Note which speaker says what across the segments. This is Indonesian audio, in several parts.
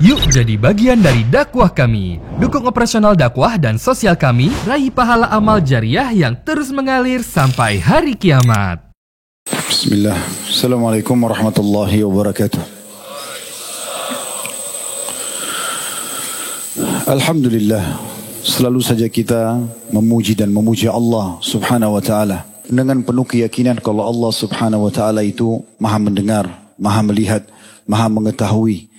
Speaker 1: Yuk jadi bagian dari dakwah kami. Dukung operasional dakwah dan sosial kami, raih pahala amal jariah yang terus mengalir sampai hari kiamat.
Speaker 2: Bismillah. Assalamualaikum warahmatullahi wabarakatuh. Alhamdulillah, selalu saja kita memuji dan memuji Allah subhanahu wa ta'ala dengan penuh keyakinan kalau Allah subhanahu wa ta'ala itu maha mendengar, maha melihat, maha mengetahui,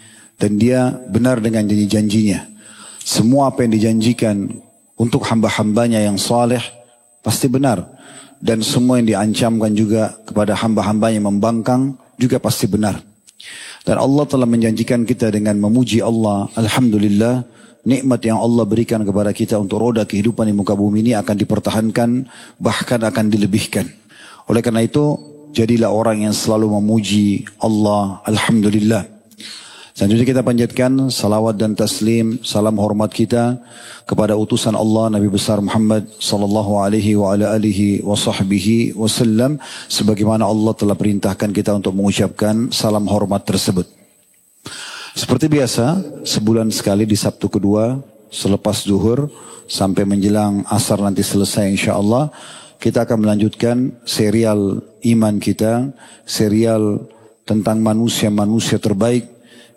Speaker 2: dan dia benar dengan janji-janjinya. Semua apa yang dijanjikan untuk hamba-hambanya yang saleh pasti benar. Dan semua yang diancamkan juga kepada hamba-hambanya yang membangkang juga pasti benar. Dan Allah telah menjanjikan kita dengan memuji Allah. Alhamdulillah, nikmat yang Allah berikan kepada kita untuk roda kehidupan di muka bumi ini akan dipertahankan, bahkan akan dilebihkan. Oleh karena itu, jadilah orang yang selalu memuji Allah. Alhamdulillah. Selanjutnya kita panjatkan salawat dan taslim, salam hormat kita kepada utusan Allah Nabi besar Muhammad sallallahu alaihi wa ala alihi wa sahbihi wasallam, sebagaimana Allah telah perintahkan kita untuk mengucapkan salam hormat tersebut. Seperti biasa, sebulan sekali di Sabtu kedua selepas zuhur sampai menjelang asar nanti selesai insyaallah, kita akan melanjutkan serial iman kita, serial tentang manusia-manusia terbaik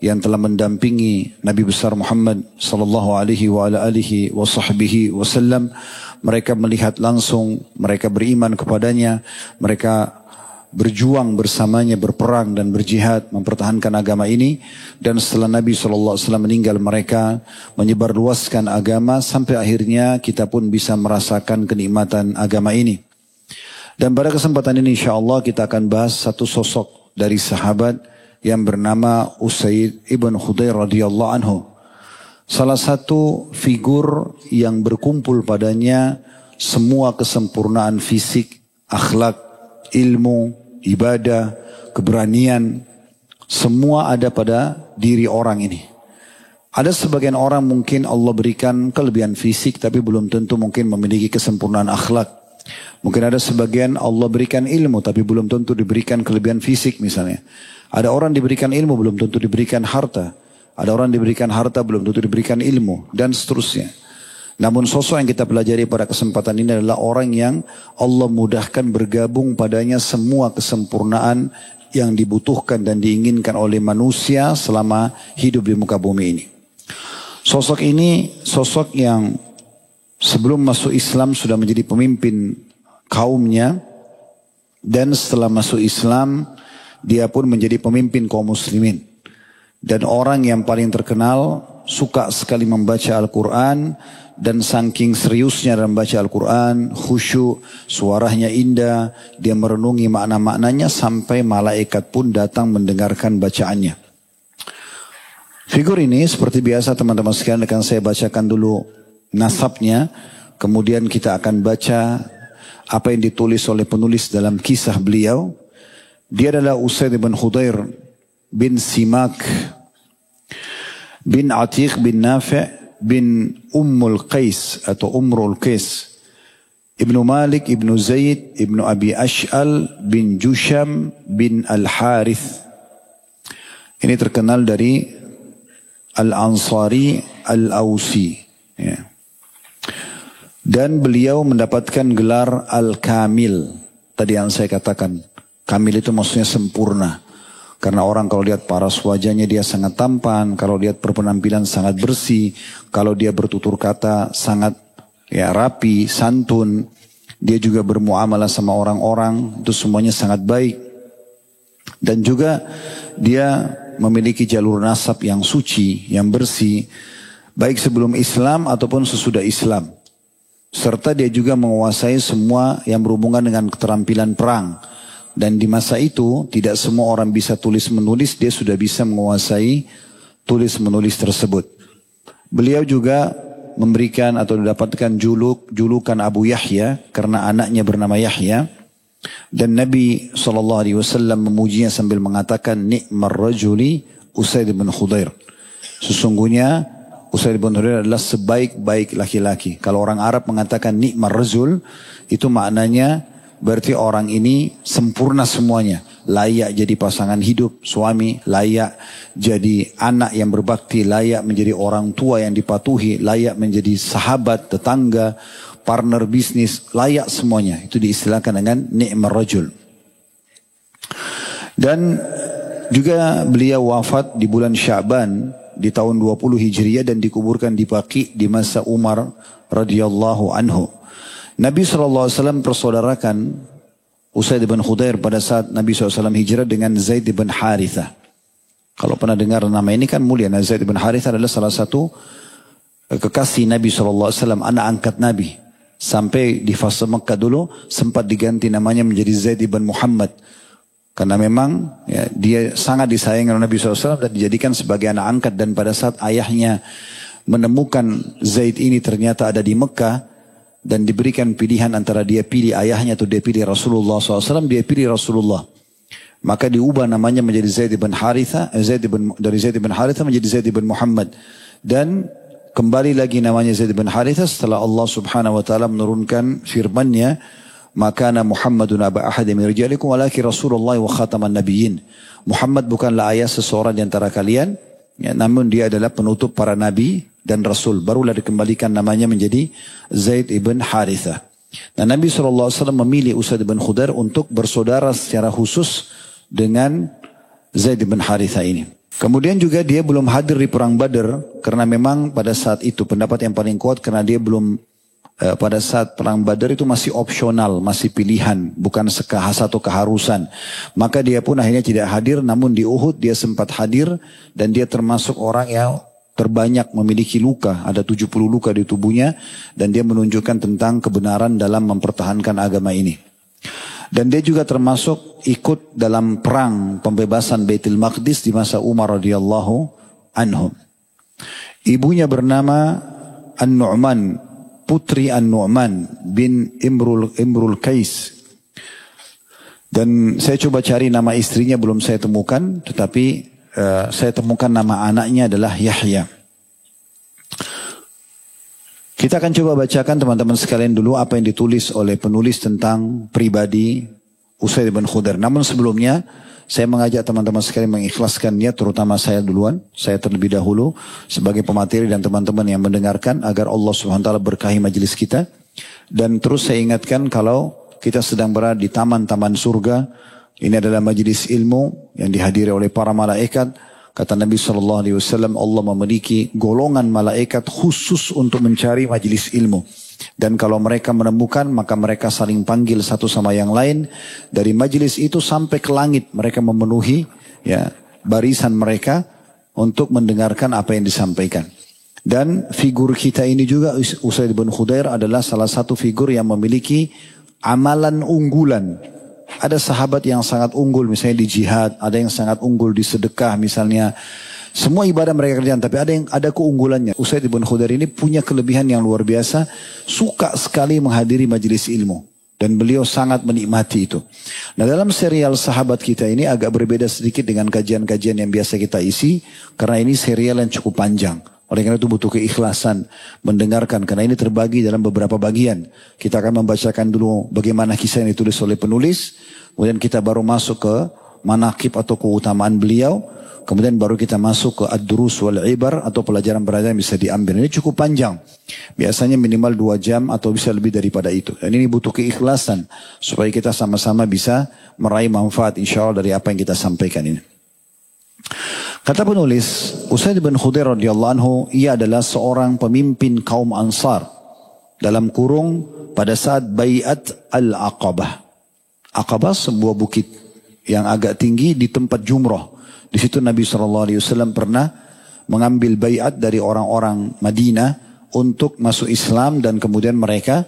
Speaker 2: yang telah mendampingi Nabi besar Muhammad sallallahu alaihi wa ala alihi wa sahbihi wasallam. Mereka melihat langsung, mereka beriman kepadanya, mereka berjuang bersamanya, berperang dan berjihad mempertahankan agama ini. Dan setelah Nabi sallallahu alaihi wasallam meninggal, mereka menyebarluaskan agama sampai akhirnya kita pun bisa merasakan kenikmatan agama ini. Dan pada kesempatan ini insyaallah kita akan bahas satu sosok dari sahabat yang bernama Usaid ibn Khudair radhiyallahu anhu. Salah satu figur yang berkumpul padanya semua kesempurnaan fisik, akhlak, ilmu, ibadah, keberanian, semua ada pada diri orang ini. Ada sebagian orang mungkin Allah berikan kelebihan fisik tapi belum tentu mungkin memiliki kesempurnaan akhlak. Mungkin ada sebagian Allah berikan ilmu tapi belum tentu diberikan kelebihan fisik misalnya. Ada orang diberikan ilmu belum tentu diberikan harta. Ada orang diberikan harta belum tentu diberikan ilmu dan seterusnya. Namun sosok yang kita pelajari pada kesempatan ini adalah orang yang Allah mudahkan bergabung padanya semua kesempurnaan yang dibutuhkan dan diinginkan oleh manusia selama hidup di muka bumi ini. Sosok ini sosok yang sebelum masuk Islam sudah menjadi pemimpin kaumnya, dan setelah masuk Islam dia pun menjadi pemimpin kaum muslimin. Dan orang yang paling terkenal suka sekali membaca Al-Quran, dan saking seriusnya dalam membaca Al-Quran, khusyuk, suaranya indah, dia merenungi makna-maknanya sampai malaikat pun datang mendengarkan bacaannya. Figur ini seperti biasa teman-teman sekalian akan saya bacakan dulu nasabnya, kemudian kita akan baca apa yang ditulis oleh penulis dalam kisah beliau. Dia adalah Usaid bin Khudair bin Simak bin Atiq bin Nafi' bin Ummul Qais atau Umrul Qais, Ibnu Malik, Ibnu Zaid, Ibnu Abi Ash'al bin Jusham bin Al-Harith. Ini terkenal dari Al-Ansari Al-Ausi. Ya. Dan beliau mendapatkan gelar Al-Kamil. Tadi yang saya katakan, Kamil itu maksudnya sempurna. Karena orang kalau lihat paras wajahnya dia sangat tampan, kalau lihat berpenampilan sangat bersih, kalau dia bertutur kata sangat rapi, santun, dia juga bermuamalah sama orang-orang, itu semuanya sangat baik. Dan juga dia memiliki jalur nasab yang suci, yang bersih, baik sebelum Islam ataupun sesudah Islam. Serta dia juga menguasai semua yang berhubungan dengan keterampilan perang. Dan di masa itu tidak semua orang bisa tulis menulis, dia sudah bisa menguasai tulis menulis tersebut. Beliau juga memberikan atau mendapatkan julukan Abu Yahya karena anaknya bernama Yahya. Dan Nabi SAW memujinya sambil mengatakan ni'mar rajuli Usaid bin Khudair. Sesungguhnya Usaid bin Khudair adalah sebaik-baik laki-laki. Kalau orang Arab mengatakan ni'mar rajul, itu maknanya berarti orang ini sempurna semuanya. layak jadi pasangan hidup, suami, layak jadi anak yang berbakti, layak menjadi orang tua yang dipatuhi, layak menjadi sahabat, tetangga, partner bisnis, layak semuanya. Itu diistilahkan dengan ni'mar rajul. Dan juga beliau wafat di bulan Sya'ban di tahun 20 Hijriah dan dikuburkan di Baqi di masa Umar radhiyallahu anhu. Nabi SAW persaudarakan Usaid bin Khudair pada saat Nabi SAW hijrah dengan Zaid bin Harithah. Kalau pernah dengar nama ini kan mulia. Zaid bin Harithah adalah salah satu kekasih Nabi SAW, anak angkat Nabi. Sampai di fase Mekah dulu sempat diganti namanya menjadi Zaid bin Muhammad. Karena memang ya, dia sangat disayangi oleh Nabi SAW dan dijadikan sebagai anak angkat. Dan pada saat ayahnya menemukan Zaid ini ternyata ada di Mekah. Dan diberikan pilihan antara dia pilih ayahnya atau dia pilih Rasulullah SAW. Dia pilih Rasulullah. Maka diubah namanya menjadi Zaid bin Harithah. Dari Zaid bin Harithah menjadi Zaid bin Muhammad. Dan kembali lagi namanya Zaid bin Harithah setelah Allah Subhanahu Wa Taala menurunkan firman-Nya. Maka Muhammadun aba ahad min rijalikum walakin Rasulullah wa khataman nabiyyin. Muhammad bukanlah ayah seseorang di antara kalian, ya, namun dia adalah penutup para nabi dan rasul. Barulah dikembalikan namanya menjadi Zaid ibn Harithah. Nah, Nabi SAW memilih Usaid bin Khudair untuk bersaudara secara khusus dengan Zaid bin Harithah ini. Kemudian juga dia belum hadir di perang Badar karena memang pada saat itu pendapat yang paling kuat karena dia belum pada saat perang Badar itu masih opsional, masih pilihan, bukan satu keharusan. Maka dia pun akhirnya tidak hadir, namun di Uhud dia sempat hadir dan dia termasuk orang yang terbanyak memiliki luka, ada 70 luka di tubuhnya dan dia menunjukkan tentang kebenaran dalam mempertahankan agama ini. Dan dia juga termasuk ikut dalam perang pembebasan Baitul Maqdis di masa Umar radhiyallahu anhu. Ibunya bernama An-Nu'man, putri An-Nu'man bin Imrul Qais. Dan saya coba cari nama istrinya belum saya temukan, tetapi saya temukan nama anaknya adalah Yahya. Kita akan coba bacakan teman-teman sekalian dulu apa yang ditulis oleh penulis tentang pribadi Usaid bin Khudair. Namun sebelumnya saya mengajak teman-teman sekalian mengikhlaskan niat, terutama saya duluan, saya terlebih dahulu sebagai pemateri dan teman-teman yang mendengarkan agar Allah Subhanahu wa taala berkahi majelis kita. Dan terus saya ingatkan kalau kita sedang berada di taman-taman surga, ini adalah majelis ilmu yang dihadiri oleh para malaikat. Kata Nabi SAW, Allah memiliki golongan malaikat khusus untuk mencari majelis ilmu. Dan kalau mereka menemukan, maka mereka saling panggil satu sama yang lain. Dari majelis itu sampai ke langit, mereka memenuhi ya barisan mereka untuk mendengarkan apa yang disampaikan. Dan figur kita ini juga, Usaid bin Khudair adalah salah satu figur yang memiliki amalan unggulan. Ada sahabat yang sangat unggul misalnya di jihad, ada yang sangat unggul di sedekah misalnya. Semua ibadah mereka kerjakan, tapi ada keunggulannya. Usaid bin Khudair ini punya kelebihan yang luar biasa, suka sekali menghadiri majelis ilmu. Dan beliau sangat menikmati itu. Nah, dalam serial sahabat kita ini agak berbeda sedikit dengan kajian-kajian yang biasa kita isi, karena ini serial yang cukup panjang. Oleh karena itu butuh keikhlasan mendengarkan, karena ini terbagi dalam beberapa bagian. Kita akan membacakan dulu bagaimana kisah yang ditulis oleh penulis, kemudian kita baru masuk ke manaqib atau keutamaan beliau, kemudian baru kita masuk ke ad-durus wal ibar atau pelajaran-pelajaran yang bisa diambil. Ini cukup panjang, biasanya minimal 2 jam atau bisa lebih daripada itu. Dan ini butuh keikhlasan supaya kita sama-sama bisa meraih manfaat insyaAllah dari apa yang kita sampaikan ini. Kata penulis, Usaid bin Khudair radhiyallahu anhu, ia adalah seorang pemimpin kaum Ansar dalam kurung pada saat Bai'at Al-Aqabah. Aqabah sebuah bukit yang agak tinggi di tempat jumrah. Di situ Nabi SAW pernah mengambil bai'at dari orang-orang Madinah untuk masuk Islam dan kemudian mereka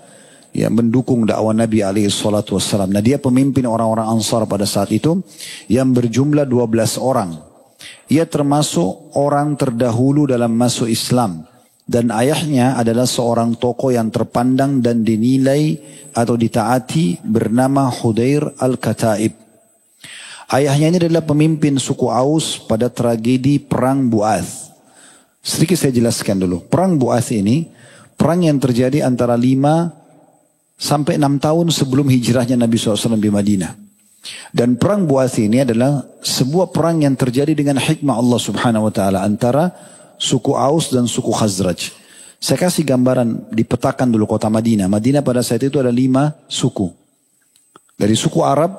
Speaker 2: ya mendukung dakwah Nabi SAW. Nah, dia pemimpin orang-orang Ansar pada saat itu yang berjumlah 12 orang. Ia termasuk orang terdahulu dalam masuk Islam. Dan ayahnya adalah seorang tokoh yang terpandang dan dinilai atau ditaati bernama Hudair Al-Kataib. Ayahnya ini adalah pemimpin suku Aus pada tragedi Perang Bu'ath. Sedikit saya jelaskan dulu. Perang Bu'ath ini, perang yang terjadi antara 5 sampai 6 tahun sebelum hijrahnya Nabi SAW di Madinah. Dan perang Bu'ath ini adalah sebuah perang yang terjadi dengan hikmah Allah subhanahu wa ta'ala antara suku Aus dan suku Khazraj. Saya kasih gambaran, dipetakan dulu kota Madinah. Madinah pada saat itu ada 5 suku. Dari suku Arab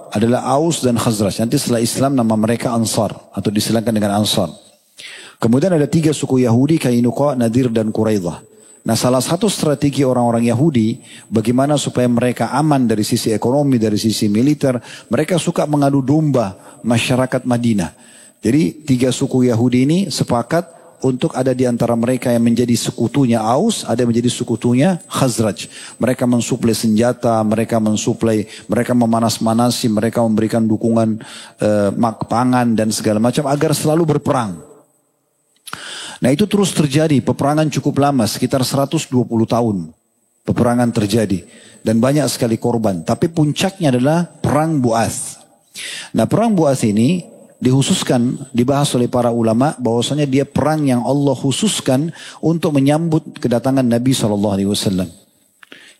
Speaker 2: adalah Aus dan Khazraj. Nanti setelah Islam nama mereka Ansar atau disilakan dengan Ansar. Kemudian ada 3 suku Yahudi, Kainuqa, Nadir dan Quraidah. Nah, salah satu strategi orang-orang Yahudi bagaimana supaya mereka aman dari sisi ekonomi, dari sisi militer, mereka suka mengadu domba masyarakat Madinah. Jadi 3 suku Yahudi ini sepakat untuk ada di antara mereka yang menjadi sekutunya Aus, ada yang menjadi sekutunya Khazraj. Mereka mensuplai senjata, mereka memanas-manasi, mereka memberikan dukungan pangan dan segala macam agar selalu berperang. Nah, itu terus terjadi, peperangan cukup lama, sekitar 120 tahun. Peperangan terjadi dan banyak sekali korban. Tapi puncaknya adalah perang Bu'ath. Nah, perang Bu'ath ini dibahas oleh para ulama bahwasanya dia perang yang Allah khususkan untuk menyambut kedatangan Nabi SAW.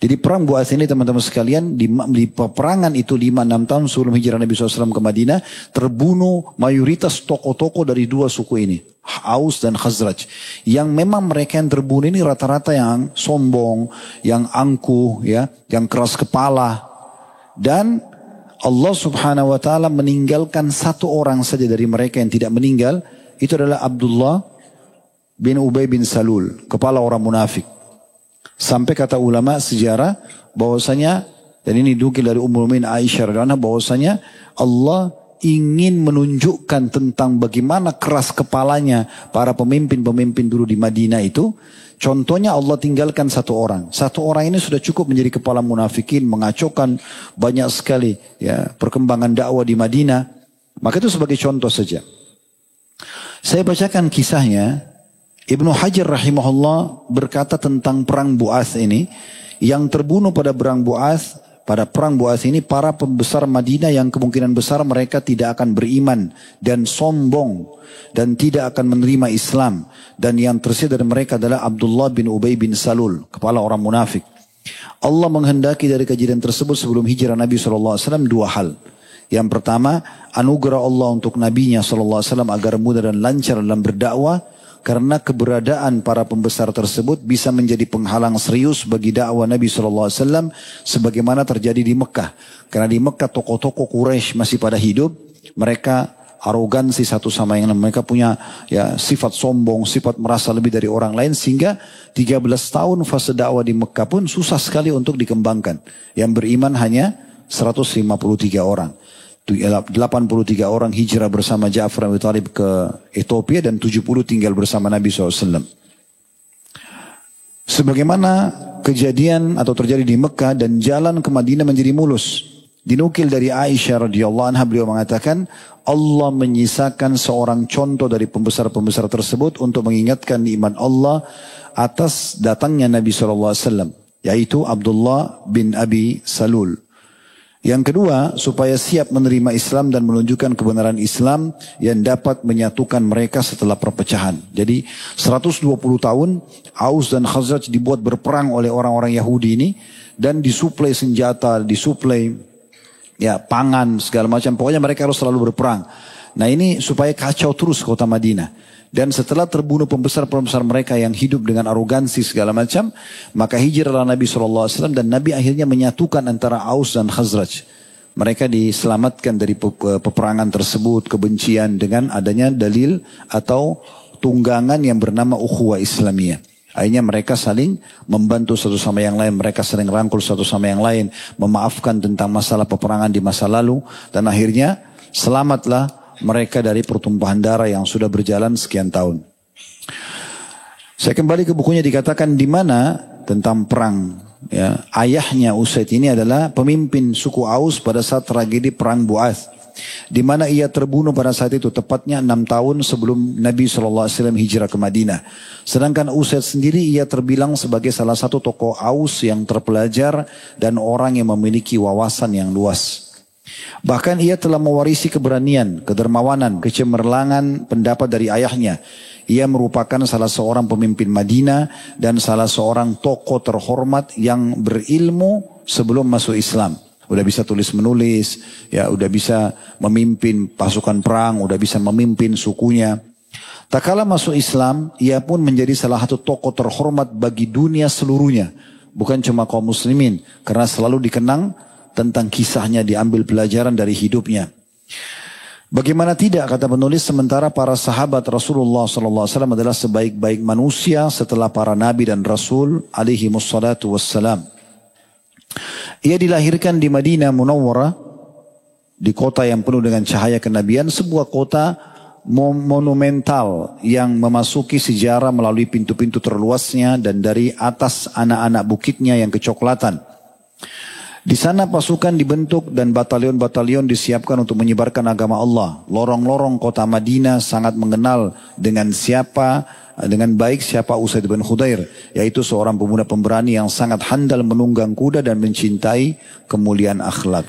Speaker 2: Jadi perang Bu'ath ini teman-teman sekalian, di peperangan itu 5-6 tahun sebelum hijrah Nabi SAW ke Madinah, terbunuh mayoritas tokoh-tokoh dari 2 suku ini, Aus dan Khazraj. Yang memang mereka yang terbunuh ini rata-rata yang sombong, yang angkuh, ya, yang keras kepala. Dan Allah subhanahu wa ta'ala meninggalkan 1 orang saja dari mereka yang tidak meninggal. Itu adalah Abdullah bin Ubay bin Salul, kepala orang munafik. Sampai kata ulama sejarah bahwasanya, dan ini dinukil dari Ummul Mukminin Aisyah radhiyallahu anha, bahwasanya Allah ingin menunjukkan tentang bagaimana keras kepalanya para pemimpin-pemimpin dulu di Madinah itu. Contohnya Allah tinggalkan 1 orang. 1 orang ini sudah cukup menjadi kepala munafikin, mengacaukan banyak sekali ya perkembangan dakwah di Madinah. Maka itu sebagai contoh saja. Saya bacakan kisahnya. Ibnu Hajar rahimahullah berkata tentang perang Bu'ath ini, yang terbunuh pada perang Bu'ath, ini para pembesar Madinah yang kemungkinan besar mereka tidak akan beriman dan sombong dan tidak akan menerima Islam, dan yang tersisa dari mereka adalah Abdullah bin Ubay bin Salul, kepala orang munafik. Allah menghendaki dari kejadian tersebut sebelum hijrah Nabi SAW 2 hal. Yang pertama, anugerah Allah untuk Nabi-Nya SAW agar mudah dan lancar dalam berdakwah. Karena keberadaan para pembesar tersebut bisa menjadi penghalang serius bagi dakwah Nabi SAW sebagaimana terjadi di Mekah. Karena di Mekah tokoh-tokoh Quraisy masih pada hidup, mereka arogansi satu sama yang lain. Mereka punya ya sifat sombong, sifat merasa lebih dari orang lain, sehingga 13 tahun fase dakwah di Mekah pun susah sekali untuk dikembangkan. Yang beriman hanya 153 orang. 83 orang hijrah bersama Ja'far bin Abi Thalib ke Ethiopia dan 70 tinggal bersama Nabi SAW. Sebagaimana kejadian atau terjadi di Mekah dan jalan ke Madinah menjadi mulus. Dinukil dari Aisyah radhiyallahu anha, beliau mengatakan Allah menyisakan seorang contoh dari pembesar-pembesar tersebut untuk mengingatkan iman Allah atas datangnya Nabi SAW, yaitu Abdullah bin Abi Salul. Yang kedua, supaya siap menerima Islam dan menunjukkan kebenaran Islam yang dapat menyatukan mereka setelah perpecahan. Jadi 120 tahun Aus dan Khazraj dibuat berperang oleh orang-orang Yahudi ini, dan disuplai senjata, disuplai ya pangan segala macam. Pokoknya mereka harus selalu berperang. Nah, ini supaya kacau terus kota Madinah. Dan setelah terbunuh pembesar-pembesar mereka yang hidup dengan arogansi segala macam, maka hijrahlah Nabi SAW, dan Nabi akhirnya menyatukan antara Aus dan Khazraj. Mereka diselamatkan dari peperangan tersebut, kebencian, dengan adanya dalil atau tunggangan yang bernama ukhuwah Islamiyah. Akhirnya mereka saling membantu satu sama yang lain, mereka saling rangkul satu sama yang lain, memaafkan tentang masalah peperangan di masa lalu, dan akhirnya selamatlah mereka dari pertumpahan darah yang sudah berjalan sekian tahun. Saya kembali ke bukunya, dikatakan di mana tentang perang. Ya, ayahnya Usaid ini adalah pemimpin suku Aus pada saat tragedi perang Bu'ath, di mana ia terbunuh pada saat itu, tepatnya 6 tahun sebelum Nabi SAW hijrah ke Madinah. Sedangkan Usaid sendiri ia terbilang sebagai salah satu tokoh Aus yang terpelajar dan orang yang memiliki wawasan yang luas. Bahkan ia telah mewarisi keberanian, kedermawanan, kecemerlangan pendapat dari ayahnya. Ia merupakan salah seorang pemimpin Madinah dan salah seorang tokoh terhormat yang berilmu sebelum masuk Islam. udah bisa tulis menulis, ya udah bisa memimpin pasukan perang, udah bisa memimpin sukunya. Tak kala masuk Islam, ia pun menjadi salah satu tokoh terhormat bagi dunia seluruhnya. Bukan cuma kaum muslimin, karena selalu dikenang tentang kisahnya, diambil pelajaran dari hidupnya. Bagaimana tidak, kata penulis, sementara para sahabat Rasulullah SAW adalah sebaik-baik manusia setelah para nabi dan rasul alaihi wassalatu wassalam. Ia dilahirkan di Madinah Munawwarah, di kota yang penuh dengan cahaya kenabian, sebuah kota monumental yang memasuki sejarah melalui pintu-pintu terluasnya dan dari atas anak-anak bukitnya yang kecoklatan. Di sana pasukan dibentuk dan batalion-batalion disiapkan untuk menyebarkan agama Allah. Lorong-lorong kota Madinah sangat mengenal dengan baik siapa Usaid bin Khudair, yaitu seorang pemuda pemberani yang sangat handal menunggang kuda dan mencintai kemuliaan akhlak.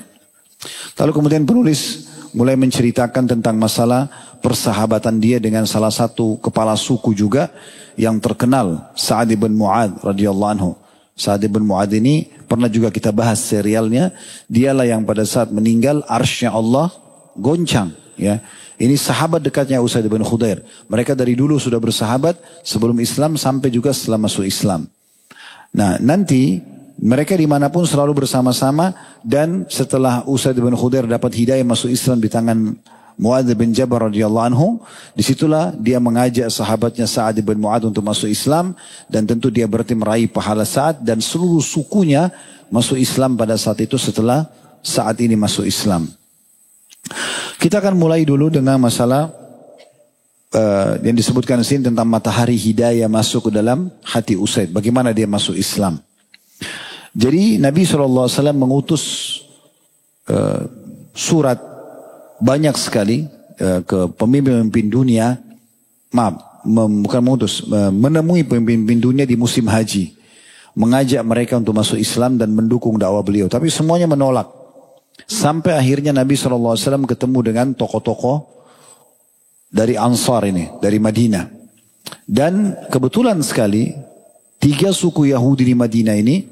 Speaker 2: Lalu kemudian penulis mulai menceritakan tentang masalah persahabatan dia dengan salah satu kepala suku juga yang terkenal, Sa'ad bin Mu'adz radhiyallahu anhu. Sa'ad bin Mu'adz ini pernah juga kita bahas serialnya. Dialah yang pada saat meninggal arsy-Nya Allah goncang, ya. Ini sahabat dekatnya Usaid bin Khudair. Mereka dari dulu sudah bersahabat sebelum Islam sampai juga setelah masuk Islam. Nah, nanti mereka dimanapun selalu bersama-sama, dan setelah Usaid bin Khudair dapat hidayah masuk Islam di tangan Mu'adz bin Jabal radhiyallahu anhu, disitulah dia mengajak sahabatnya Sa'ad bin Mu'adz untuk masuk Islam, dan tentu dia berarti meraih pahala Sa'ad dan seluruh sukunya masuk Islam pada saat itu setelah Sa'ad ini masuk Islam. Kita akan mulai dulu dengan masalah yang disebutkan di sini tentang matahari hidayah masuk ke dalam hati Usaid. Bagaimana dia masuk Islam? Jadi Nabi SAW mengutus surat banyak sekali ke pemimpin-pemimpin dunia, menemui pemimpin dunia di musim haji, mengajak mereka untuk masuk Islam dan mendukung dakwah beliau. Tapi semuanya menolak. Sampai akhirnya Nabi SAW ketemu dengan tokoh-tokoh dari Ansar ini, dari Madinah. Dan kebetulan sekali 3 suku Yahudi di Madinah ini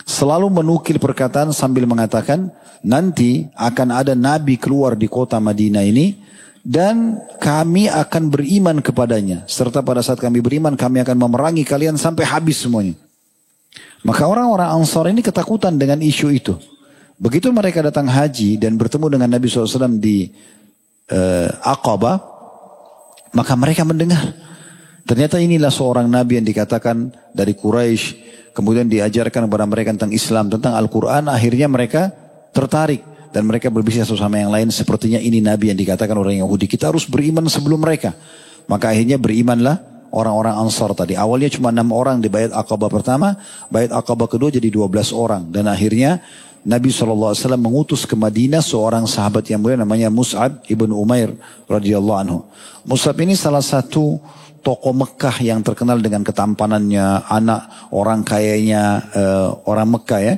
Speaker 2: selalu menukil perkataan sambil mengatakan, nanti akan ada nabi keluar di kota Madinah ini dan kami akan beriman kepadanya. Serta pada saat kami beriman, kami akan memerangi kalian sampai habis semuanya. Maka orang-orang Ansar ini ketakutan dengan isu itu. Begitu mereka datang haji dan bertemu dengan Nabi SAW di Aqabah, maka mereka mendengar. Ternyata inilah seorang nabi yang dikatakan dari Quraisy, kemudian diajarkan kepada mereka tentang Islam, tentang Al-Quran. Akhirnya mereka tertarik dan mereka berbicara satu sama yang lain. Sepertinya ini nabi yang dikatakan orang Yahudi. Kita harus beriman sebelum mereka. Maka akhirnya berimanlah orang-orang Ansar tadi. Awalnya cuma 6 orang di Baiat Aqabah pertama. Baiat Aqabah kedua jadi 12 orang. Dan akhirnya Nabi SAW mengutus ke Madinah seorang sahabat yang mulia namanya Mus'ab ibn Umair radhiyallahu anhu. Mus'ab ini salah satu tokoh Mekah yang terkenal dengan ketampanannya, anak orang kayanya orang Mekah ya.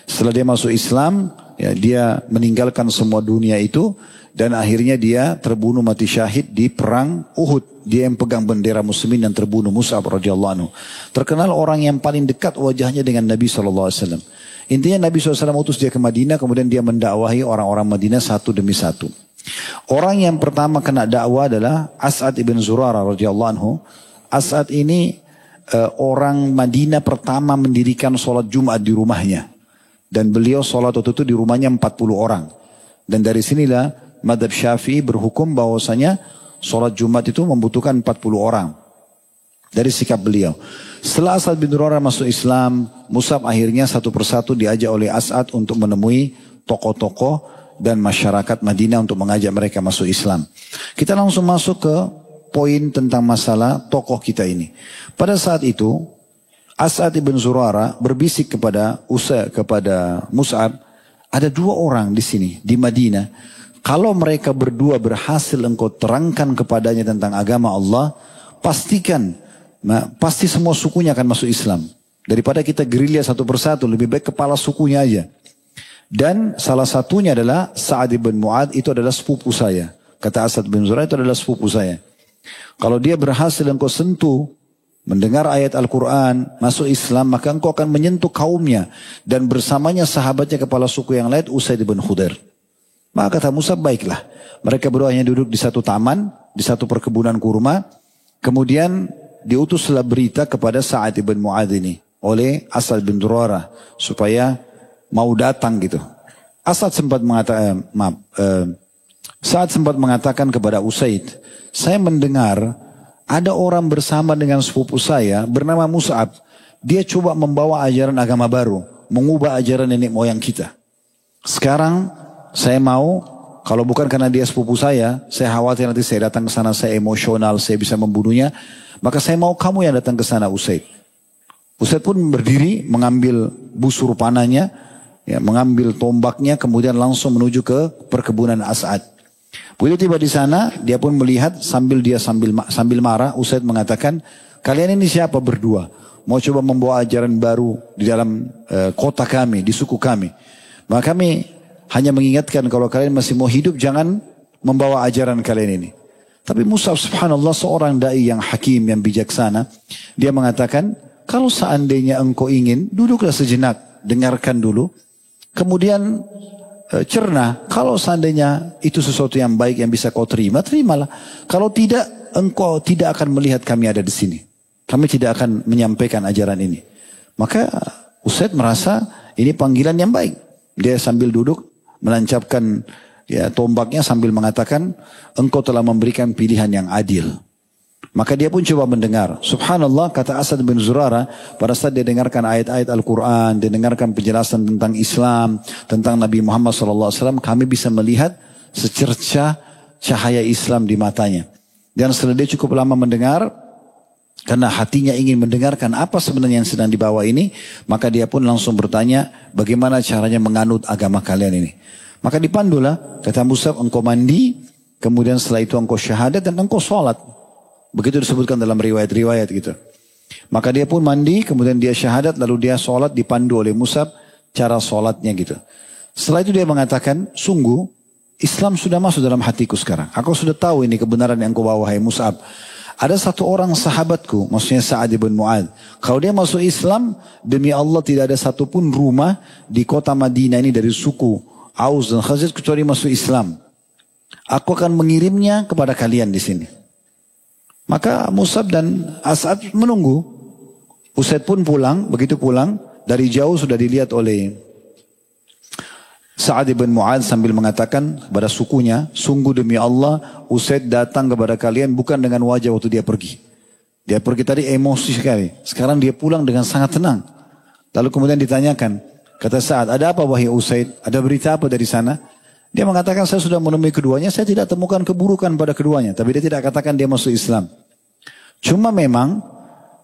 Speaker 2: Setelah dia masuk Islam, ya, dia meninggalkan semua dunia itu dan akhirnya dia terbunuh mati syahid di perang Uhud. Dia yang pegang bendera muslimin dan terbunuh, Mus'ab radhiyallahu anhu. Terkenal orang yang paling dekat wajahnya dengan Nabi SAW. Intinya Nabi SAW utus dia ke Madinah, kemudian dia mendakwahi orang-orang Madinah satu demi satu. Orang yang pertama kena dakwah adalah As'ad ibn Zurarah radhiyallahu anhu. As'ad ini orang Madinah pertama mendirikan sholat Jumat di rumahnya. Dan beliau sholat waktu itu di rumahnya 40 orang. Dan dari sinilah Madhab Syafi'i berhukum bahwasanya sholat Jumat itu membutuhkan 40 orang. Dari sikap beliau. Setelah As'ad bin Zurarah masuk Islam, Mus'ab akhirnya satu persatu diajak oleh As'ad untuk menemui tokoh-tokoh dan masyarakat Madinah untuk mengajak mereka masuk Islam. Kita langsung masuk ke poin tentang masalah tokoh kita ini. Pada saat itu, As'ad bin Zurarah berbisik kepada Mus'ab, ada 2 orang di sini, di Madinah. Kalau mereka berdua berhasil engkau terangkan kepadanya tentang agama Allah, pasti semua sukunya akan masuk Islam. Daripada kita gerilya satu persatu, lebih baik kepala sukunya aja. Dan salah satunya adalah Sa'ad bin Mu'adz, itu adalah sepupu saya. Kata As'ad bin Zurarah, itu adalah sepupu saya. Kalau dia berhasil engkau sentuh mendengar ayat Al-Quran, masuk Islam, maka engkau akan menyentuh kaumnya. Dan bersamanya sahabatnya kepala suku yang lain, Usaid bin Khudair. Maka kata Mus'ab, baiklah. Mereka berdua hanya duduk di satu taman, di satu perkebunan kurma. Kemudian diutuslah berita kepada Sa'ad bin Mu'adz ini oleh Asad bin Durarah supaya mau datang gitu. Sa'ad sempat mengatakan kepada Usaid, saya mendengar ada orang bersama dengan sepupu saya bernama Mus'ab. Dia coba membawa ajaran agama baru, mengubah ajaran nenek moyang kita. Sekarang saya mau, kalau bukan karena dia sepupu saya khawatir nanti saya datang ke sana, saya emosional, saya bisa membunuhnya. Maka saya mau kamu yang datang ke sana, Usaid. Usaid pun berdiri, mengambil busur panahnya, ya, mengambil tombaknya, kemudian langsung menuju ke perkebunan As'ad. Begitu tiba di sana, dia pun melihat sambil marah, Usaid mengatakan, kalian ini siapa berdua? Mau coba membawa ajaran baru di dalam kota kami, di suku kami. Maka kami hanya mengingatkan kalau kalian masih mau hidup, jangan membawa ajaran kalian ini. Tapi Mus'ab subhanallah seorang da'i yang hakim, yang bijaksana. Dia mengatakan, kalau seandainya engkau ingin, duduklah sejenak, dengarkan dulu. Kemudian cerna, kalau seandainya itu sesuatu yang baik yang bisa kau terima, terimalah. Kalau tidak, engkau tidak akan melihat kami ada di sini. Kami tidak akan menyampaikan ajaran ini. Maka Usaid merasa ini panggilan yang baik. Dia sambil duduk, menancapkan ya, tombaknya sambil mengatakan, engkau telah memberikan pilihan yang adil. Maka dia pun coba mendengar. Subhanallah, kata Asad bin Zurarah, pada saat dia dengarkan ayat-ayat Al-Quran, dia dengarkan penjelasan tentang Islam, tentang Nabi Muhammad SAW, kami bisa melihat secercah cahaya Islam di matanya. Dan setelah dia cukup lama mendengar, karena hatinya ingin mendengarkan apa sebenarnya yang sedang dibawa ini, maka dia pun langsung bertanya, bagaimana caranya menganut agama kalian ini. Maka dipandulah, kata Mus'ab, engkau mandi, kemudian setelah itu engkau syahadat dan engkau sholat. Begitu disebutkan dalam riwayat-riwayat gitu. Maka dia pun mandi, kemudian dia syahadat, lalu dia sholat dipandu oleh Mus'ab cara sholatnya gitu. Setelah itu dia mengatakan, sungguh Islam sudah masuk dalam hatiku sekarang. Aku sudah tahu ini kebenaran yang kau bawa, hai Mus'ab. Ada satu orang sahabatku, maksudnya Sa'ad bin Mu'adz. Kalau dia masuk Islam, demi Allah tidak ada satupun rumah di kota Madinah ini dari suku Aus dan Khazraj kecuali masuk Islam. Aku akan mengirimnya kepada kalian di sini. Maka Mus'ab dan As'ad menunggu. Usaid pun pulang, begitu pulang, dari jauh sudah dilihat oleh Sa'ad bin Mu'adz sambil mengatakan kepada sukunya, sungguh demi Allah, Usaid datang kepada kalian bukan dengan wajah waktu dia pergi. Dia pergi tadi emosi sekali. Sekarang dia pulang dengan sangat tenang. Lalu kemudian ditanyakan, kata Sa'ad, ada apa wahai Usaid? Ada berita apa dari sana? Dia mengatakan, saya sudah menemui keduanya, saya tidak temukan keburukan pada keduanya. Tapi dia tidak katakan dia masuk Islam. Cuma memang,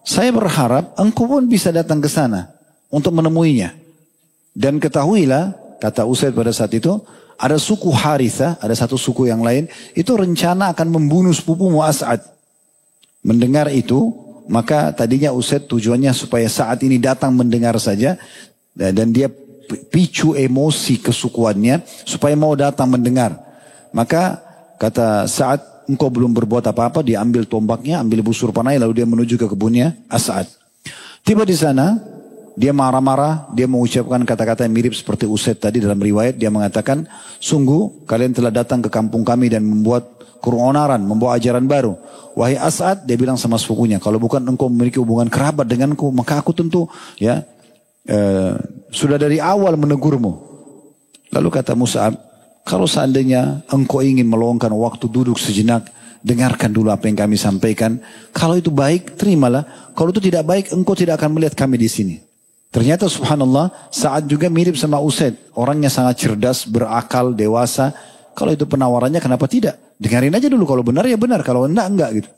Speaker 2: saya berharap engkau pun bisa datang ke sana untuk menemuinya. Dan ketahuilah, kata Usaid pada saat itu, ada suku Harithah, ada satu suku yang lain, itu rencana akan membunuh sepupumu As'ad. Mendengar itu, maka tadinya Usaid tujuannya supaya saat ini datang mendengar saja, dan dia picu emosi kesukuannya supaya mau datang mendengar. Maka kata Sa'ad, engkau belum berbuat apa-apa, dia ambil tombaknya, ambil busur panahnya, lalu dia menuju ke kebunnya As'ad. Tiba di sana, dia marah-marah, dia mengucapkan kata-kata yang mirip seperti Usaid tadi dalam riwayat. Dia mengatakan, sungguh kalian telah datang ke kampung kami dan membuat keonaran, membawa ajaran baru. Wahai As'ad, dia bilang sama sepupunya, kalau bukan engkau memiliki hubungan kerabat denganku, maka aku tentu ya sudah dari awal menegurmu. Lalu kata Mus'ab, kalau seandainya engkau ingin meluangkan waktu duduk sejenak, dengarkan dulu apa yang kami sampaikan. Kalau itu baik, terimalah. Kalau itu tidak baik, engkau tidak akan melihat kami di sini. Ternyata subhanallah, Sa'ad juga mirip sama Usaid. Orangnya sangat cerdas, berakal, dewasa. Kalau itu penawarannya, kenapa tidak? Dengarin aja dulu, kalau benar ya benar, kalau enggak gitu.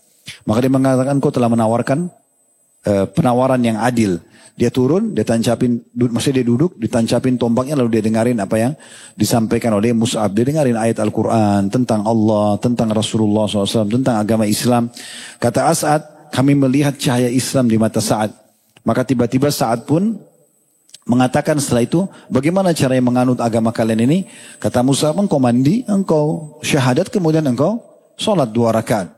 Speaker 2: Maka dia mengatakan, engkau telah menawarkan penawaran yang adil. Dia turun, dia tancapin, maksudnya dia duduk, ditancapin tombaknya, lalu dia dengarin apa yang disampaikan oleh Mus'ab. Dia dengarin ayat Al-Quran, tentang Allah, tentang Rasulullah SAW, tentang agama Islam. Kata As'ad, kami melihat cahaya Islam di mata Sa'ad. Maka tiba-tiba Sa'ad pun mengatakan setelah itu, bagaimana caranya menganut agama kalian ini? Kata Mus'ab, engkau mandi, engkau syahadat, kemudian engkau sholat 2 rakaat.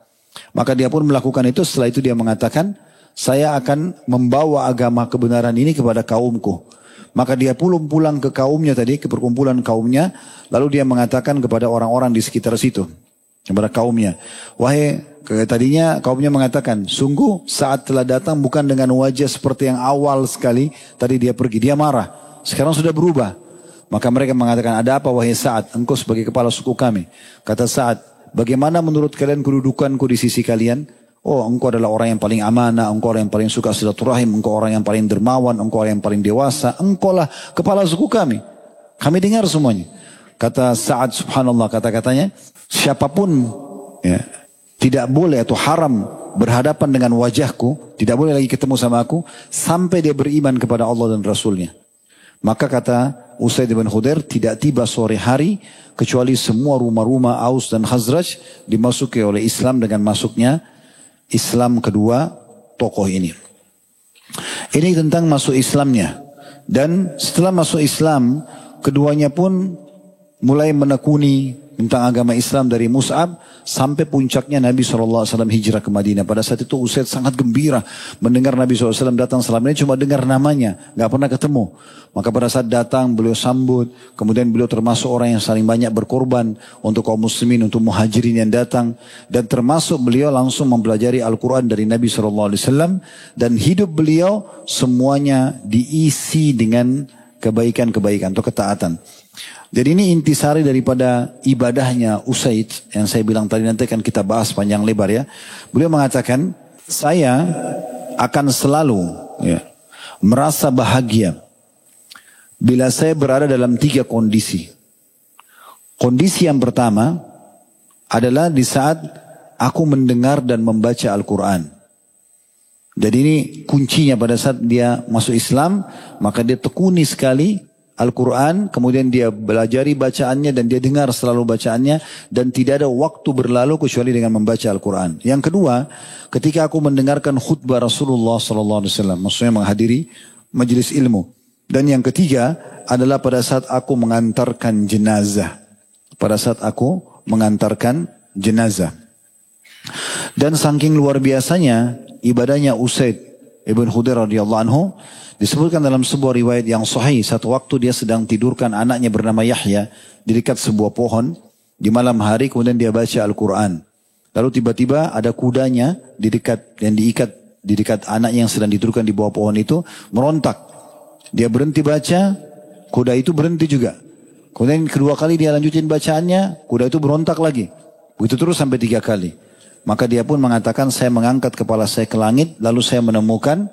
Speaker 2: Maka dia pun melakukan itu, setelah itu dia mengatakan, saya akan membawa agama kebenaran ini kepada kaumku. Maka dia pulang ke kaumnya tadi, ke perkumpulan kaumnya. Lalu dia mengatakan kepada orang-orang di sekitar situ, kepada kaumnya. Wahai, tadinya kaumnya mengatakan, sungguh saat telah datang bukan dengan wajah seperti yang awal sekali. Tadi dia pergi, dia marah. Sekarang sudah berubah. Maka mereka mengatakan, ada apa wahai Sa'ad? Engkau sebagai kepala suku kami. Kata Sa'ad, bagaimana menurut kalian kedudukanku di sisi kalian? Oh, engkau adalah orang yang paling amanah, engkau orang yang paling suka silaturahim, engkau orang yang paling dermawan, engkau orang yang paling dewasa, engkau lah kepala suku kami. Kami dengar semuanya. Kata Sa'ad, subhanallah, kata-katanya, siapapun ya, tidak boleh atau haram berhadapan dengan wajahku, tidak boleh lagi ketemu sama aku, sampai dia beriman kepada Allah dan Rasulnya. Maka kata Usaid bin Khudair, tidak tiba sore hari, kecuali semua rumah-rumah Aus dan Khazraj dimasuki oleh Islam dengan masuknya Islam kedua tokoh ini. Ini tentang masuk Islamnya. Dan setelah masuk Islam, keduanya pun mulai menekuni tentang agama Islam dari Mus'ab sampai puncaknya Nabi SAW hijrah ke Madinah. Pada saat itu Usaid sangat gembira mendengar Nabi SAW datang. Selama ini cuma dengar namanya, gak pernah ketemu. Maka pada saat datang beliau sambut. Kemudian beliau termasuk orang yang saling banyak berkorban untuk kaum muslimin, untuk muhajirin yang datang. Dan termasuk beliau langsung mempelajari Al-Quran dari Nabi SAW. Dan hidup beliau semuanya diisi dengan kebaikan-kebaikan atau ketaatan. Jadi ini intisari daripada ibadahnya Usaid yang saya bilang tadi, nanti akan kita bahas panjang lebar ya. Beliau mengatakan, saya akan selalu merasa bahagia bila saya berada dalam 3 kondisi. Kondisi yang pertama adalah di saat aku mendengar dan membaca Al-Quran. Jadi ini kuncinya pada saat dia masuk Islam, maka dia tekuni sekali Al-Quran, kemudian dia belajari bacaannya dan dia dengar selalu bacaannya dan tidak ada waktu berlalu kecuali dengan membaca Al-Quran. Yang kedua, ketika aku mendengarkan khutbah Rasulullah SAW, maksudnya menghadiri majelis ilmu. Dan yang ketiga adalah pada saat aku mengantarkan jenazah. Pada saat aku mengantarkan jenazah. Dan saking luar biasanya ibadahnya Usaid ibn Khudair radhiyallahu anhu, disebutkan dalam sebuah riwayat yang sahih, satu waktu dia sedang tidurkan anaknya bernama Yahya di dekat sebuah pohon di malam hari, kemudian dia baca Al-Quran. Lalu tiba-tiba ada kudanya di dekat, yang diikat di dekat anaknya yang sedang tidurkan di bawah pohon itu, merontak. Dia berhenti baca, kuda itu berhenti juga. Kemudian kedua kali dia lanjutin bacaannya, kuda itu berontak lagi. Begitu terus sampai 3 kali. Maka dia pun mengatakan, saya mengangkat kepala saya ke langit, lalu saya menemukan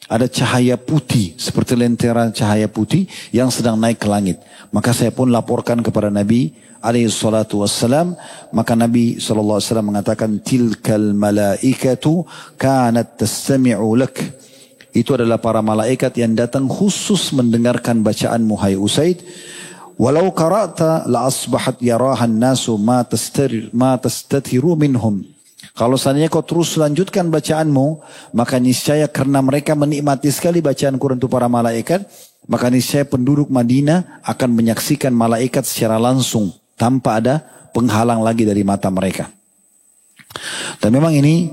Speaker 2: ada cahaya putih, seperti lentera cahaya putih yang sedang naik ke langit. Maka saya pun laporkan kepada Nabi SAW. Maka Nabi SAW mengatakan, tilkal malaikatu kanat tastami'u lak. Itu adalah para malaikat yang datang khusus mendengarkan bacaanmu, hai Usaid. Walau qara'ta la asbahat yarahan nasu ma tastatiru minhum. Kalau seandainya kau terus lanjutkan bacaanmu, maka niscaya karena mereka menikmati sekali bacaan Quran itu para malaikat, maka niscaya penduduk Madinah akan menyaksikan malaikat secara langsung tanpa ada penghalang lagi dari mata mereka. Dan memang ini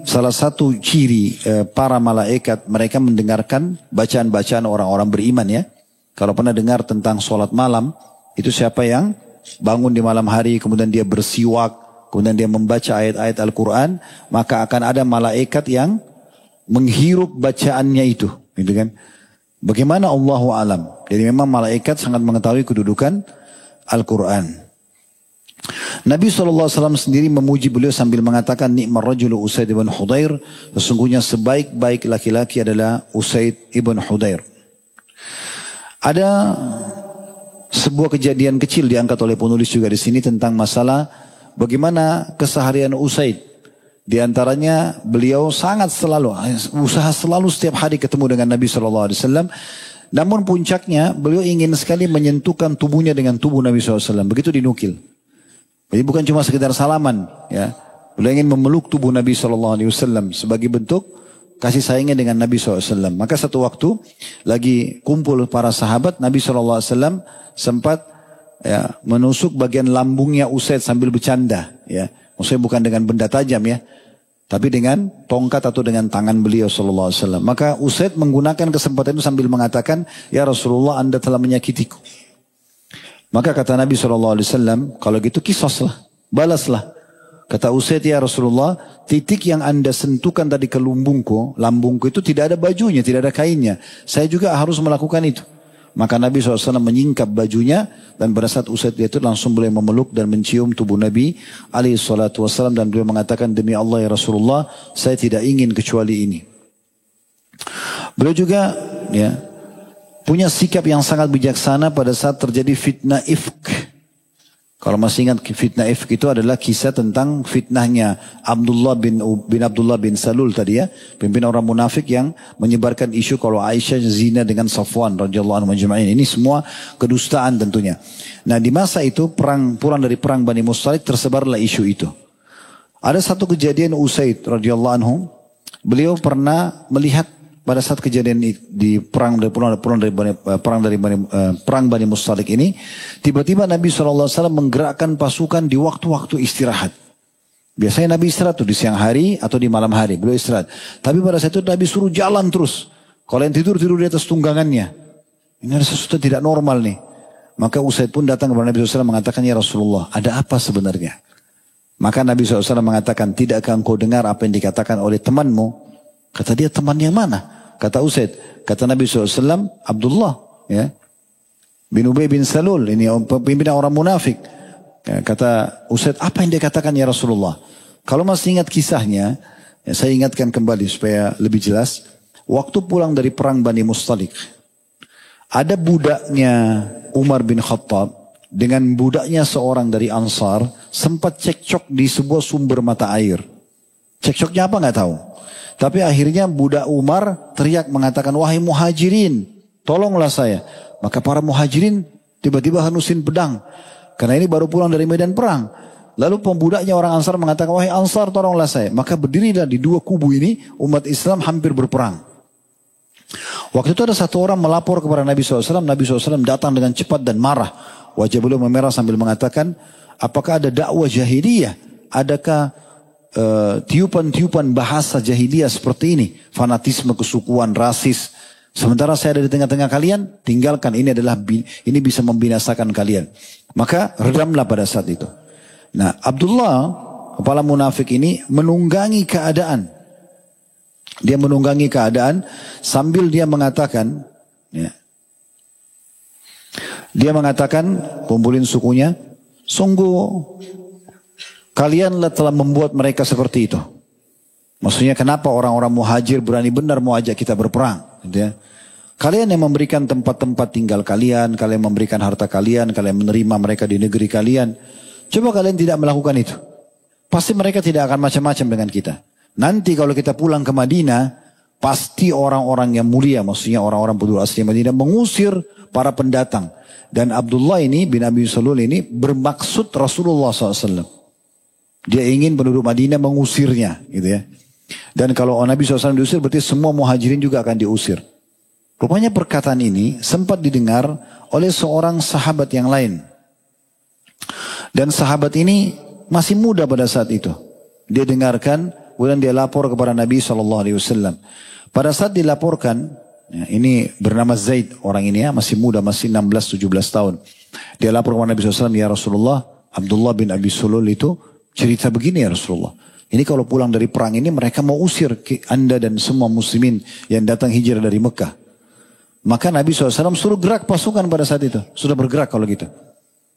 Speaker 2: salah satu ciri para malaikat, mereka mendengarkan bacaan-bacaan orang-orang beriman ya. Kalau pernah dengar tentang sholat malam, itu siapa yang bangun di malam hari kemudian dia bersiwak, kemudian dia membaca ayat-ayat Al-Quran, maka akan ada malaikat yang menghirup bacaannya itu, gitu kan? Bagaimana Allahu alam. Jadi memang malaikat sangat mengetahui kedudukan Al-Quran. Nabi SAW sendiri memuji beliau sambil mengatakan, ni'mar rajulu Usaid ibn Khudair, sesungguhnya sebaik-baik laki-laki adalah Usaid ibn Khudair. Ada sebuah kejadian kecil diangkat oleh penulis juga di sini tentang masalah bagaimana keseharian Usaid. Di antaranya beliau sangat selalu usaha selalu setiap hari ketemu dengan Nabi SAW. Namun puncaknya beliau ingin sekali menyentuhkan tubuhnya dengan tubuh Nabi SAW. Begitu dinukil. Jadi bukan cuma sekedar salaman, ya. Beliau ingin memeluk tubuh Nabi SAW sebagai bentuk kasih sayangnya dengan Nabi SAW. Maka satu waktu lagi kumpul para sahabat, Nabi SAW sempat ya, menusuk bagian lambungnya Usaid sambil bercanda. Ya. Maksudnya bukan dengan benda tajam ya. Tapi dengan tongkat atau dengan tangan beliau sallallahu alaihi wasallam. Maka Usaid menggunakan kesempatan itu sambil mengatakan, "Ya Rasulullah, Anda telah menyakitiku." Maka kata Nabi sallallahu alaihi wasallam, "Kalau gitu kisoslah, balaslah." Kata Usaid, "Ya Rasulullah, titik yang Anda sentuhkan tadi ke lambungku itu tidak ada bajunya, tidak ada kainnya. Saya juga harus melakukan itu." Maka Nabi SAW menyingkap bajunya, dan pada saat Usaid itu langsung beliau memeluk dan mencium tubuh Nabi SAW, dan beliau mengatakan, "Demi Allah ya Rasulullah, saya tidak ingin kecuali ini." Beliau juga punya sikap yang sangat bijaksana pada saat terjadi fitnah ifk. Kalau masih ingat fitnah ifk itu adalah kisah tentang fitnahnya Abdullah bin Abdullah bin Salul tadi ya. Pimpinan orang munafik yang menyebarkan isu kalau Aisyah zina dengan Safwan radhiyallahu anhu majma'in. Ini semua kedustaan tentunya. Nah di masa itu pulang dari perang Bani Mustalik tersebarlah isu itu. Ada satu kejadian Usaid radhiyallahu anhu. Beliau pernah melihat pada saat kejadian di perang Bani Mustalik ini, tiba-tiba Nabi SAW menggerakkan pasukan di waktu-waktu istirahat. Biasanya Nabi istirahat tuh di siang hari atau di malam hari, beliau istirahat. Tapi pada saat itu Nabi suruh jalan terus. Kalau yang tidur di atas tunggangannya. Ini ada sesuatu tidak normal nih. Maka Usaid pun datang kepada Nabi SAW mengatakan, "Ya Rasulullah, ada apa sebenarnya?" Maka Nabi SAW mengatakan, "Tidakkah engkau dengar apa yang dikatakan oleh temanmu?" Kata dia, "Teman yang mana?" Kata Usaid, kata Nabi SAW, "Abdullah bin Ubay bin Salul, ini pimpinan orang munafik." Kata Usaid, "Apa yang dia katakan ya Rasulullah?" Kalau masih ingat kisahnya, saya ingatkan kembali supaya lebih jelas. Waktu pulang dari perang Bani Mustalik, ada budaknya Umar bin Khattab dengan budaknya seorang dari Ansar sempat cekcok di sebuah sumber mata air. Cekcoknya apa nggak tahu. Tapi akhirnya budak Umar teriak mengatakan, "Wahai muhajirin, tolonglah saya." Maka para muhajirin tiba-tiba hanusin pedang. Karena ini baru pulang dari medan perang. Lalu pembudaknya orang Ansar mengatakan, "Wahai Ansar, tolonglah saya." Maka berdirilah di dua kubu ini umat Islam hampir berperang. Waktu itu ada satu orang melapor kepada Nabi SAW. Nabi SAW datang dengan cepat dan marah. Wajah beliau memerah sambil mengatakan, "Apakah ada dakwah jahiliyah? Adakah tiupan-tiupan bahasa jahiliyah seperti ini? Fanatisme, kesukuan, rasis. Sementara saya ada di tengah-tengah kalian, tinggalkan. Ini bisa membinasakan kalian." Maka redamlah pada saat itu. Nah, Abdullah, kepala munafik ini menunggangi keadaan. Dia menunggangi keadaan sambil dia mengatakan, dia mengatakan, kumpulin sukunya, "Sungguh kalianlah telah membuat mereka seperti itu." Maksudnya kenapa orang-orang muhajir berani benar mau ajak kita berperang, gitu ya. Kalian yang memberikan tempat-tempat tinggal kalian memberikan harta kalian menerima mereka di negeri kalian. Coba kalian tidak melakukan itu. Pasti mereka tidak akan macam-macam dengan kita. Nanti kalau kita pulang ke Madinah, pasti orang-orang yang mulia, maksudnya orang-orang penduduk asli Madinah mengusir para pendatang. Dan Abdullah ini bin Abi Salul ini bermaksud Rasulullah SAW. Dia ingin penduduk Madinah mengusirnya, gitu ya. Dan kalau Nabi SAW diusir, berarti semua muhajirin juga akan diusir. Rupanya perkataan ini sempat didengar oleh seorang sahabat yang lain. Dan sahabat ini masih muda pada saat itu. Dia dengarkan, kemudian dia lapor kepada Nabi SAW. Pada saat dilaporkan, ini bernama Zaid orang ini ya, masih muda, masih 16-17 tahun. Dia lapor kepada Nabi SAW, "Ya Rasulullah, Abdullah bin Abi Sulul itu cerita begini ya Rasulullah. Ini kalau pulang dari perang ini mereka mau usir Anda dan semua muslimin yang datang hijrah dari Mekah." Maka Nabi SAW suruh gerak pasukan pada saat itu. Sudah bergerak kalau gitu.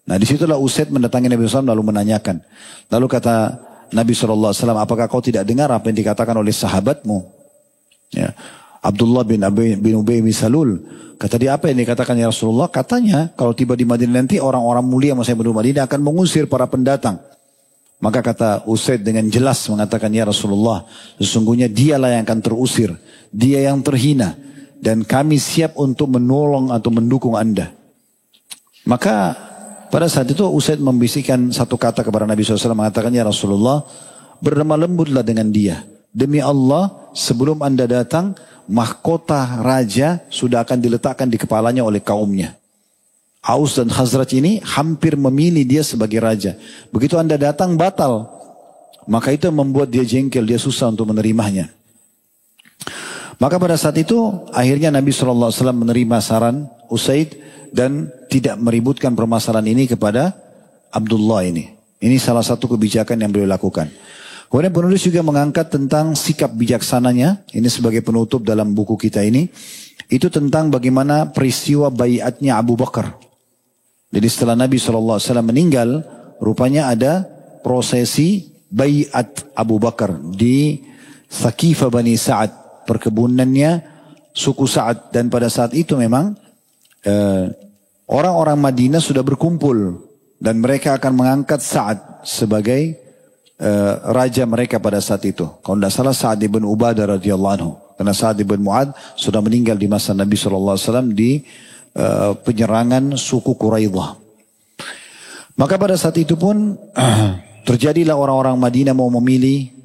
Speaker 2: Nah disitulah Usaid mendatangi Nabi SAW lalu menanyakan. Lalu kata Nabi SAW, "Apakah kau tidak dengar apa yang dikatakan oleh sahabatmu?" Ya. Abdullah bin Ubay bin Salul. Kata dia, "Apa yang dikatakan ya Rasulullah?" Katanya kalau tiba di Madinah nanti orang-orang mulia maksudnya penduduk Madinah akan mengusir para pendatang. Maka kata Usaid dengan jelas mengatakan, "Ya Rasulullah, sesungguhnya dialah yang akan terusir. Dia yang terhina. Dan kami siap untuk menolong atau mendukung Anda." Maka pada saat itu Usaid membisikkan satu kata kepada Nabi SAW mengatakan, "Ya Rasulullah, berlemah lembutlah dengan dia. Demi Allah, sebelum Anda datang, mahkota raja sudah akan diletakkan di kepalanya oleh kaumnya. Aus dan Khazraj ini hampir memilih dia sebagai raja. Begitu Anda datang batal maka itu membuat dia jengkel, dia susah untuk menerimanya. Maka pada saat itu akhirnya Nabi SAW menerima saran Usaid dan tidak meributkan permasalahan ini kepada Abdullah ini. Ini salah satu kebijakan yang beliau lakukan. Kemudian penulis juga mengangkat tentang sikap bijaksananya. Ini sebagai penutup dalam buku kita ini. Itu tentang bagaimana peristiwa baiatnya Abu Bakar. Jadi setelah Nabi SAW meninggal, rupanya ada prosesi baiat Abu Bakar di Thaqifah Bani Sa'ad. Perkebunannya suku Sa'ad. Dan pada saat itu memang orang-orang Madinah sudah berkumpul. Dan mereka akan mengangkat Sa'ad sebagai raja mereka pada saat itu. Kalau tidak salah Sa'ad ibn Ubadah radhiyallahu anhu. Karena Sa'ad ibn Mu'ad sudah meninggal di masa Nabi SAW di penyerangan suku Quraidah. Maka pada saat itu pun terjadilah orang-orang Madinah mau memilih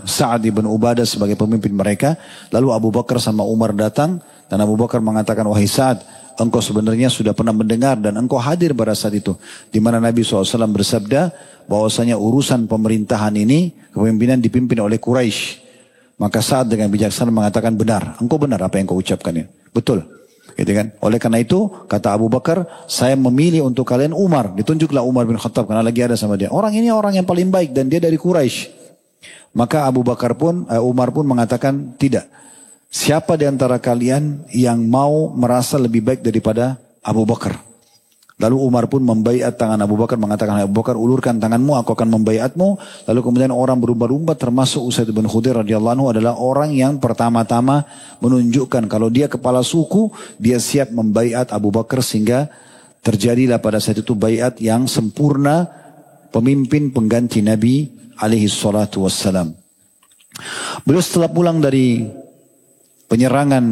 Speaker 2: Sa'ad ibn Ubadah sebagai pemimpin mereka. Lalu Abu Bakar sama Umar datang. Dan Abu Bakar mengatakan, wahai Sa'ad, engkau sebenarnya sudah pernah mendengar dan engkau hadir pada saat itu. Di mana Nabi SAW bersabda bahwasanya urusan pemerintahan ini, kepemimpinan dipimpin oleh Quraisy. Maka Sa'ad dengan bijaksana mengatakan, benar. Engkau benar apa yang kau ucapkan ini. Betul. Gitu kan? Oleh karena itu, kata Abu Bakar, saya memilih untuk kalian Umar. Ditunjuklah Umar bin Khattab karena lagi ada sama dia. Orang ini orang yang paling baik dan dia dari Quraisy. Maka Umar pun mengatakan tidak. Siapa di antara kalian yang mau merasa lebih baik daripada Abu Bakar? Lalu Umar pun membaiat tangan Abu Bakar, mengatakan, Abu Bakar ulurkan tanganmu, aku akan membaiatmu. Lalu kemudian orang berubah-ubah termasuk Usaid bin Khudair radhiyallahu anhu adalah orang yang pertama-tama menunjukkan kalau dia kepala suku, dia siap membaiat Abu Bakar sehingga terjadilah pada saat itu baiat yang sempurna pemimpin pengganti Nabi alaihi salatu wassalam. Beliau setelah pulang dari penyerangan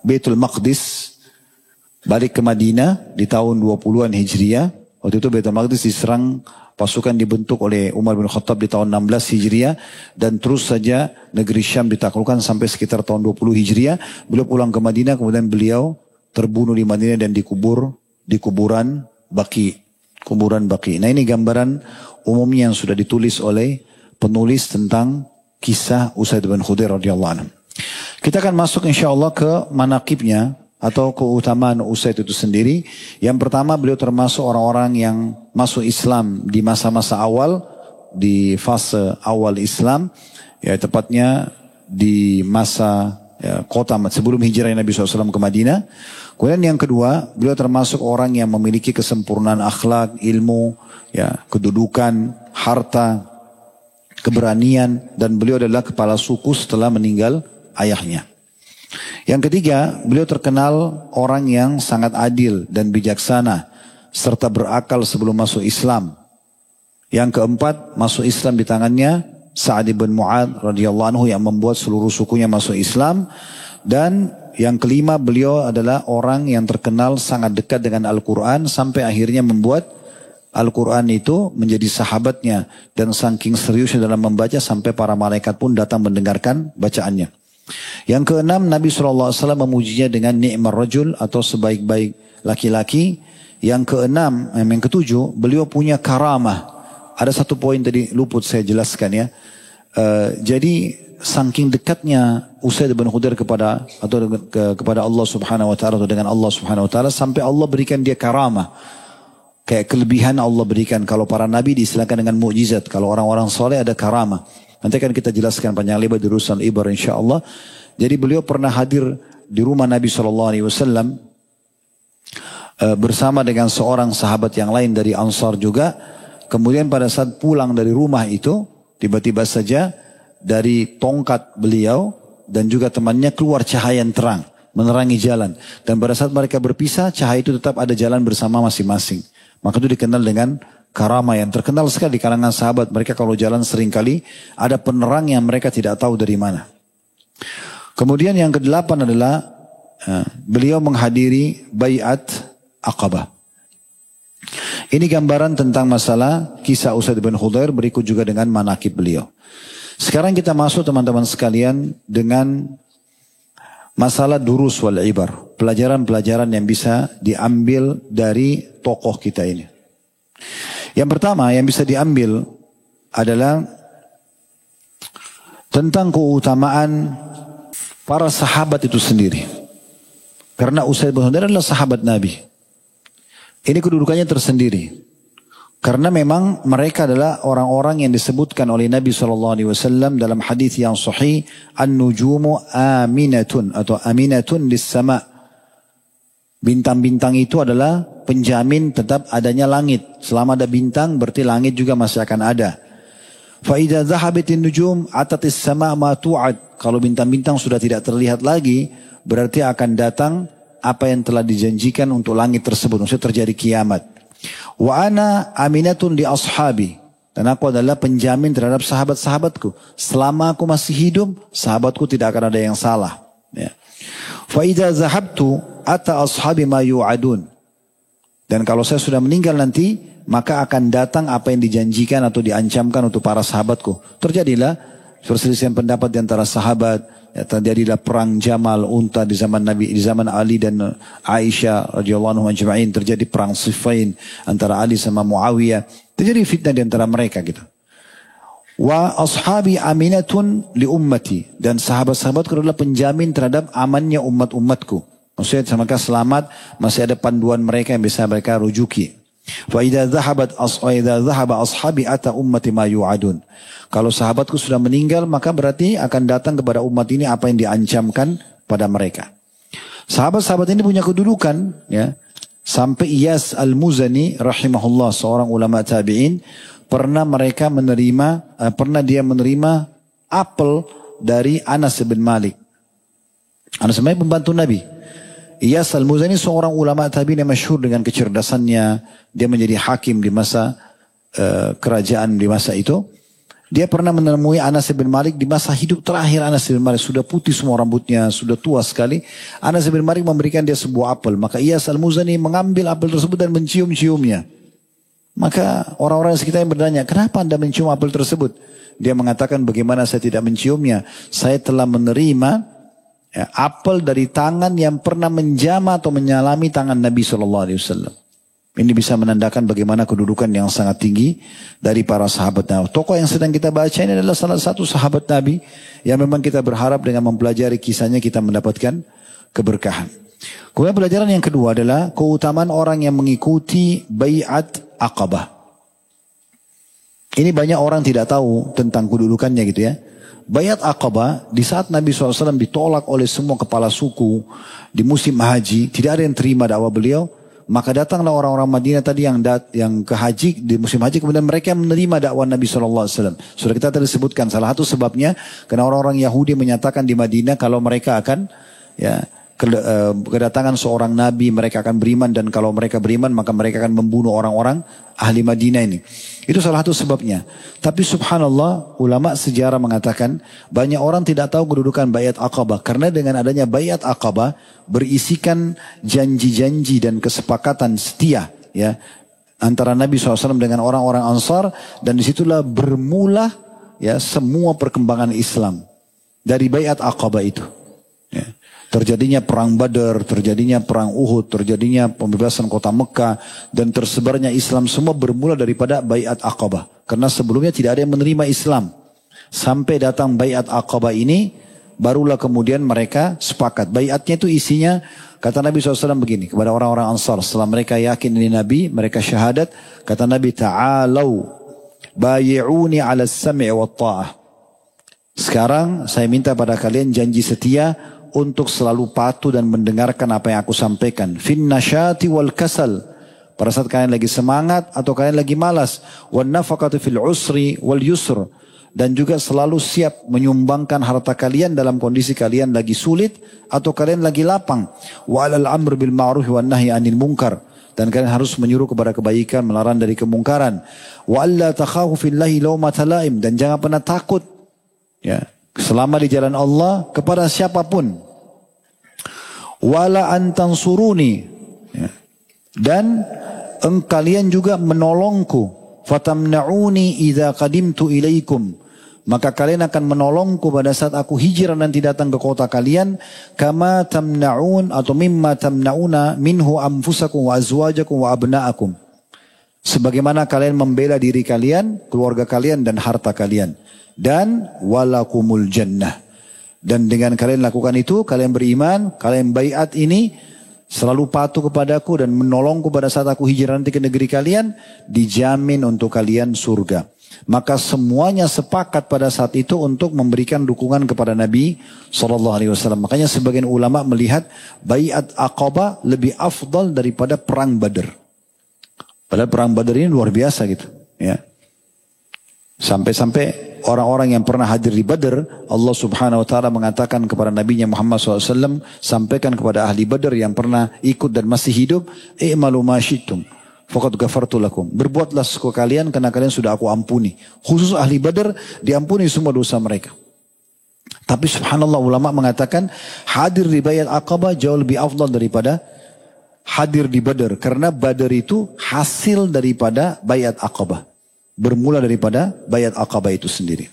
Speaker 2: Baitul Maqdis balik ke Madinah di tahun 20-an Hijriah. Waktu itu Baitul Maqdis diserang pasukan dibentuk oleh Umar bin Khattab di tahun 16 Hijriah dan terus saja negeri Syam ditaklukkan sampai sekitar tahun 20 Hijriah. Beliau pulang ke Madinah, kemudian beliau terbunuh di Madinah dan dikubur di kuburan Baqi. Kuburan Baqi. Nah, ini gambaran umumnya yang sudah ditulis oleh penulis tentang kisah Usaid bin Khudair radhiyallahu anhu. Kita akan masuk insyaallah ke manaqibnya atau keutamaan Usaid itu sendiri. Yang pertama, beliau termasuk orang-orang yang masuk Islam di masa-masa awal, di fase awal Islam, ya tepatnya di masa kota sebelum hijrah Nabi SAW ke Madinah. Kemudian yang kedua, beliau termasuk orang yang memiliki kesempurnaan akhlak, ilmu, ya, kedudukan, harta, keberanian, dan beliau adalah kepala suku setelah meninggal ayahnya. Yang ketiga, beliau terkenal orang yang sangat adil dan bijaksana serta berakal sebelum masuk Islam. Yang keempat, masuk Islam di tangannya Sa'ad bin Mu'ad radhiyallahu anhu yang membuat seluruh sukunya masuk Islam. Dan yang kelima, beliau adalah orang yang terkenal sangat dekat dengan Al-Quran sampai akhirnya membuat Al-Quran itu menjadi sahabatnya dan saking seriusnya dalam membaca sampai para malaikat pun datang mendengarkan bacaannya. Yang keenam, Nabi SAW memujinya dengan ni'mar rajul atau sebaik-baik laki-laki. Yang keenam, yang ketujuh, beliau punya karamah. Ada satu poin tadi luput saya jelaskan ya. Jadi saking dekatnya Usaid bin Khudair kepada Allah Subhanahu wa taala atau dengan Allah Subhanahu wa taala sampai Allah berikan dia karamah. Kayak kelebihan Allah berikan. Kalau para nabi diistilahkan dengan mukjizat. Kalau orang-orang soleh ada karamah. Nanti akan kita jelaskan panjang lebar di urusan ibar insyaAllah. Jadi beliau pernah hadir di rumah Nabi SAW bersama dengan seorang sahabat yang lain dari Ansar juga. Kemudian pada saat pulang dari rumah itu, tiba-tiba saja dari tongkat beliau dan juga temannya keluar cahaya yang terang, menerangi jalan. Dan pada saat mereka berpisah, cahaya itu tetap ada jalan bersama masing-masing. Maka itu dikenal dengan karamah yang terkenal sekali di kalangan sahabat. Mereka kalau jalan seringkali ada penerang yang mereka tidak tahu dari mana. Kemudian yang kedelapan adalah beliau menghadiri Baiat Aqabah. Ini gambaran tentang masalah kisah Usaid bin Khudair, berikut juga dengan manaqib beliau. Sekarang kita masuk teman-teman sekalian dengan masalah durus wal ibar. Pelajaran-pelajaran yang bisa diambil dari tokoh kita ini. Yang pertama yang bisa diambil adalah tentang keutamaan para sahabat itu sendiri. Karena Usaid bin Hudair adalah sahabat Nabi. Ini kedudukannya tersendiri. Karena memang mereka adalah orang-orang yang disebutkan oleh Nabi SAW dalam hadis yang sahih, an-nujumu aminatun atau aminatun lis-sama. Bintang-bintang itu adalah penjamin tetap adanya langit. Selama ada bintang berarti langit juga masih akan ada. Fa idza dhahabatin nujum atatis sama ma tu'ad. Kalau bintang-bintang sudah tidak terlihat lagi, berarti akan datang apa yang telah dijanjikan untuk langit tersebut. Maksudnya terjadi kiamat. Wa ana aminatun li ashabi. Dan aku adalah penjamin terhadap sahabat-sahabatku. Selama aku masih hidup, sahabatku tidak akan ada yang salah. Ya. Fa idza zahabtu ata ashabi ma yu'adun. Dan kalau saya sudah meninggal nanti, maka akan datang apa yang dijanjikan atau diancamkan untuk para sahabatku. Terjadilah perselisihan pendapat di antara sahabat. Ya, terjadilah perang Jamal, Unta di zaman Nabi, di zaman Ali dan Aisyah radhiyallahu anhum ajma'in. Terjadi perang Siffin antara Ali sama Muawiyah. Terjadi fitnah di antara mereka gitu. Wa ashabi aminatun li ummati. Dan sahabat-sahabatku adalah penjamin terhadap amannya umat-umatku. Maksudnya mereka selamat, masih ada panduan mereka yang bisa mereka rujuki. Fa idza dhahaba ashabi ata ummati ma yu'adun. Kalau sahabatku sudah meninggal, maka berarti akan datang kepada umat ini apa yang diancamkan pada mereka. Sahabat-sahabat ini punya kedudukan, ya. Sampai Iyas Al-Muzani rahimahullah, seorang ulama tabi'in, pernah dia menerima apel dari Anas bin Malik. Anas bin Malik pembantu Nabi. Iyas Al-Muzani seorang ulama tabi'in yang masyhur dengan kecerdasannya. Dia menjadi hakim di masa kerajaan di masa itu. Dia pernah menemui Anas bin Malik di masa hidup terakhir Anas bin Malik. Sudah putih semua rambutnya, sudah tua sekali. Anas bin Malik memberikan dia sebuah apel. Maka Iyas Al-Muzani mengambil apel tersebut dan mencium-ciumnya. Maka orang-orang sekitar yang bertanya, kenapa anda mencium apel tersebut? Dia mengatakan, bagaimana saya tidak menciumnya? Saya telah menerima apel dari tangan yang pernah menjamah atau menyalami tangan Nabi SAW. Ini bisa menandakan bagaimana kedudukan yang sangat tinggi dari para sahabat Nabi. Tokoh yang sedang kita baca ini adalah salah satu sahabat Nabi yang memang kita berharap dengan mempelajari kisahnya kita mendapatkan keberkahan. Kemudian pelajaran yang kedua adalah keutamaan orang yang mengikuti Bai'at Aqabah. Ini banyak orang tidak tahu tentang kedudukannya gitu ya. Bai'at Aqabah di saat Nabi SAW ditolak oleh semua kepala suku di musim haji, tidak ada yang terima dakwah beliau. Maka datanglah orang-orang Madinah tadi yang ke haji di musim haji, kemudian mereka menerima dakwah Nabi SAW. Sudah kita tadi sebutkan salah satu sebabnya karena orang-orang Yahudi menyatakan di Madinah kalau mereka akan kedatangan seorang Nabi, mereka akan beriman, dan kalau mereka beriman maka mereka akan membunuh orang-orang ahli Madinah ini. Itu salah satu sebabnya. Tapi subhanallah, ulama sejarah mengatakan banyak orang tidak tahu kedudukan Bai'at Aqabah. Karena dengan adanya Bai'at Aqabah berisikan janji-janji dan kesepakatan setia ya antara Nabi SAW dengan orang-orang Ansar, dan disitulah bermula ya semua perkembangan Islam dari Bai'at Aqabah itu. Ya. Terjadinya perang Badar, terjadinya perang Uhud, terjadinya pembebasan kota Mekah, dan tersebarnya Islam semua bermula daripada Bai'at Aqabah. Karena sebelumnya tidak ada yang menerima Islam. Sampai datang Bai'at Aqabah ini, barulah kemudian mereka sepakat. Bai'atnya itu isinya, kata Nabi SAW begini kepada orang-orang Ansar. Setelah mereka yakin ini Nabi, mereka syahadat, kata Nabi, ta'alau bayi'uni ala as-sam'i wa ta'ah. Sekarang saya minta pada kalian janji setia untuk selalu patuh dan mendengarkan apa yang aku sampaikan. Fin nasyati wal kasal. Pada saat kalian lagi semangat atau kalian lagi malas. Wan nafaqatu fil usri wal yusr. Dan juga selalu siap menyumbangkan harta kalian dalam kondisi kalian lagi sulit atau kalian lagi lapang. Wa alal amr bil ma'ruf wan nahyi anil munkar. Dan kalian harus menyuruh kepada kebaikan, melarang dari kemungkaran. Wa alla takhafu fillahi lawmata laim. Dan jangan pernah takut ya selama di jalan Allah kepada siapapun. Wala antansuruni, ya. Dan kalian juga menolongku. Fatamna'uni idza qadimtu ilaikum. Maka kalian akan menolongku pada saat aku hijrah nanti datang ke kota kalian. Kama tamna'un atau mimma tamna'una minhu anfusakum wa azwajakum wa abna'akum. Sebagaimana kalian membela diri kalian, keluarga kalian dan harta kalian. Dan walakumul jannah. Dan dengan kalian lakukan itu, kalian beriman, kalian baiat ini, selalu patuh kepadaku dan menolongku pada saat aku hijrah nanti ke negeri kalian, dijamin untuk kalian surga. Maka semuanya sepakat pada saat itu untuk memberikan dukungan kepada Nabi SAW. Makanya sebagian ulama melihat baiat Aqabah lebih afdal daripada perang Badar. Padahal perang Badar ini luar biasa gitu. Ya. Sampai-sampai orang-orang yang pernah hadir di Badar, Allah Subhanahu Wa Taala mengatakan kepada Nabi Muhammad SAW, sampaikan kepada ahli Badar yang pernah ikut dan masih hidup, i'malu ma syi'tum faqad ghafartu lakum. Berbuatlah sesuka kalian karena kalian sudah aku ampuni. Khusus ahli Badar diampuni semua dosa mereka. Tapi subhanallah ulama mengatakan hadir di Baiat Aqabah jauh lebih afdal daripada hadir di Badar. Karena Badar itu hasil daripada Baiat Aqabah. Bermula daripada Baiat Aqabah itu sendiri.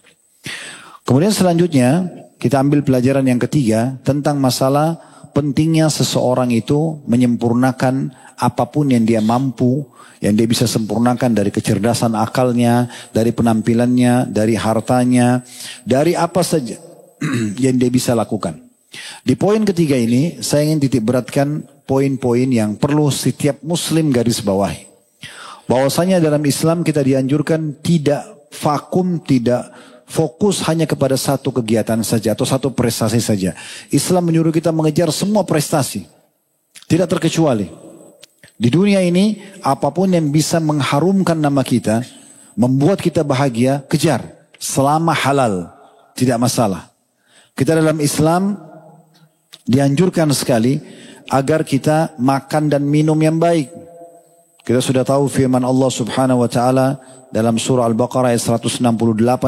Speaker 2: Kemudian selanjutnya kita ambil pelajaran yang ketiga tentang masalah pentingnya seseorang itu menyempurnakan apapun yang dia mampu, yang dia bisa sempurnakan dari kecerdasan akalnya, dari penampilannya, dari hartanya, dari apa saja yang dia bisa lakukan. Di poin ketiga ini saya ingin titik beratkan poin-poin yang perlu setiap muslim garis bawahi. Bahwasanya dalam Islam kita dianjurkan tidak vakum, tidak fokus hanya kepada satu kegiatan saja atau satu prestasi saja. Islam menyuruh kita mengejar semua prestasi. Tidak terkecuali. Di dunia ini apapun yang bisa mengharumkan nama kita, membuat kita bahagia, kejar. Selama halal, tidak masalah. Kita dalam Islam dianjurkan sekali agar kita makan dan minum yang baik. Kita sudah tahu firman Allah Subhanahu Wa Taala dalam surah Al-Baqarah ayat 168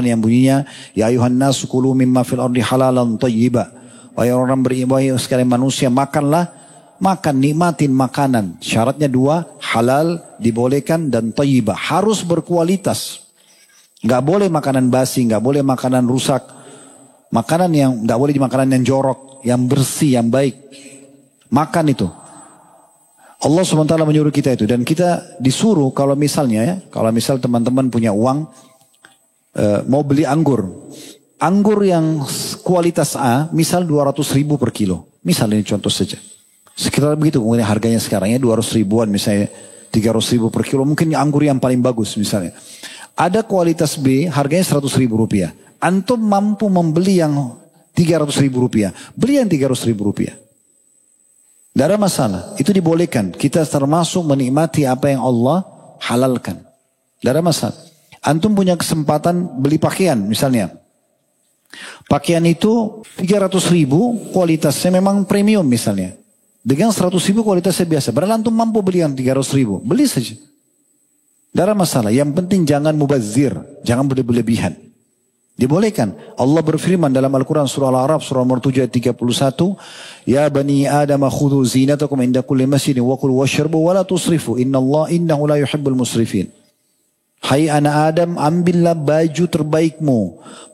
Speaker 2: yang bunyinya, Ya ayuhan nasu kulu mimma fil ardi halalan tayyiba. Wahai orang beriman sekalian manusia, makanlah. Makan, nikmatin makanan. Syaratnya dua, halal, dibolehkan, dan thayyibah. Harus berkualitas. Gak boleh makanan basi, gak boleh makanan rusak. Makanan yang, gak boleh makanan yang jorok, yang bersih, yang baik. Makan itu. Allah SWT menyuruh kita itu. Dan kita disuruh kalau misalnya ya, kalau misal teman-teman punya uang, mau beli anggur. Anggur yang kualitas A, misal 200.000 per kilo. Misal ini contoh saja. Sekitar begitu kemudian harganya sekarang ya 200 ribuan misalnya 300 ribu per kilo. Mungkin anggur yang paling bagus misalnya. Ada kualitas B harganya 100 ribu rupiah. Antum mampu membeli yang 300 ribu rupiah. Beli yang 300 ribu rupiah. Tidak ada masalah. Itu dibolehkan. Kita termasuk menikmati apa yang Allah halalkan. Tidak ada masalah. Antum punya kesempatan beli pakaian misalnya. Pakaian itu 300 ribu kualitasnya memang premium misalnya. Dengan 100 ribu kualitasnya biasa. Padahal antum mampu beli yang 300 ribu. Beli saja. Tidak ada masalah. Yang penting jangan mubazir. Jangan berlebihan. Dibolehkan. Allah berfirman dalam Al-Quran surah Al-A'raf surah nomor 7 ayat 31. Ya bani Adam khudhu zinatakum inda kulli masjidin wa kulu washrabu wa la tusrifu. Innahu la yuhibbul musrifin. Hai anak Adam, ambillah baju terbaikmu.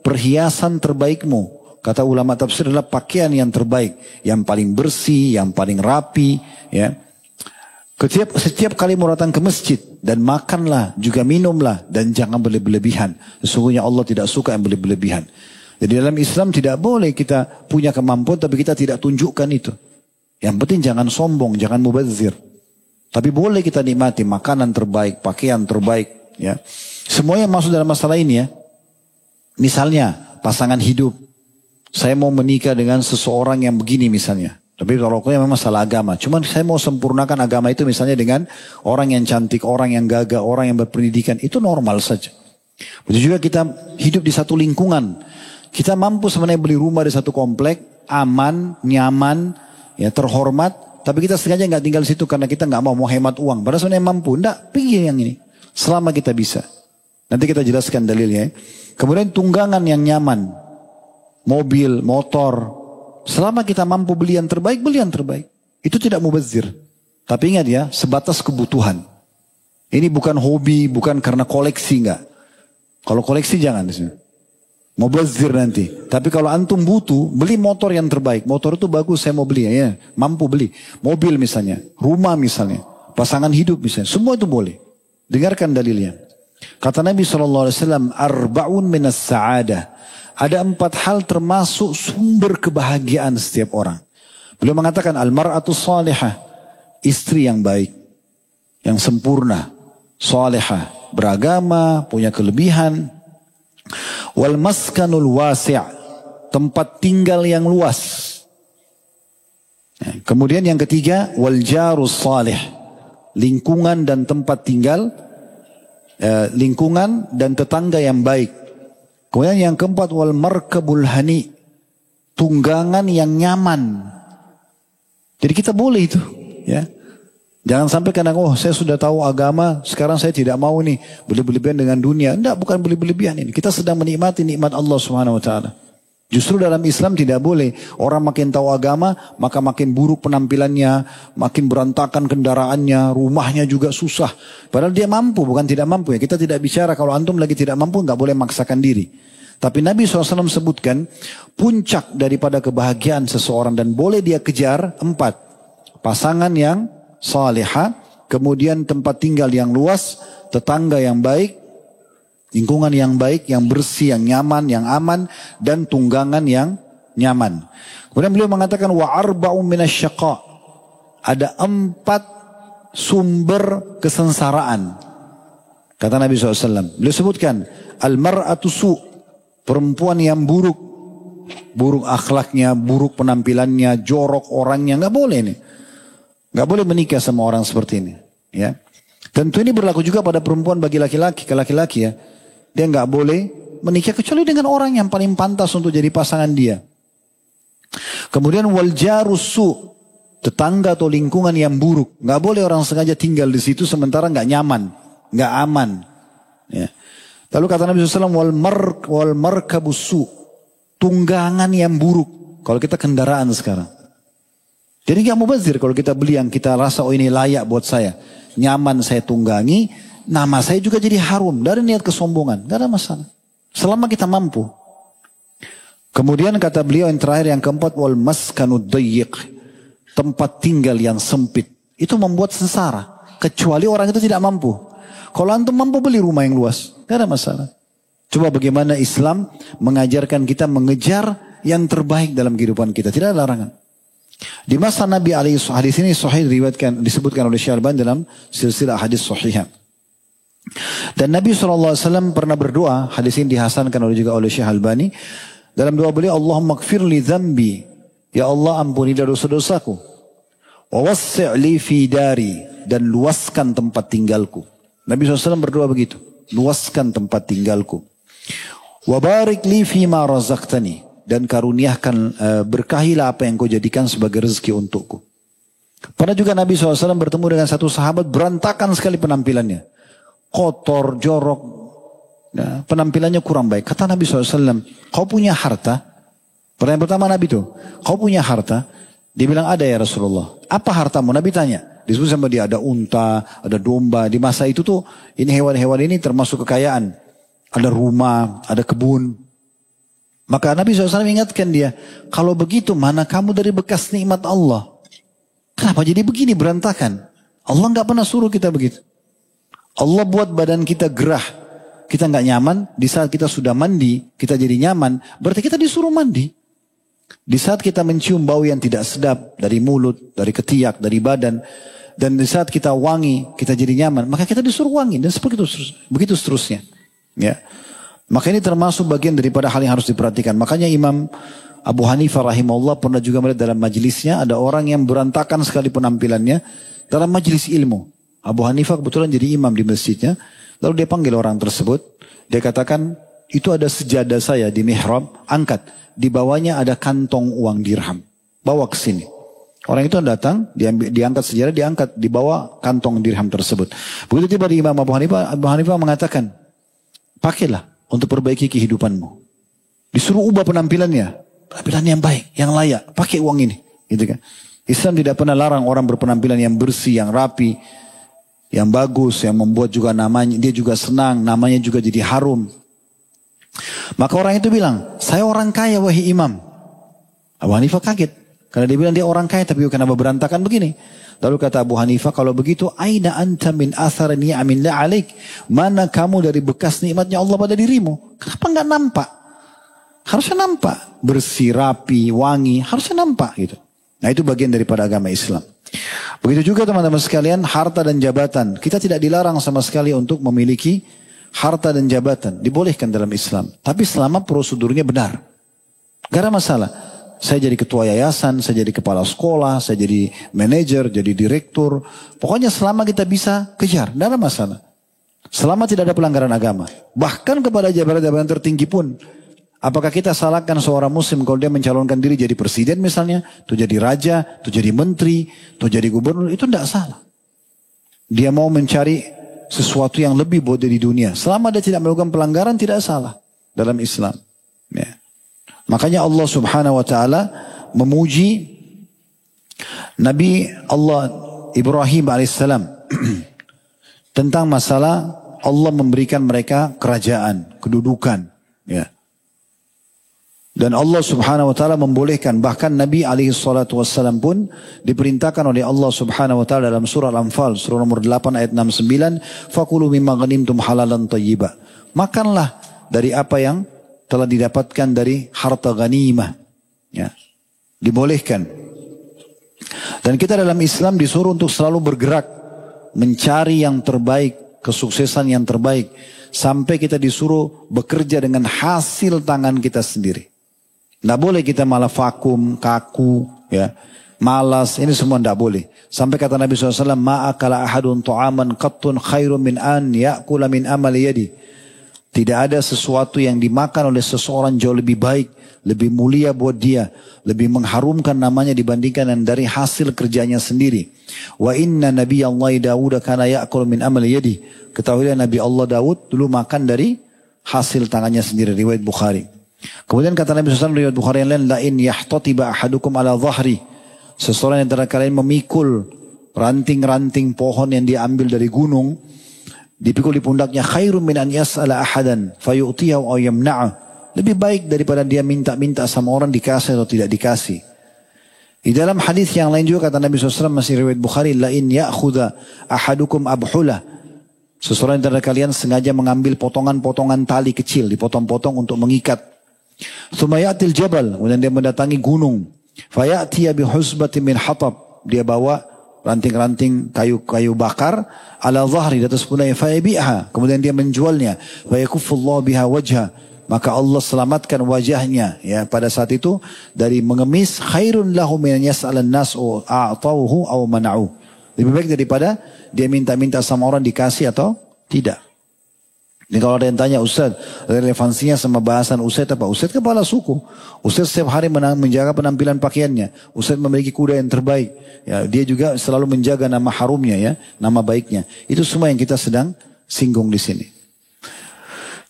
Speaker 2: Perhiasan terbaikmu. Kata ulama tafsir adalah pakaian yang terbaik. Yang paling bersih, yang paling rapi. Ya. Setiap kali mau datang ke masjid. Dan makanlah, juga minumlah. Dan jangan berlebihan. Sesungguhnya Allah tidak suka yang berlebihan. Jadi dalam Islam tidak boleh kita punya kemampuan. Tapi kita tidak tunjukkan itu. Yang penting jangan sombong, jangan mubazir. Tapi boleh kita nikmati makanan terbaik, pakaian terbaik. Ya. Semua yang masuk dalam masalah ini ya. Misalnya pasangan hidup. Saya mau menikah dengan seseorang yang begini misalnya. Tapi kalau memang masalah agama. Cuman saya mau sempurnakan agama itu misalnya dengan orang yang cantik, orang yang gagah, orang yang berpendidikan. Itu normal saja. Begitu juga kita hidup di satu lingkungan. Kita mampu sebenarnya beli rumah di satu komplek. Aman, nyaman, ya terhormat. Tapi kita sengaja nggak tinggal di situ karena kita nggak mau hemat uang. Padahal sebenarnya mampu. Nggak, pergi yang ini. Selama kita bisa. Nanti kita jelaskan dalilnya. Kemudian tunggangan yang nyaman. Mobil, motor. Selama kita mampu beli yang terbaik, beli yang terbaik. Itu tidak mubazir. Tapi ingat ya, sebatas kebutuhan. Ini bukan hobi, bukan karena koleksi, enggak. Kalau koleksi jangan. Mubazir nanti. Tapi kalau antum butuh, beli motor yang terbaik. Motor itu bagus, saya mau beli. Ya, mampu beli. Mobil misalnya, rumah misalnya, pasangan hidup misalnya. Semua itu boleh. Dengarkan dalilnya. Kata Nabi SAW, arba'un minas sa'adah. Ada 4 hal termasuk sumber kebahagiaan setiap orang. Beliau mengatakan, al-mar'atu salihah. Istri yang baik. Yang sempurna. Salihah. Beragama, punya kelebihan. Wal maskanul wasi'. Tempat tinggal yang luas. Kemudian yang ketiga, wal jarus salih. Lingkungan dan tempat tinggal. Lingkungan dan tetangga yang baik. Kemudian yang keempat, wal markabul hani. Tunggangan yang nyaman. Jadi kita boleh itu. Ya. Jangan sampai kadang, oh saya sudah tahu agama, sekarang saya tidak mau nih berlebihan dengan dunia. Enggak, bukan berlebihan ini. Kita sedang menikmati nikmat Allah Subhanahu wa taala. Justru dalam Islam tidak boleh. Orang makin tahu agama, maka makin buruk penampilannya, makin berantakan kendaraannya, rumahnya juga susah. Padahal dia mampu, bukan tidak mampu ya. Kita tidak bicara kalau antum lagi tidak mampu, nggak boleh maksakan diri. Tapi Nabi SAW sebutkan, puncak daripada kebahagiaan seseorang dan boleh dia kejar 4. Pasangan yang salihah, kemudian tempat tinggal yang luas, tetangga yang baik, lingkungan yang baik, yang bersih, yang nyaman, yang aman, dan tunggangan yang nyaman. Kemudian beliau mengatakan, wa arba'un minasyaqa. Ada 4 sumber kesengsaraan. Kata Nabi SAW. Beliau sebutkan, al-mar'atu su'. Perempuan yang buruk. Buruk akhlaknya, buruk penampilannya, jorok orangnya. Nggak boleh nih. Nggak boleh menikah sama orang seperti ini. Ya. Tentu ini berlaku juga pada perempuan bagi laki-laki. Ke laki-laki ya. Dia nggak boleh menikah kecuali dengan orang yang paling pantas untuk jadi pasangan dia. Kemudian wal jarusu, tetangga atau lingkungan yang buruk. Nggak boleh orang sengaja tinggal di situ sementara nggak nyaman, nggak aman. Ya. Lalu kata Nabi SAW, wal markabusu, tunggangan yang buruk. Kalau kita kendaraan sekarang. Jadi nggak mubazir kalau kita beli yang kita rasa oh ini layak buat saya, nyaman saya tunggangi. Nama saya juga jadi harum dari niat kesombongan. Gak ada masalah. Selama kita mampu. Kemudian kata beliau yang terakhir yang keempat. Wal maskanud dayyiq. Tempat tinggal yang sempit. Itu membuat sengsara. Kecuali orang itu tidak mampu. Kalau antum mampu beli rumah yang luas. Gak ada masalah. Coba bagaimana Islam mengajarkan kita mengejar yang terbaik dalam kehidupan kita. Tidak ada larangan. Di masa Nabi hadis ini sahih disebutkan oleh Syekh Al-Albani dalam silsilah hadis sahihah. Dan Nabi SAW pernah berdoa, hadis ini dihasankan juga oleh Syekh Al-Albani. Dalam doa beliau, Allahumma gfir li dzambi, ya Allah ampuni dosa-dosaku. Wa wassi' li fi dari, dan luaskan tempat tinggalku. Nabi SAW berdoa begitu, luaskan tempat tinggalku. Wa barik li fi ma razaqtani, dan karuniakan berkahilah apa yang kau jadikan sebagai rezeki untukku. Pernah juga Nabi SAW bertemu dengan satu sahabat berantakan sekali penampilannya. Kotor, jorok, ya, penampilannya kurang baik. Kata Nabi SAW, kau punya harta? Pertanyaan pertama Nabi itu, kau punya harta? Dia bilang ada ya Rasulullah. Apa hartamu? Nabi tanya. Disebut sama dia ada unta, ada domba. Di masa itu tuh, ini hewan-hewan ini termasuk kekayaan. Ada rumah, ada kebun. Maka Nabi SAW ingatkan dia, kalau begitu mana kamu dari bekas nikmat Allah? Kenapa jadi begini berantakan? Allah nggak pernah suruh kita begitu. Allah buat badan kita gerah. Kita nggak nyaman. Di saat kita sudah mandi, kita jadi nyaman. Berarti kita disuruh mandi. Di saat kita mencium bau yang tidak sedap. Dari mulut, dari ketiak, dari badan. Dan di saat kita wangi, kita jadi nyaman. Maka kita disuruh wangi. Dan begitu seterusnya. Ya. Maka ini termasuk bagian daripada hal yang harus diperhatikan. Makanya Imam Abu Hanifah rahimahullah pernah juga melihat dalam majelisnya. Ada orang yang berantakan sekali penampilannya. Dalam majelis ilmu. Abu Hanifah kebetulan jadi imam di masjidnya. Lalu dia panggil orang tersebut. Dia katakan, itu ada sejadah saya di mihrab. Angkat. Di bawahnya ada kantong uang dirham. Bawa ke sini. Orang itu datang, diangkat sejadah, diangkat. Di bawah kantong dirham tersebut. Begitu tiba di Imam Abu Hanifah mengatakan, pakailah untuk perbaiki kehidupanmu. Disuruh ubah penampilannya. Penampilan yang baik, yang layak. Pakai uang ini. Gitu kan. Islam tidak pernah larang orang berpenampilan yang bersih, yang rapi. Yang bagus, yang membuat juga namanya, dia juga senang, namanya juga jadi harum. Maka orang itu bilang, saya orang kaya wahai imam. Abu Hanifah kaget. Karena dia bilang dia orang kaya tapi kenapa berantakan begini? Lalu kata Abu Hanifah, kalau begitu, aina anta min athar ni'amillah alaik? Mana kamu dari bekas nikmatnya Allah pada dirimu? Kenapa nggak nampak? Harusnya nampak. Bersih, rapi, wangi, harusnya nampak gitu. Nah itu bagian daripada agama Islam. Begitu juga teman-teman sekalian, harta dan jabatan. Kita tidak dilarang sama sekali untuk memiliki harta dan jabatan. Dibolehkan dalam Islam. Tapi selama prosedurnya benar. Gak ada masalah. Saya jadi ketua yayasan, saya jadi kepala sekolah, saya jadi manajer, jadi direktur. Pokoknya selama kita bisa kejar, tidak ada masalah. Selama tidak ada pelanggaran agama. Bahkan kepada jabatan-jabatan tertinggi pun. Apakah kita salahkan seorang muslim kalau dia mencalonkan diri jadi presiden misalnya, atau jadi raja, atau jadi menteri, atau jadi gubernur, itu tidak salah. Dia mau mencari sesuatu yang lebih buat dia di dunia. Selama dia tidak melakukan pelanggaran, tidak salah dalam Islam. Ya. Makanya Allah subhanahu wa ta'ala memuji Nabi Allah Ibrahim alaihissalam tentang masalah Allah memberikan mereka kerajaan, kedudukan. Ya. Dan Allah subhanahu wa ta'ala membolehkan, bahkan Nabi alaihissalam pun diperintahkan oleh Allah subhanahu wa ta'ala dalam surah Al-Anfal, surah nomor 8 ayat 69, fakulu mimma ghanimtum halalan tayyiba. Makanlah dari apa yang telah didapatkan dari harta ghanimah. Ya. Dibolehkan. Dan kita dalam Islam disuruh untuk selalu bergerak. Mencari yang terbaik. Kesuksesan yang terbaik. Sampai kita disuruh bekerja dengan hasil tangan kita sendiri. Tidak boleh kita malah vakum, kaku. Ya. Malas. Ini semua tidak boleh. Sampai kata Nabi SAW. Ma'akala ahadun tu'aman qattun khairun min an ya'kula min amali yadi. Tidak ada sesuatu yang dimakan oleh seseorang jauh lebih baik, lebih mulia buat dia, lebih mengharumkan namanya dibandingkan dari hasil kerjanya sendiri. Wa inna Nabi Allah Dawud kana ya'kul min amali yadi. Ketahuilah Nabi Allah Daud dulu makan dari hasil tangannya sendiri, riwayat Bukhari. Kemudian kata Nabi SAW riwayat Bukhari yang lain, la in yahtatiba ahadukum ala dhahri. Seseorang yang antara kalian memikul ranting-ranting pohon yang diambil dari gunung, dipikul di pundaknya, khairun min an yas'ala ahadan fayu'tiyahu aw yamna'ah. Lebih baik daripada dia minta-minta sama orang dikasih atau tidak dikasih. Di dalam hadis yang lain juga kata Nabi SAW masih riwayat Bukhari, la in ya'khudha ahadukum abhulah. Seseorang dari kalian sengaja mengambil potongan-potongan tali kecil, dipotong-potong untuk mengikat. Tsumma ya'til jabal, kemudian dia mendatangi gunung. Faya'tiya bihusbatin min hatab. Dia bawa ranting-ranting kayu bakar ala zahri di atas pundaknya, fayabi'ha, kemudian dia menjualnya, fayakuffullahu biha wajha, maka Allah selamatkan wajahnya ya pada saat itu dari mengemis, khairun lahu min yas'alan nas a'tauhu aw mana'u. Lebih baik daripada dia minta-minta sama orang dikasih atau tidak. Ini kalau ada yang tanya, Ustaz, relevansinya sama bahasan Ustaz apa? Ustaz kepala suku. Ustaz setiap hari menjaga penampilan pakaiannya. Ustaz memiliki kuda yang terbaik. Ya, dia juga selalu menjaga nama harumnya, ya, nama baiknya. Itu semua yang kita sedang singgung di sini.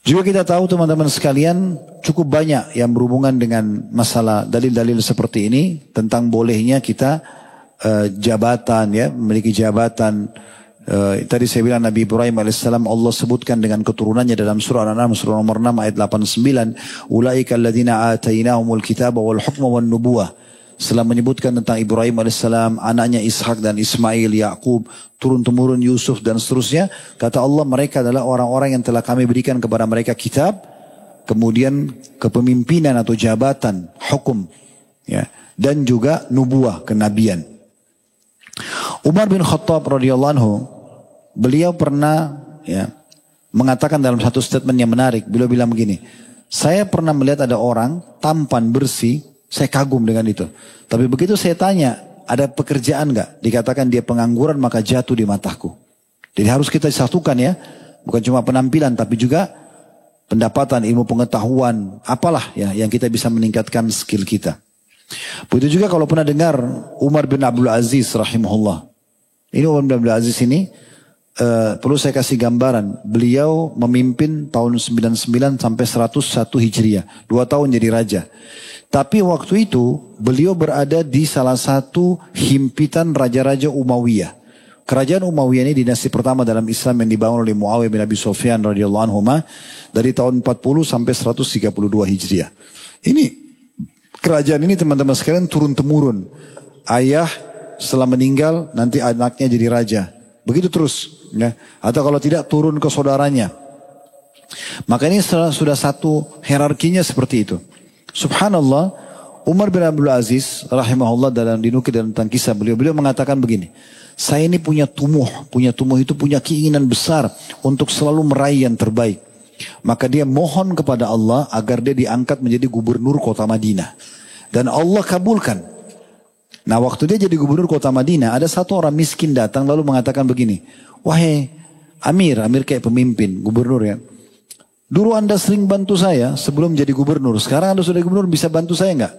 Speaker 2: Juga kita tahu teman-teman sekalian, cukup banyak yang berhubungan dengan masalah dalil-dalil seperti ini tentang bolehnya kita jabatan, ya, memiliki jabatan. Tadi saya bilang Nabi Ibrahim alaihissalam Allah sebutkan dengan keturunannya dalam surah Al-An'am surah nomor 6 ayat 89, ulaika alladziina atainahumul kitaba wal hukma wan nubuwah. Setelah menyebutkan tentang Ibrahim alaihissalam, anaknya Ishak dan Ismail, Yakub, turun-temurun Yusuf dan seterusnya, kata Allah mereka adalah orang-orang yang telah kami berikan kepada mereka kitab, kemudian kepemimpinan atau jabatan, hukum, ya, dan juga nubuah, kenabian. Umar bin Khattab radhiyallahu anhu, beliau pernah, ya, mengatakan dalam satu statement yang menarik. Beliau bilang begini, saya pernah melihat ada orang tampan bersih, saya kagum dengan itu. Tapi begitu saya tanya, ada pekerjaan nggak? Dikatakan dia pengangguran, maka jatuh di mataku. Jadi harus kita satukan, ya, bukan cuma penampilan tapi juga pendapatan, ilmu pengetahuan, apalah ya yang kita bisa meningkatkan skill kita. Begitu juga kalau pernah dengar Umar bin Abdul Aziz rahimahullah. Ini Umar bin Abdul Aziz ini perlu saya kasih gambaran. Beliau memimpin tahun 99 sampai 101 Hijriah. 2 tahun jadi raja. Tapi waktu itu beliau berada di salah satu himpitan raja-raja Umayyah. Kerajaan Umayyah ini dinasti pertama dalam Islam yang dibangun oleh Muawiyah bin Abi Sufyan radhiyallahu anhu dari tahun 40 sampai 132 Hijriah. Ini Kerajaan ini teman-teman sekalian turun-temurun. Ayah setelah meninggal nanti anaknya jadi raja. Begitu terus. Ya. Atau kalau tidak turun ke saudaranya. Maka ini sudah satu hierarkinya seperti itu. Subhanallah, Umar bin Abdul Aziz rahimahullah dalam dinukil tentang kisah beliau mengatakan begini. Saya ini punya tumuh itu punya keinginan besar untuk selalu meraih yang terbaik. Maka dia mohon kepada Allah agar dia diangkat menjadi gubernur kota Madinah. Dan Allah kabulkan. Nah waktu dia jadi gubernur kota Madinah, ada satu orang miskin datang lalu mengatakan begini. Wahai Amir kayak pemimpin, gubernur ya. Dulu Anda sering bantu saya sebelum jadi gubernur. Sekarang Anda sudah gubernur, bisa bantu saya enggak?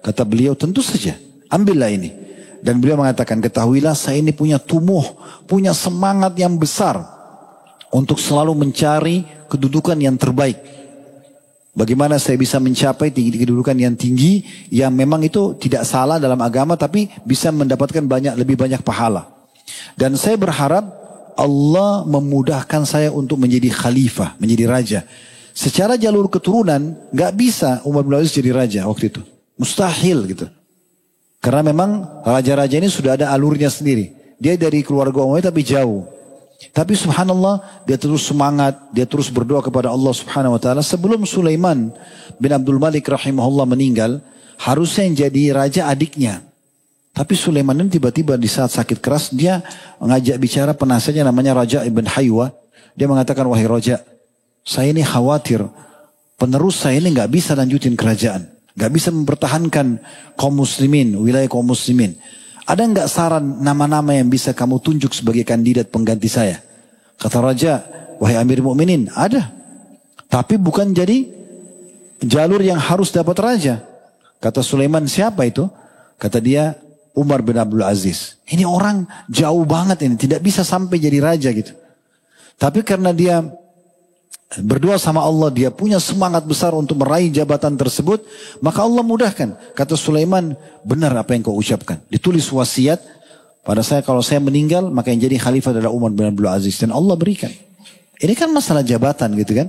Speaker 2: Kata beliau, tentu saja. Ambillah ini. Dan beliau mengatakan, ketahuilah saya ini punya tumuh, punya semangat yang besar untuk selalu mencari kedudukan yang terbaik. Bagaimana saya bisa mencapai kedudukan yang tinggi, yang memang itu tidak salah dalam agama, tapi bisa mendapatkan lebih banyak pahala. Dan saya berharap Allah memudahkan saya untuk menjadi khalifah, menjadi raja. Secara jalur keturunan, gak bisa Umar bin Aziz jadi raja waktu itu. Mustahil gitu. Karena memang raja-raja ini sudah ada alurnya sendiri. Dia dari keluarga Umayyah tapi jauh. Tapi subhanallah, dia terus semangat, dia terus berdoa kepada Allah subhanahu wa ta'ala. Sebelum Sulaiman bin Abdul Malik rahimahullah meninggal, harusnya yang jadi raja adiknya. Tapi Sulaiman ini tiba-tiba di saat sakit keras, dia mengajak bicara penasihatnya namanya Raja ibn Haywa. Dia mengatakan, wahai Raja, saya ini khawatir, penerus saya ini gak bisa lanjutin kerajaan. Gak bisa mempertahankan kaum muslimin, wilayah kaum muslimin. Ada gak saran nama-nama yang bisa kamu tunjuk sebagai kandidat pengganti saya? Kata Raja, wahai Amir Mu'minin, ada. Tapi bukan jadi jalur yang harus dapat raja. Kata Sulaiman, siapa itu? Kata dia, Umar bin Abdul Aziz. Ini orang jauh banget ini, tidak bisa sampai jadi raja gitu. Tapi karena dia berdoa sama Allah, dia punya semangat besar untuk meraih jabatan tersebut, maka Allah mudahkan. Kata Sulaiman, benar apa yang kau ucapkan. Ditulis wasiat pada saya, kalau saya meninggal, maka yang jadi khalifah adalah Umar bin Abdul Aziz. Dan Allah berikan. Ini kan masalah jabatan gitu kan.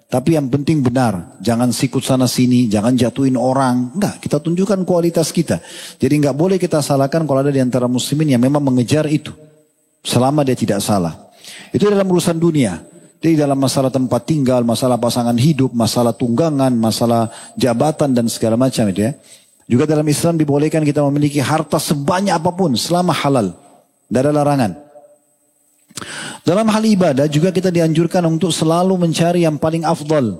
Speaker 2: Tapi yang penting benar, jangan sikut sana sini, jangan jatuhin orang. Enggak, kita tunjukkan kualitas kita. Jadi enggak boleh kita salahkan kalau ada di antara muslimin yang memang mengejar itu. Selama dia tidak salah. Itu dalam urusan dunia. Jadi dalam masalah tempat tinggal, masalah pasangan hidup, masalah tunggangan, masalah jabatan dan segala macam itu ya. Juga dalam Islam dibolehkan kita memiliki harta sebanyak apapun selama halal. Tidak ada larangan. Dalam hal ibadah juga kita dianjurkan untuk selalu mencari yang paling afdal.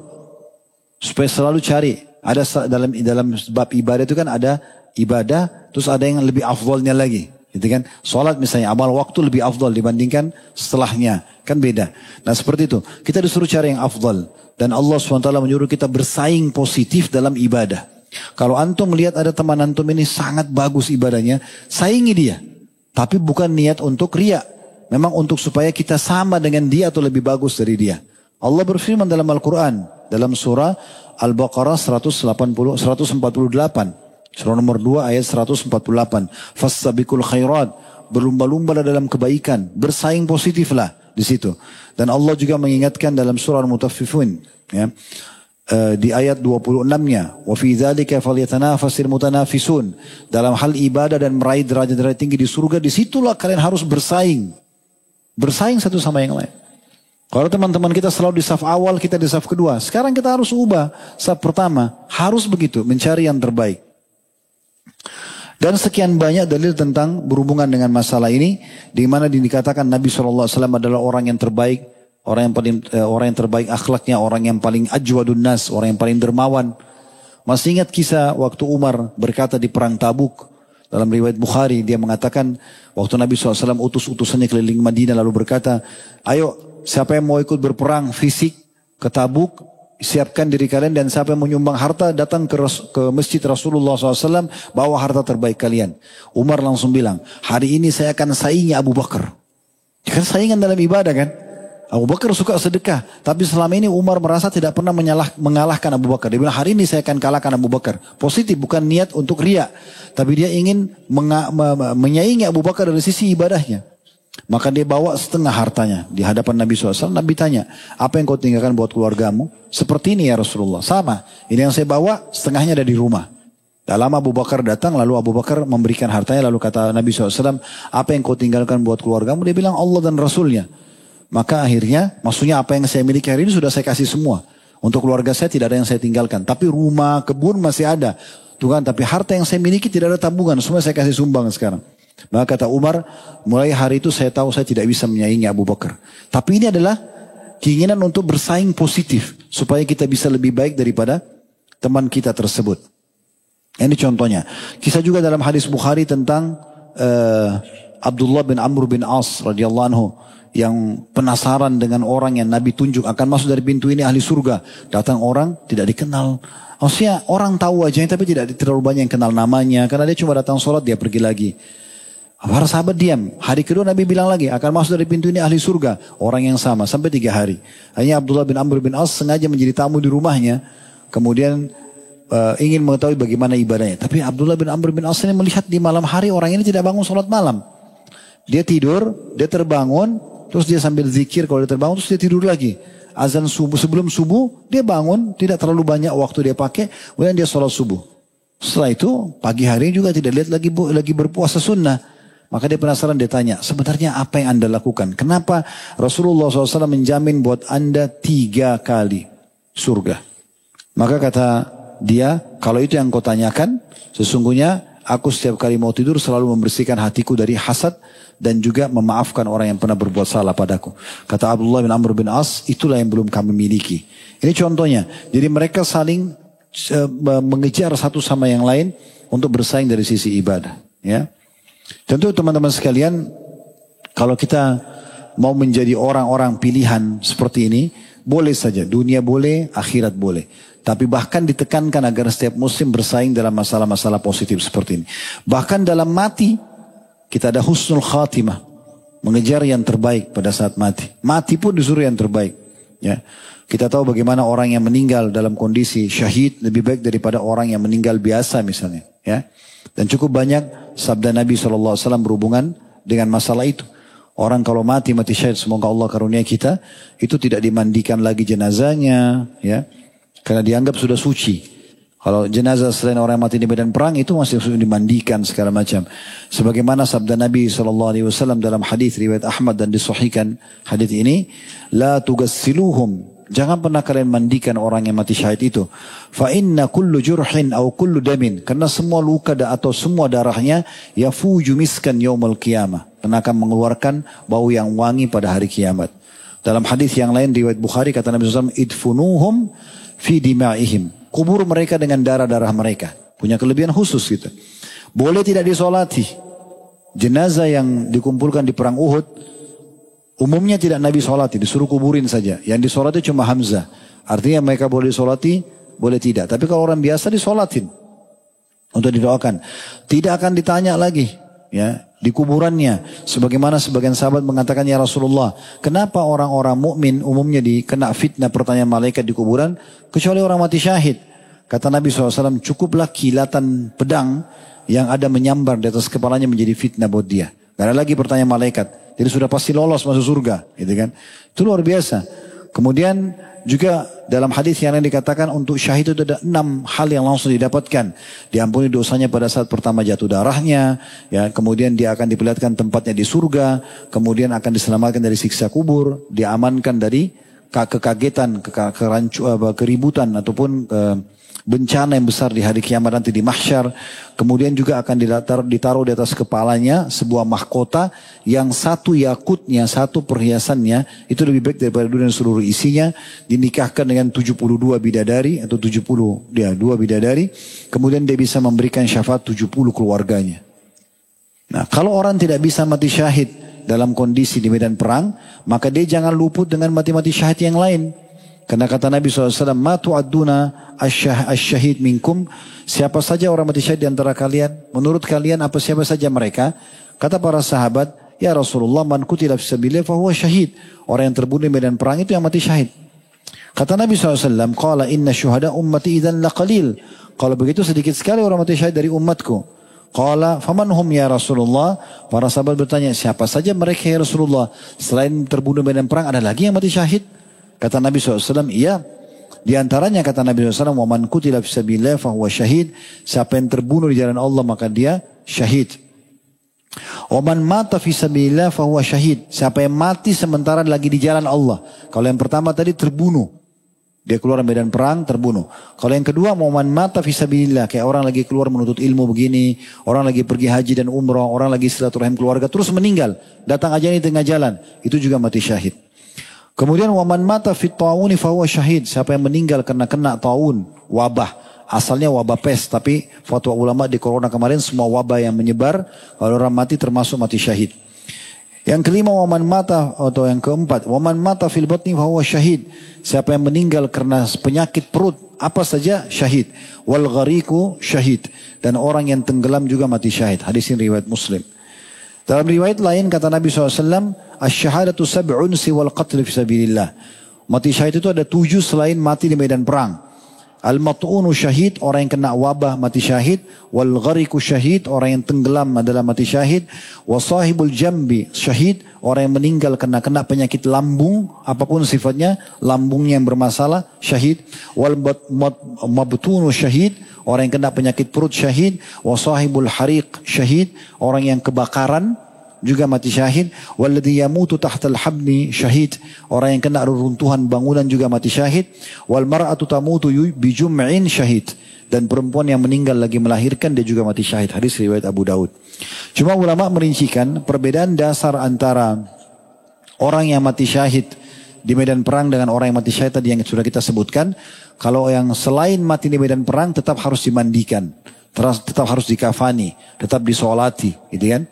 Speaker 2: Supaya selalu cari. Ada dalam bab ibadah itu kan ada ibadah, terus ada yang lebih afdalnya lagi. Gitu kan? Salat misalnya, amal waktu lebih afdal dibandingkan setelahnya. Kan beda. Nah seperti itu. Kita disuruh cari yang afdal. Dan Allah SWT menyuruh kita bersaing positif dalam ibadah. Kalau antum melihat ada teman antum ini sangat bagus ibadahnya, saingi dia. Tapi bukan niat untuk riya. Memang untuk supaya kita sama dengan dia atau lebih bagus dari dia. Allah berfirman dalam Al-Quran. Dalam surah Al-Baqarah 148. Surah nomor 2 ayat 148. Fassabiqul khairat. Berlumba-lumba dalam kebaikan. Bersaing positiflah di situ. Dan Allah juga mengingatkan dalam surah Al-Mutaffifun. Ya. Di ayat 26-nya. Wa fi dzalika falyatanafasil mutanafisun. Dalam hal ibadah dan meraih derajat-derajat tinggi di surga. Disitulah kalian harus bersaing. Bersaing satu sama yang lain. Kalau teman-teman kita selalu di saf awal, kita di saf kedua. Sekarang kita harus ubah. Saf pertama, harus begitu, mencari yang terbaik. Dan sekian banyak dalil tentang berhubungan dengan masalah ini. Di mana dikatakan Nabi SAW adalah orang yang terbaik. Orang yang terbaik akhlaknya, orang yang paling ajwadun nas, orang yang paling dermawan. Masih ingat kisah waktu Umar berkata di perang Tabuk. Dalam riwayat Bukhari dia mengatakan waktu Nabi SAW utus utusannya keliling Madinah lalu berkata, ayo siapa yang mau ikut berperang fisik ke Tabuk, siapkan diri kalian, dan siapa yang menyumbang harta datang ke masjid Rasulullah SAW bawa harta terbaik kalian. Umar langsung bilang, hari ini saya akan saingi Abu Bakar. Kan saingan dalam ibadah kan. Abu Bakar suka sedekah, tapi selama ini Umar merasa tidak pernah mengalahkan Abu Bakar. Dia bilang hari ini saya akan kalahkan Abu Bakar. Positif, bukan niat untuk riya, tapi dia ingin menyaingi Abu Bakar dari sisi ibadahnya. Maka dia bawa setengah hartanya di hadapan Nabi SAW. Nabi tanya, apa yang kau tinggalkan buat keluargamu? Seperti ini ya Rasulullah. Sama, ini yang saya bawa setengahnya ada di rumah. Tak lama Abu Bakar datang, lalu Abu Bakar memberikan hartanya, lalu kata Nabi SAW, apa yang kau tinggalkan buat keluargamu? Dia bilang Allah dan Rasulnya. Maka akhirnya, maksudnya apa yang saya miliki hari ini sudah saya kasih semua. Untuk keluarga saya tidak ada yang saya tinggalkan. Tapi rumah, kebun masih ada. Tuh kan, tapi harta yang saya miliki tidak ada tabungan, semua saya kasih sumbang sekarang. Maka kata Umar, mulai hari itu saya tahu saya tidak bisa menyaingi Abu Bakar. Tapi ini adalah keinginan untuk bersaing positif. Supaya kita bisa lebih baik daripada teman kita tersebut. Ini contohnya. Kisah juga dalam hadis Bukhari tentang Abdullah bin Amr bin As radhiyallahu anhu yang penasaran dengan orang yang Nabi tunjuk akan masuk dari pintu ini ahli surga. Datang orang tidak dikenal. Maksudnya orang tahu wajahnya tapi tidak terlalu banyak yang kenal namanya. Karena dia cuma datang sholat dia pergi lagi. Para sahabat diam. Hari kedua Nabi bilang lagi akan masuk dari pintu ini ahli surga. Orang yang sama sampai 3 hari. Hanya Abdullah bin Amr bin As sengaja menjadi tamu di rumahnya. Kemudian ingin mengetahui bagaimana ibadahnya. Tapi Abdullah bin Amr bin As ini melihat di malam hari orang ini tidak bangun sholat malam. Dia tidur, dia terbangun, terus dia sambil zikir kalau dia terbangun, terus dia tidur lagi. Azan subuh, sebelum subuh, dia bangun, tidak terlalu banyak waktu dia pakai, kemudian dia sholat subuh. Setelah itu, pagi hari juga tidak lihat lagi berpuasa sunnah. Maka dia penasaran, dia tanya, sebenarnya apa yang anda lakukan? Kenapa Rasulullah SAW menjamin buat anda 3 kali surga? Maka kata dia, kalau itu yang kau tanyakan, sesungguhnya aku setiap kali mau tidur selalu membersihkan hatiku dari hasad dan juga memaafkan orang yang pernah berbuat salah padaku. Kata Abdullah bin Amr bin As, itulah yang belum kami miliki. Ini contohnya. Jadi mereka saling mengejar satu sama yang lain untuk bersaing dari sisi ibadah. Ya, tentu teman-teman sekalian, kalau kita mau menjadi orang-orang pilihan seperti ini, boleh saja. Dunia boleh, akhirat boleh. Tapi bahkan ditekankan agar setiap muslim bersaing dalam masalah-masalah positif seperti ini. Bahkan dalam mati, kita ada husnul khatimah. Mengejar yang terbaik pada saat mati. Mati pun disuruh yang terbaik. Ya. Kita tahu bagaimana orang yang meninggal dalam kondisi syahid lebih baik daripada orang yang meninggal biasa misalnya. Ya. Dan cukup banyak sabda Nabi SAW berhubungan dengan masalah itu. Orang kalau mati syahid, semoga Allah karunia kita, itu tidak dimandikan lagi jenazahnya. Ya. Karena dianggap sudah suci. Kalau jenazah selain orang yang mati di medan perang itu masih sudah dimandikan segala macam. Sebagaimana sabda Nabi SAW dalam hadis riwayat Ahmad dan disahihkan hadis ini, la tugassiluhum. Jangan pernah kalian mandikan orang yang mati syahid itu. Fa inna kullu jurhin atau kullu damin. Karena semua luka atau semua darahnya yafuju miskan yaumul qiyamah. Karena akan mengeluarkan bau yang wangi pada hari kiamat. Dalam hadis yang lain riwayat Bukhari kata Nabi SAW, idfunuhum fi dima'ihim. Kubur mereka dengan darah-darah mereka. Punya kelebihan khusus gitu. Boleh tidak disolati. Jenazah yang dikumpulkan di perang Uhud, umumnya tidak Nabi solati, disuruh kuburin saja. Yang disolati cuma Hamzah. Artinya mereka boleh disolati, boleh tidak. Tapi kalau orang biasa disolatin. Untuk didoakan. Tidak akan ditanya lagi. Ya, di kuburannya. Sebagaimana sebagian sahabat mengatakan, ya Rasulullah, kenapa orang-orang mukmin umumnya dikena fitnah pertanyaan malaikat di kuburan, kecuali orang mati syahid? Kata Nabi SAW, cukuplah kilatan pedang yang ada menyambar di atas kepalanya menjadi fitnah buat dia. Gak ada lagi pertanyaan malaikat. Jadi sudah pasti lolos masuk surga. Gitu kan? Itu luar biasa. Kemudian juga dalam hadis yang lain dikatakan untuk syahid itu ada 6 hal yang langsung didapatkan. Diampuni dosanya pada saat pertama jatuh darahnya. Ya, kemudian dia akan diperlihatkan tempatnya di surga. Kemudian akan diselamatkan dari siksa kubur. Diamankan dari kekagetan, keributan ataupun bencana yang besar di hari kiamat nanti di mahsyar. Kemudian juga akan ditaruh di atas kepalanya sebuah mahkota yang satu yakutnya, satu perhiasannya itu lebih baik daripada dunia seluruh isinya. Dinikahkan dengan 72 bidadari atau 2 bidadari. Kemudian dia bisa memberikan syafaat 70 keluarganya. Nah, kalau orang tidak bisa mati syahid dalam kondisi di medan perang, maka dia jangan luput dengan mati-mati syahid yang lain. Karena kata Nabi SAW, ma tu'adduna asyahid minkum, siapa saja orang mati syahid di antara kalian, menurut kalian apa siapa saja mereka? Kata para sahabat, ya Rasulullah, man qutila fi sabilillah fa huwa syahid. Orang yang terbunuh di medan perang itu yang mati syahid. Kata Nabi SAW, qala inna syuhada ummati idzan laqalil. Kalau begitu sedikit sekali orang mati syahid dari umatku. Qala faman hum ya Rasulullah? Para sahabat bertanya, siapa saja mereka ya Rasulullah? Selain terbunuh di medan perang ada lagi yang mati syahid? Kata Nabi SAW, iya. Di antaranya kata Nabi SAW, "Wa man qutila fi sabilillah fahuwa syahid." Siapa yang terbunuh di jalan Allah maka dia syahid. "Wa man mata fi sabilillah fahuwa syahid." Siapa yang mati sementara lagi di jalan Allah. Kalau yang pertama tadi terbunuh, dia keluar medan perang, terbunuh. Kalau yang kedua, "Man mata fi sabilillah." Kayak orang lagi keluar menuntut ilmu begini, orang lagi pergi haji dan umrah, orang lagi silaturahim keluarga, terus meninggal. Datang aja di tengah jalan, itu juga mati syahid. Kemudian, "Wa man mata fit ta'uni fahuwa syahid." Siapa yang meninggal karena kena ta'un, wabah. Asalnya wabah pes, tapi fatwa ulama di corona kemarin semua wabah yang menyebar, kalau orang mati termasuk mati syahid. Yang kelima, "Wa man mata," atau yang keempat, "Wa man mata fil batni fahuwa syahid." Siapa yang meninggal karena penyakit perut, apa saja syahid. "Wal ghariqu syahid." Dan orang yang tenggelam juga mati syahid. Hadis ini riwayat Muslim. Dalam riwayat lain kata Nabi SAW, "Asyhadatu sab'un siwal qatl fi sabilillah." Mati syahid itu ada 7 selain mati di medan perang. Al-mat'unu syahid, orang yang kena wabah mati syahid. Wal ghariqu syahid, orang yang tenggelam adalah mati syahid. Wa sahibul jambi syahid, orang yang meninggal kena penyakit lambung, apapun sifatnya, lambungnya yang bermasalah, syahid. Wal mabtunu syahid, orang yang kena penyakit perut, syahid. Wa sahibul hariq syahid, orang yang kebakaran juga mati syahid. Walladhi yamutu tahtal habni syahid, orang yang kena reruntuhan bangunan juga mati syahid. Wal mar'atu tamutu bijum'in syahid, dan perempuan yang meninggal lagi melahirkan dia juga mati syahid. Hadis riwayat Abu Daud. Cuma ulama merincikan perbedaan dasar antara orang yang mati syahid di medan perang dengan orang yang mati syahid tadi yang sudah kita sebutkan. Kalau yang selain mati di medan perang tetap harus dimandikan, tetap harus dikafani, tetap disolati, gitu kan.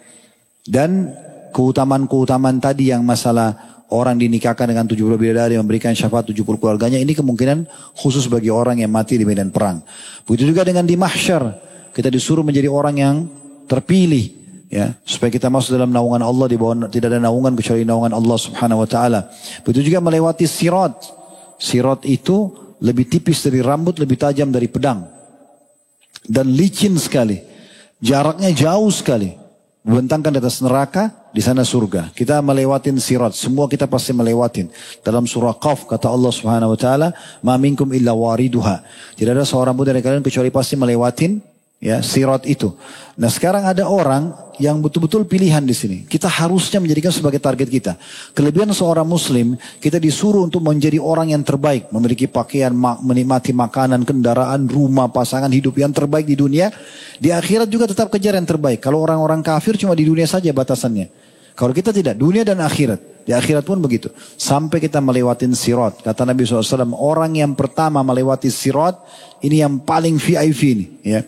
Speaker 2: Dan keutamaan-keutamaan tadi yang masalah orang dinikahkan dengan 70 bidadari, memberikan syafaat 70 keluarganya, ini kemungkinan khusus bagi orang yang mati di medan perang. Begitu juga dengan di mahsyar, kita disuruh menjadi orang yang terpilih, ya, supaya kita masuk dalam naungan Allah, di bawah tidak ada naungan kecuali naungan Allah Subhanahu wa taala. Begitu juga melewati sirat. Sirat itu lebih tipis dari rambut, lebih tajam dari pedang. Dan licin sekali. Jaraknya jauh sekali. Membentangkan di atas neraka, di sana surga. Kita melewatin sirat, semua kita pasti melewatin. Dalam surah Qaf kata Allah Subhanahu wa taala, "Ma minkum illa wariduha." Tidak ada seorang pun dari kalian kecuali pasti melewatin, ya, sirat itu. Nah, sekarang ada orang yang betul-betul pilihan di sini. Kita harusnya menjadikan sebagai target kita. Kelebihan seorang muslim, kita disuruh untuk menjadi orang yang terbaik, memiliki pakaian, menikmati makanan, kendaraan, rumah, pasangan hidup yang terbaik di dunia. Di akhirat juga tetap kejar yang terbaik. Kalau orang-orang kafir cuma di dunia saja batasannya. Kalau kita tidak, dunia dan akhirat. Di akhirat pun begitu. Sampai kita melewatin sirat. Kata Nabi SAW, orang yang pertama melewati sirat, ini yang paling VIP ini, ya.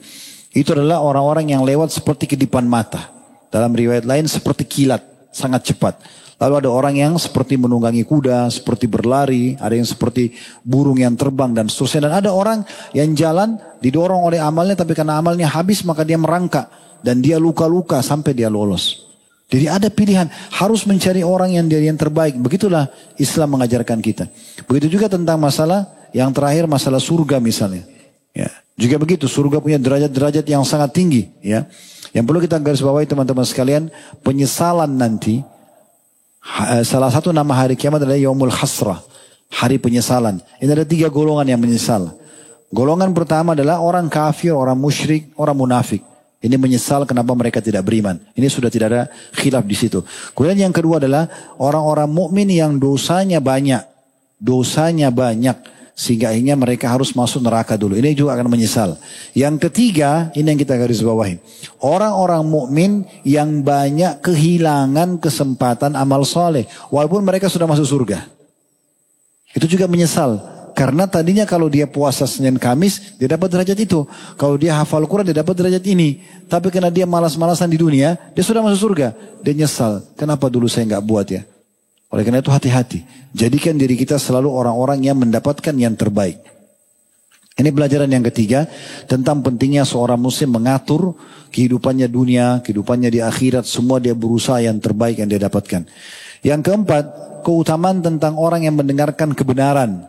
Speaker 2: Itu adalah orang-orang yang lewat seperti kedipan mata. Dalam riwayat lain seperti kilat, sangat cepat. Lalu ada orang yang seperti menunggangi kuda, seperti berlari, ada yang seperti burung yang terbang dan seterusnya. Dan ada orang yang jalan didorong oleh amalnya, tapi karena amalnya habis maka dia merangkak. Dan dia luka-luka sampai dia lolos. Jadi ada pilihan, harus mencari orang yang terbaik. Begitulah Islam mengajarkan kita. Begitu juga tentang masalah yang terakhir, masalah surga misalnya. Ya. Juga begitu, surga punya derajat-derajat yang sangat tinggi. Ya. Yang perlu kita garis bawahi teman-teman sekalian, penyesalan nanti, salah satu nama hari kiamat adalah Yaumul Hasrah, hari penyesalan. Ini ada 3 golongan yang menyesal. Golongan pertama adalah orang kafir, orang musyrik, orang munafik. Ini menyesal kenapa mereka tidak beriman. Ini sudah tidak ada khilaf di situ. Kemudian yang kedua adalah orang-orang mukmin yang dosanya banyak. Dosanya banyak. Sehingga akhirnya mereka harus masuk neraka dulu. Ini juga akan menyesal. Yang ketiga, ini yang kita garis bawahi. Orang-orang mukmin yang banyak kehilangan kesempatan amal soleh. Walaupun mereka sudah masuk surga. Itu juga menyesal. Karena tadinya kalau dia puasa Senin Kamis, dia dapat derajat itu. Kalau dia hafal Quran, dia dapat derajat ini. Tapi karena dia malas-malasan di dunia, dia sudah masuk surga. Dia nyesal. Kenapa dulu saya nggak buat ya? Oleh karena itu hati-hati. Jadikan diri kita selalu orang-orang yang mendapatkan yang terbaik. Ini pelajaran yang ketiga. Tentang pentingnya seorang muslim mengatur kehidupannya dunia, kehidupannya di akhirat. Semua dia berusaha yang terbaik yang dia dapatkan. Yang keempat, keutamaan tentang orang yang mendengarkan kebenaran.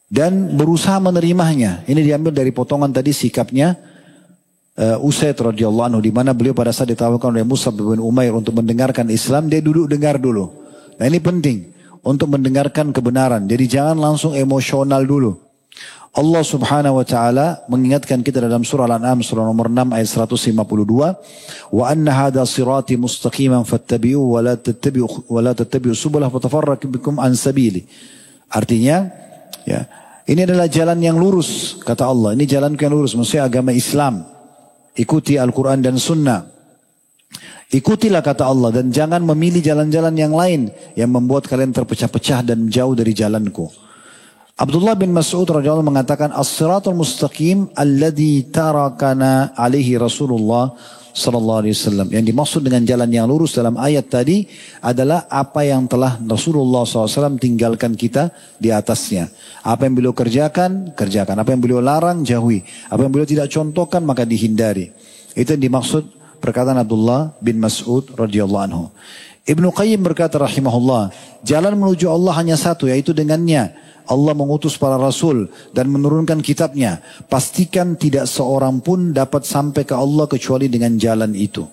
Speaker 2: Dan berusaha menerimanya. Ini diambil dari potongan tadi sikapnya Usaid radhiyallahu anhu. Di mana beliau pada saat ditawarkan oleh Mus'ab bin Umair untuk mendengarkan Islam. Dia duduk dengar dulu. Nah ini penting. untuk mendengarkan kebenaran. Jadi jangan langsung emosional dulu. Allah subhanahu wa ta'ala mengingatkan kita dalam surah Al-An'am surah nomor 6 ayat 152. Wa anna hadha sirati mustaqiman fattabi'u wa la tattabi'u subulah fatafarraqu bikum an sabili. Artinya, ya, ini adalah jalan yang lurus, kata Allah. Ini jalan yang lurus, maksudnya agama Islam. Ikuti Al-Quran dan Sunnah. Ikutilah kata Allah dan jangan memilih jalan-jalan yang lain yang membuat kalian terpecah-pecah dan jauh dari jalanku. Abdullah bin Mas'ud radhiyallahu anhu mengatakan as-siratul mustaqim alladhi tarakana alaihi Rasulullah sallallahu alaihi wasallam. Yang dimaksud dengan jalan yang lurus dalam ayat tadi adalah apa yang telah Rasulullah SAW tinggalkan kita di atasnya. Apa yang beliau kerjakan, kerjakan. Apa yang beliau larang, jauhi. Apa yang beliau tidak contohkan, maka dihindari. Itu yang dimaksud perkataan Abdullah bin Mas'ud radhiyallahu anhu. Ibnu Qayyim berkata rahimahullah, jalan menuju Allah hanya satu, yaitu dengannya Allah mengutus para rasul dan menurunkan kitabnya. Pastikan tidak seorang pun dapat sampai ke Allah kecuali dengan jalan itu.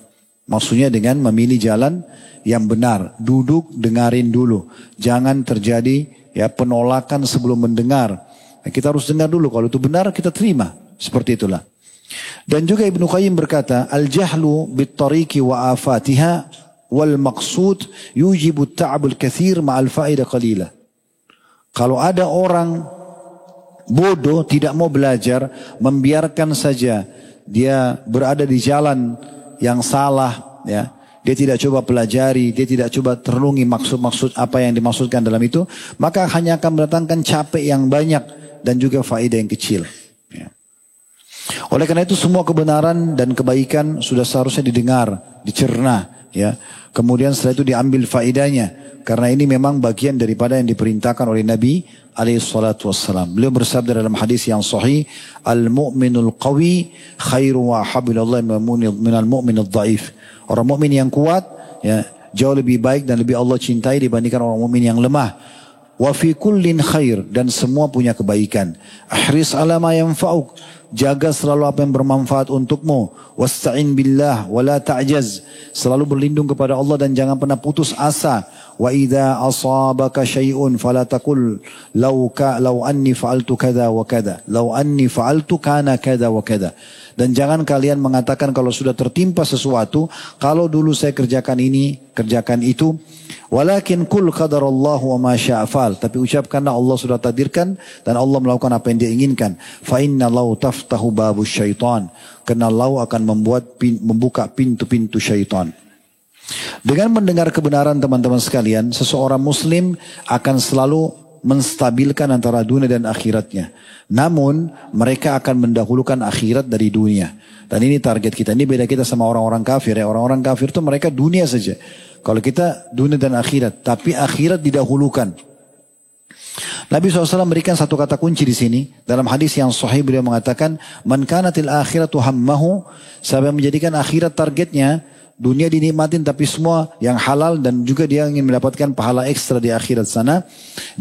Speaker 2: Maksudnya dengan memilih jalan yang benar. Duduk, dengarin dulu. Jangan terjadi ya penolakan sebelum mendengar. Nah, kita harus dengar dulu. Kalau itu benar kita terima. Seperti itulah. Dan juga Ibnu Qayyim berkata, al-jahlu bit-tariqi wa afatiha wal maqsud yujibu at-ta'ab al-katsir ma'al fa'idah qalilah. Kalau ada orang bodoh tidak mau belajar, membiarkan saja dia berada di jalan yang salah, ya. Dia tidak coba pelajari, dia tidak coba terenungi maksud-maksud apa yang dimaksudkan dalam itu, maka hanya akan mendatangkan capek yang banyak dan juga faedah yang kecil. Ya. Oleh karena itu semua kebenaran dan kebaikan sudah seharusnya didengar, dicerna, ya. Kemudian setelah itu diambil faedahnya. Karena ini memang bagian daripada yang diperintahkan oleh Nabi alaihissalatu wassalam. Beliau bersabda dalam hadis yang sahih, al-mu'minul qawi khairu wa habilallah minal mu'minul dhaif. Orang mukmin yang kuat ya jauh lebih baik dan lebih Allah cintai dibandingkan orang mukmin yang lemah. Wa fi kullin khair, dan semua punya kebaikan. Ahris ala ma yanfa'uk, jaga selalu apa yang bermanfaat untukmu. Wasta'in billah wa la ta'jaz, selalu berlindung kepada Allah dan jangan pernah putus asa. Wa idza asabaka syai'un fala taqul law anni fa'altu kadza wa kadza, law anni fa'altu kana kadza wa kadza. Dan jangan kalian mengatakan kalau sudah tertimpa sesuatu, kalau dulu saya kerjakan ini, kerjakan itu. Walakin kul qadarallahu wa ma syaa fa'al, tapi ucapkanlah Allah sudah takdirkan dan Allah melakukan apa yang dia inginkan. Fa inna lau taftahu babus syaitan, karena Allah akan membuka pintu-pintu syaitan. Dengan mendengar kebenaran teman-teman sekalian, seseorang muslim akan selalu menstabilkan antara dunia dan akhiratnya. Namun mereka akan mendahulukan akhirat dari dunia. Dan ini target kita. Ini beda kita sama orang-orang kafir ya. Orang-orang kafir itu mereka dunia saja. Kalau kita dunia dan akhirat, tapi akhirat didahulukan. Nabi SAW memberikan satu kata kunci di sini. Dalam hadis yang sahih beliau mengatakan, man kanatil akhiratu hammahu, siapa yang menjadikan akhirat targetnya, dunia dinikmatin tapi semua yang halal dan juga dia ingin mendapatkan pahala ekstra di akhirat sana.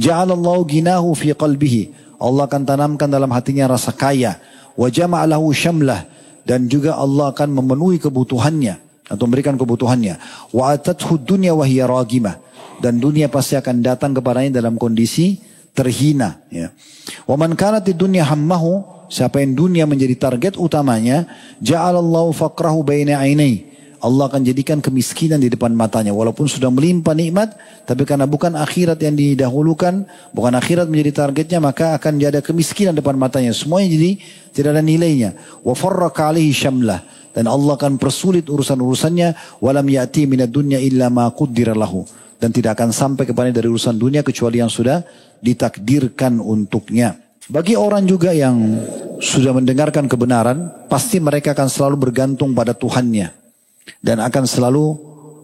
Speaker 2: Ja'alallahu ginahu fi qalbihi, Allah akan tanamkan dalam hatinya rasa kaya. Wa jama'alahu syamlah, dan juga Allah akan memenuhi kebutuhannya atau memberikan kebutuhannya. Wa atathu dunya wa hiya ragimah, dan dunia pasti akan datang kepadanya dalam kondisi terhina ya. Wa man kanatid dunya hammahu, siapa yang dunia menjadi target utamanya, ja'alallahu faqrahu baina ainai, Allah akan jadikan kemiskinan di depan matanya. Walaupun sudah melimpah nikmat, tapi karena bukan akhirat yang didahulukan, bukan akhirat menjadi targetnya, maka akan ada kemiskinan depan matanya. Semuanya jadi tidak ada nilainya. Wa farraqa alaihi syamlah, dan Allah akan persulit urusan-urusannya. Walam ya'ti minad dunya illa ma qaddara lahu, dan tidak akan sampai kepada dari urusan dunia kecuali yang sudah ditakdirkan untuknya. Bagi orang juga yang sudah mendengarkan kebenaran, pasti mereka akan selalu bergantung pada Tuhannya dan akan selalu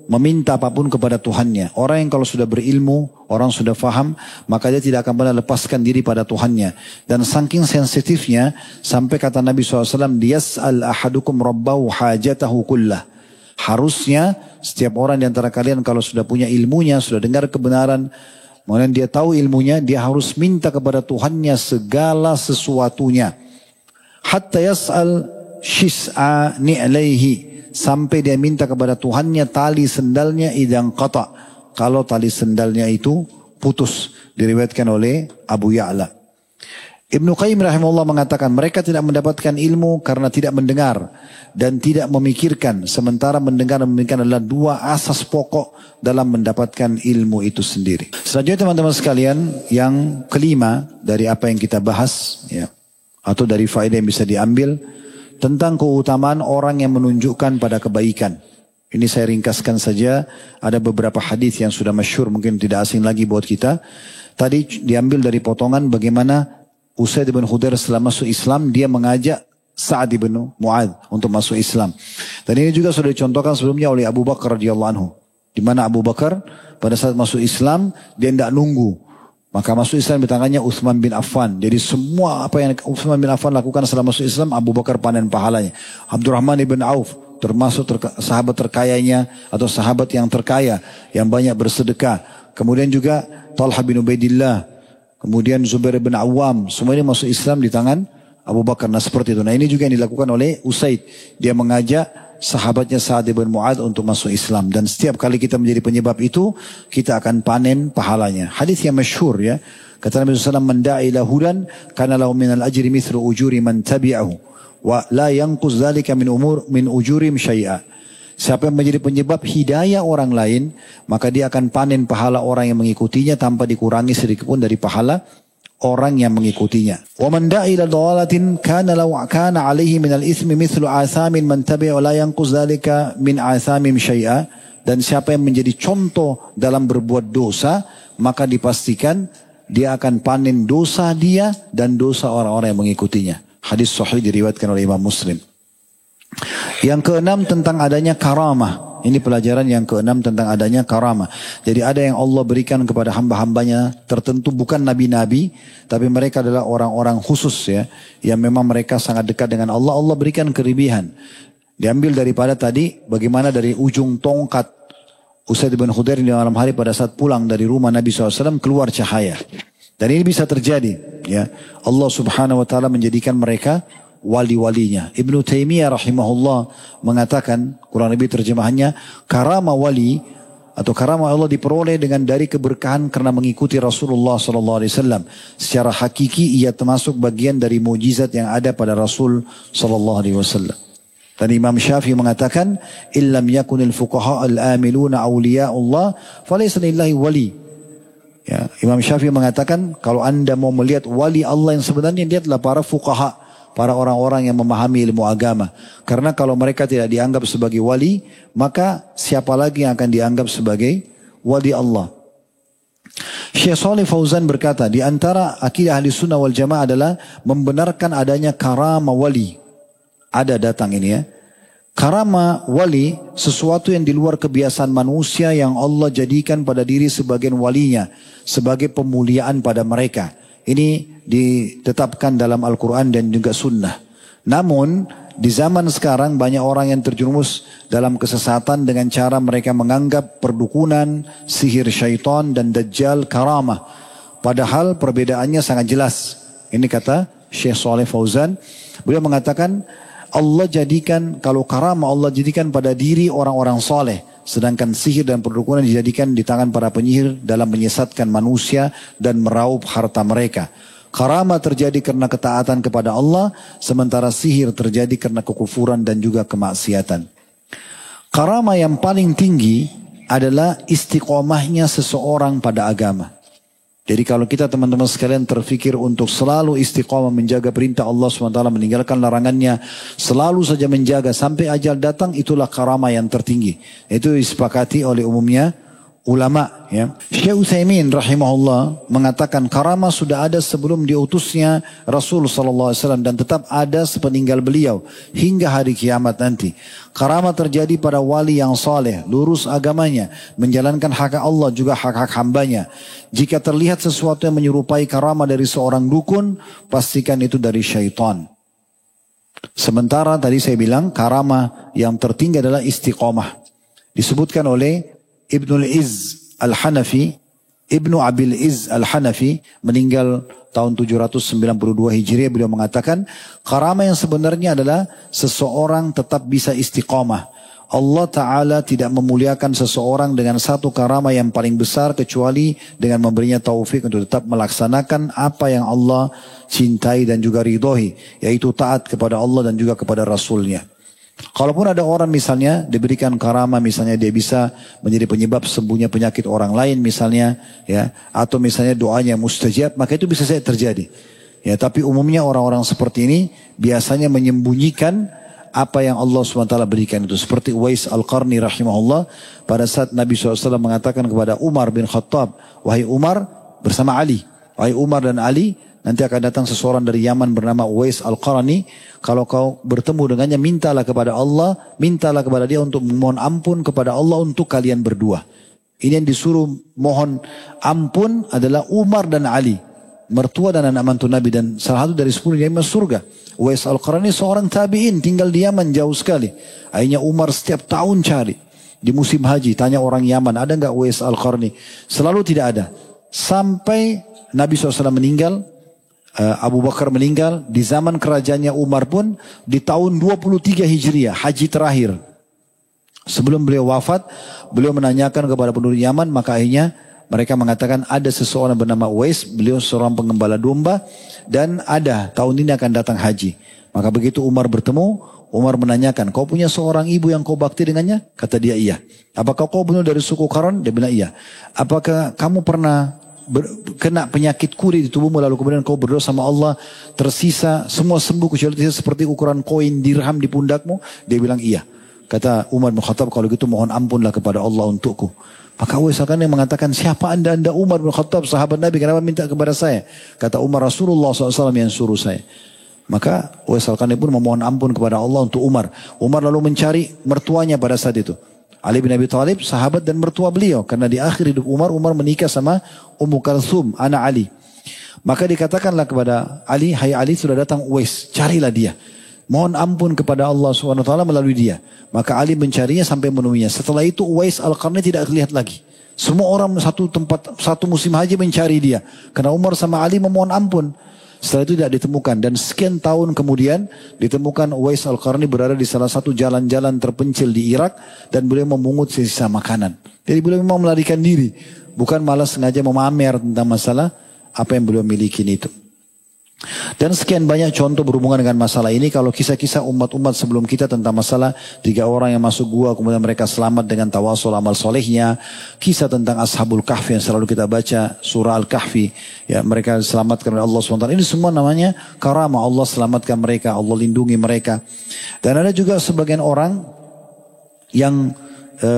Speaker 2: meminta apapun kepada Tuhannya. Orang yang kalau sudah berilmu, orang sudah faham, maka dia tidak akan pernah lepaskan diri pada Tuhannya. Dan saking sensitifnya, sampai kata Nabi SAW, liyas'al ahadukum rabbahu hajatahu kullah. Harusnya setiap orang di antara kalian kalau sudah punya ilmunya, sudah dengar kebenaran, kemudian dia tahu ilmunya, dia harus minta kepada Tuhannya segala sesuatunya. Hatta yas'al shis'a ni'alaihi, sampai dia minta kepada Tuhannya tali sendalnya idang qata, kalau tali sendalnya itu putus. Diriwayatkan oleh Abu Ya'la. Ibnu Qayyim rahimahullah mengatakan mereka tidak mendapatkan ilmu karena tidak mendengar dan tidak memikirkan. Sementara mendengar dan memikirkan adalah dua asas pokok dalam mendapatkan ilmu itu sendiri. Selanjutnya teman-teman sekalian, yang kelima dari apa yang kita bahas ya, atau dari faedah yang bisa diambil tentang keutamaan orang yang menunjukkan pada kebaikan. Ini saya ringkaskan saja, ada beberapa hadis yang sudah masyhur, mungkin tidak asing lagi buat kita. Tadi diambil dari potongan bagaimana Usaid bin Khudair setelah masuk Islam, dia mengajak Sa'ad bin Mu'adz untuk masuk Islam. Dan ini juga sudah dicontohkan sebelumnya oleh Abu Bakar radhiyallahu anhu. Di mana Abu Bakar pada saat masuk Islam, dia tidak nunggu. Maka masuk Islam di tangannya Utsman bin Affan. Jadi semua apa yang Utsman bin Affan lakukan setelah masuk Islam, Abu Bakar panen pahalanya. Abdurrahman bin Auf, termasuk sahabat terkayanya atau sahabat yang terkaya, yang banyak bersedekah. Kemudian juga Talha bin Ubaidillah. Kemudian Zubair bin Awam, semua ini masuk Islam di tangan Abu Bakar. Nah seperti itu. Nah ini juga yang dilakukan oleh Usaid. Dia mengajak sahabatnya Sa'ad bin Mu'adz untuk masuk Islam. Dan setiap kali kita menjadi penyebab itu, kita akan panen pahalanya. Hadis yang masyhur ya. Kata Nabi SAW, "Man da'i ila hudan, kana lahu minal ajri mithlu ujuri man tabi'ahu. Wa la yanqus dzalika min ujurim syai'a." Siapa yang menjadi penyebab hidayah orang lain, maka dia akan panen pahala orang yang mengikutinya tanpa dikurangi sedikit pun dari pahala orang yang mengikutinya. Wa man da'a ila dhalalatin kana alaihi minal itsmi mithlu athamin man tabi'a la yanqus dzalika min athamim syai'a. Dan siapa yang menjadi contoh dalam berbuat dosa, maka dipastikan dia akan panen dosa dia dan dosa orang-orang yang mengikutinya. Hadis sahih diriwayatkan oleh Imam Muslim. Yang keenam tentang adanya karamah. Ini pelajaran yang keenam tentang adanya karamah. Jadi ada yang Allah berikan kepada hamba-hambanya tertentu, bukan nabi-nabi, tapi mereka adalah orang-orang khusus ya, yang memang mereka sangat dekat dengan Allah. Allah berikan kelebihan. Diambil daripada tadi bagaimana dari ujung tongkat Usaid bin Khudair di malam hari pada saat pulang dari rumah Nabi SAW keluar cahaya. Dan ini bisa terjadi ya. Allah subhanahu wa ta'ala menjadikan mereka wali-walinya. Ibnu Taimiyah rahimahullah mengatakan, kurang lebih terjemahannya, karamah wali atau karamah Allah diperoleh dengan dari keberkahan karena mengikuti Rasulullah SAW. Secara hakiki ia termasuk bagian dari mujizat yang ada pada Rasul SAW. Dan Imam Syafi'i mengatakan, illam yakunil fuqaha al-amiluna awliya'ullah falaysa lillahi wali. Ya, Imam Syafi'i mengatakan, kalau anda mau melihat wali Allah yang sebenarnya, dia adalah para fuqaha, para orang-orang yang memahami ilmu agama. Karena kalau mereka tidak dianggap sebagai wali, maka siapa lagi yang akan dianggap sebagai wali Allah? Syekh Shalih Fauzan berkata, di antara akidah ahli sunnah wal jamaah adalah membenarkan adanya karamah wali. Ada datang ini ya. Karamah wali, sesuatu yang di luar kebiasaan manusia yang Allah jadikan pada diri sebagian walinya, sebagai pemuliaan pada mereka. Ini ditetapkan dalam Al-Quran dan juga Sunnah. Namun di zaman sekarang banyak orang yang terjerumus dalam kesesatan dengan cara mereka menganggap perdukunan, sihir syaitan dan dajjal karamah. Padahal perbedaannya sangat jelas. Ini kata Syekh Shalih Fauzan. Beliau mengatakan Allah jadikan, kalau karamah Allah jadikan pada diri orang-orang soleh. Sedangkan sihir dan perdukunan dijadikan di tangan para penyihir dalam menyesatkan manusia dan meraup harta mereka. Karamah terjadi karena ketaatan kepada Allah, sementara sihir terjadi karena kekufuran dan juga kemaksiatan. Karamah yang paling tinggi adalah istiqomahnya seseorang pada agama. Jadi kalau kita teman-teman sekalian terfikir untuk selalu istiqomah menjaga perintah Allah SWT, meninggalkan larangannya, selalu saja menjaga sampai ajal datang, itulah karamah yang tertinggi. Itu disepakati oleh umumnya ulama ya. Syekh Utsaimin rahimahullah mengatakan karamah sudah ada sebelum diutusnya Rasul SAW dan tetap ada sepeninggal beliau hingga hari kiamat nanti. Karamah terjadi pada wali yang saleh, lurus agamanya, menjalankan hak Allah juga hak-hak hambanya. Jika terlihat sesuatu yang menyerupai karamah dari seorang dukun, pastikan itu dari syaitan. Sementara tadi saya bilang karamah yang tertinggi adalah istiqomah. Disebutkan oleh Ibnul Izz Al-Hanafi, Ibnu Abil Izz Al-Hanafi, meninggal tahun 792 Hijriah. Beliau mengatakan karamah yang sebenarnya adalah seseorang tetap bisa istiqomah Allah Ta'ala tidak memuliakan seseorang dengan satu karamah yang paling besar kecuali dengan memberinya taufik untuk tetap melaksanakan apa yang Allah cintai dan juga ridhoi, yaitu taat kepada Allah dan juga kepada Rasulnya. Kalaupun ada orang misalnya diberikan karamah, misalnya dia bisa menjadi penyebab sembuhnya penyakit orang lain misalnya, ya, atau misalnya doanya mustajab, maka itu bisa saja terjadi. Ya, tapi umumnya orang-orang seperti ini biasanya menyembunyikan apa yang Allah SWT berikan itu. Seperti Uwais Al-Qarni rahimahullah, pada saat Nabi SAW mengatakan kepada Umar bin Khattab, wahai Umar, bersama Ali, wahai Umar dan Ali, nanti akan datang seseorang dari Yaman bernama Uwais Al-Qarni, kalau kau bertemu dengannya, mintalah kepada Allah, mintalah kepada dia untuk memohon ampun kepada Allah untuk kalian berdua. Ini yang disuruh mohon ampun adalah Umar dan Ali, mertua dan anak mantu Nabi, dan salah satu dari 10 yang masuk surga. Uwais Al-Qarni seorang tabi'in, tinggal di Yaman jauh sekali. Akhirnya Umar setiap tahun cari. Di musim haji, tanya orang Yaman, ada enggak Uwais Al-Qarni? Selalu tidak ada. Sampai Nabi SAW meninggal, Abu Bakar meninggal, di zaman kerajaannya Umar pun, di tahun 23 Hijriah, haji terakhir. Sebelum beliau wafat, beliau menanyakan kepada penduduk Yaman, maka akhirnya mereka mengatakan ada seseorang bernama Uwais, beliau seorang pengembala domba, dan ada tahun ini akan datang haji. Maka begitu Umar bertemu, Umar menanyakan, kau punya seorang ibu yang kau bakti dengannya? Kata dia, iya. Apakah kau benar dari suku Qaran? Dia bilang, iya. Apakah kamu pernah kena penyakit kuri di tubuhmu, lalu kemudian kau berdoa sama Allah, tersisa semua sembuh kecuali seperti ukuran koin dirham di pundakmu? Dia bilang, iya. Kata Umar bin Khattab, kalau gitu mohon ampunlah kepada Allah untukku. Maka Uwais Al-Qarni mengatakan, siapa anda Umar bin Khattab, sahabat Nabi, kenapa minta kepada saya? Kata Umar, Rasulullah SAW yang suruh saya. Maka Uwais Al-Qarni pun memohon ampun kepada Allah untuk Umar. Umar lalu mencari mertuanya pada saat itu. Ali bin Abi Thalib, sahabat dan mertua beliau. Karena di akhir hidup Umar menikah sama Ummu Kalthum, anak Ali. Maka dikatakanlah kepada Ali, hai Ali, sudah datang Uwais, carilah dia. Mohon ampun kepada Allah SWT melalui dia. Maka Ali mencarinya sampai menemuinya. Setelah itu Uwais Al-Qarni tidak terlihat lagi. Semua orang satu musim haji mencari dia. Karena Umar sama Ali memohon ampun. Setelah itu tidak ditemukan. Dan sekian tahun kemudian ditemukan Uwais Al-Qarni berada di salah satu jalan-jalan terpencil di Irak. Dan beliau memungut sisa makanan. Jadi beliau memang melarikan diri. Bukan malah sengaja memamer tentang masalah apa yang beliau miliki itu. Dan sekian banyak contoh berhubungan dengan masalah ini. Kalau kisah-kisah umat-umat sebelum kita tentang masalah 3 orang yang masuk gua kemudian mereka selamat dengan tawasul amal solehnya. Kisah tentang Ashabul Kahfi yang selalu kita baca, surah Al-Kahfi, ya, mereka selamatkan oleh Allah SWT. Ini semua namanya karamah, Allah selamatkan mereka, Allah lindungi mereka. Dan ada juga sebagian orang yang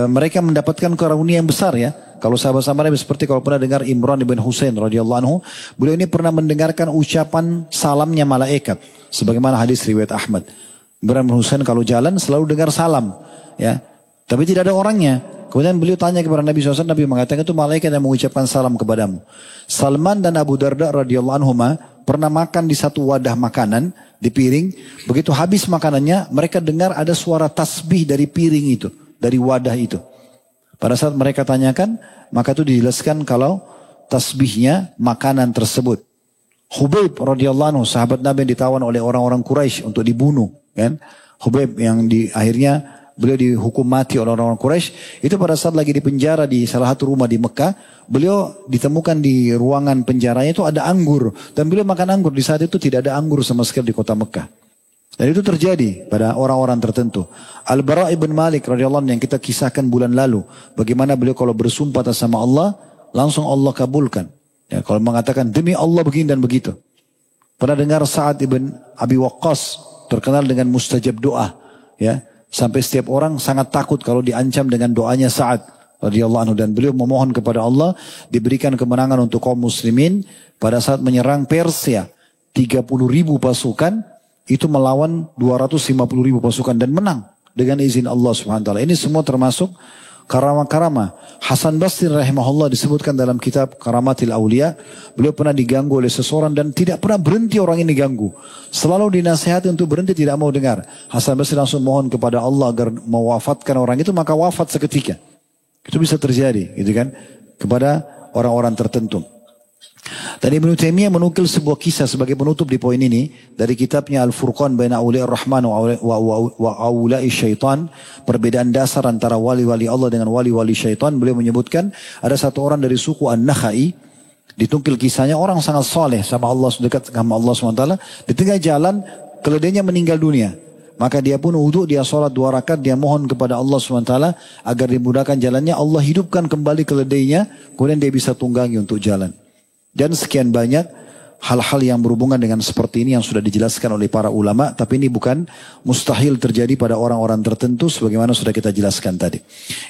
Speaker 2: mereka mendapatkan karunia yang besar, ya. Kalau sahabat-sahabat Nabi, seperti kalau pernah dengar Imran ibn Husain radhiyallahu anhu, beliau ini pernah mendengarkan ucapan salamnya malaikat, sebagaimana hadis riwayat Ahmad. Imran ibn Husain kalau jalan selalu dengar salam, ya, tapi tidak ada orangnya. Kemudian beliau tanya kepada Nabi SAW, Nabi mengatakan itu malaikat yang mengucapkan salam kepadamu. Salman dan Abu Darda radhiyallahu anhuma pernah makan di satu wadah makanan di piring. Begitu habis makanannya, mereka dengar ada suara tasbih dari piring itu, dari wadah itu. Pada saat mereka tanyakan, maka itu dijelaskan kalau tasbihnya makanan tersebut. Hubaib radhiyallahu anhu, sahabat Nabi yang ditawan oleh orang-orang Quraisy untuk dibunuh, kan? Hubaib yang akhirnya beliau dihukum mati oleh orang-orang Quraisy, itu pada saat lagi di penjara di salah satu rumah di Mekah, beliau ditemukan di ruangan penjaranya itu ada anggur, dan beliau makan anggur. Di saat itu tidak ada anggur sama sekali di kota Mekah. Dan itu terjadi pada orang-orang tertentu. Al-Bara' ibn Malik radhiyallahu anhu yang kita kisahkan bulan lalu, bagaimana beliau kalau bersumpah atas sama Allah, langsung Allah kabulkan. Ya, kalau mengatakan demi Allah begini dan begitu. Pernah dengar Sa'ad ibn Abi Waqqas, terkenal dengan mustajab doa, ya. Sampai setiap orang sangat takut kalau diancam dengan doanya Sa'ad radhiyallahu anhu, dan beliau memohon kepada Allah diberikan kemenangan untuk kaum muslimin pada saat menyerang Persia. 30.000 pasukan itu melawan 250.000 pasukan dan menang dengan izin Allah Subhanahu wa taala. Ini semua termasuk karamah-karamah. Hasan Basri rahimahullah disebutkan dalam kitab Karamatil Aulia, beliau pernah diganggu oleh seseorang dan tidak pernah berhenti orang ini ganggu. Selalu dinasihati untuk berhenti, tidak mau dengar. Hasan Basri langsung mohon kepada Allah agar mewafatkan orang itu, maka wafat seketika. Itu bisa terjadi, gitu kan, kepada orang-orang tertentu. Dan Ibnu Taimiyah menukil sebuah kisah sebagai penutup di poin ini dari kitabnya Al-Furqan Baina Auliya Ar-Rahman wa Auliya Syaitan, perbedaan dasar antara wali-wali Allah dengan wali-wali syaitan. Beliau menyebutkan ada satu orang dari suku An-Nakhai, ditukil kisahnya, orang sangat soleh sama Allah, dekat sama Allah SWT. Di tengah jalan keledainya meninggal dunia. Maka dia pun wudhu, dia sholat 2 rakaat, dia mohon kepada Allah SWT agar dimudahkan jalannya. Allah hidupkan kembali keledainya, kemudian dia bisa tunggangi untuk jalan. Dan sekian banyak hal-hal yang berhubungan dengan seperti ini yang sudah dijelaskan oleh para ulama. Tapi ini bukan mustahil terjadi pada orang-orang tertentu sebagaimana sudah kita jelaskan tadi.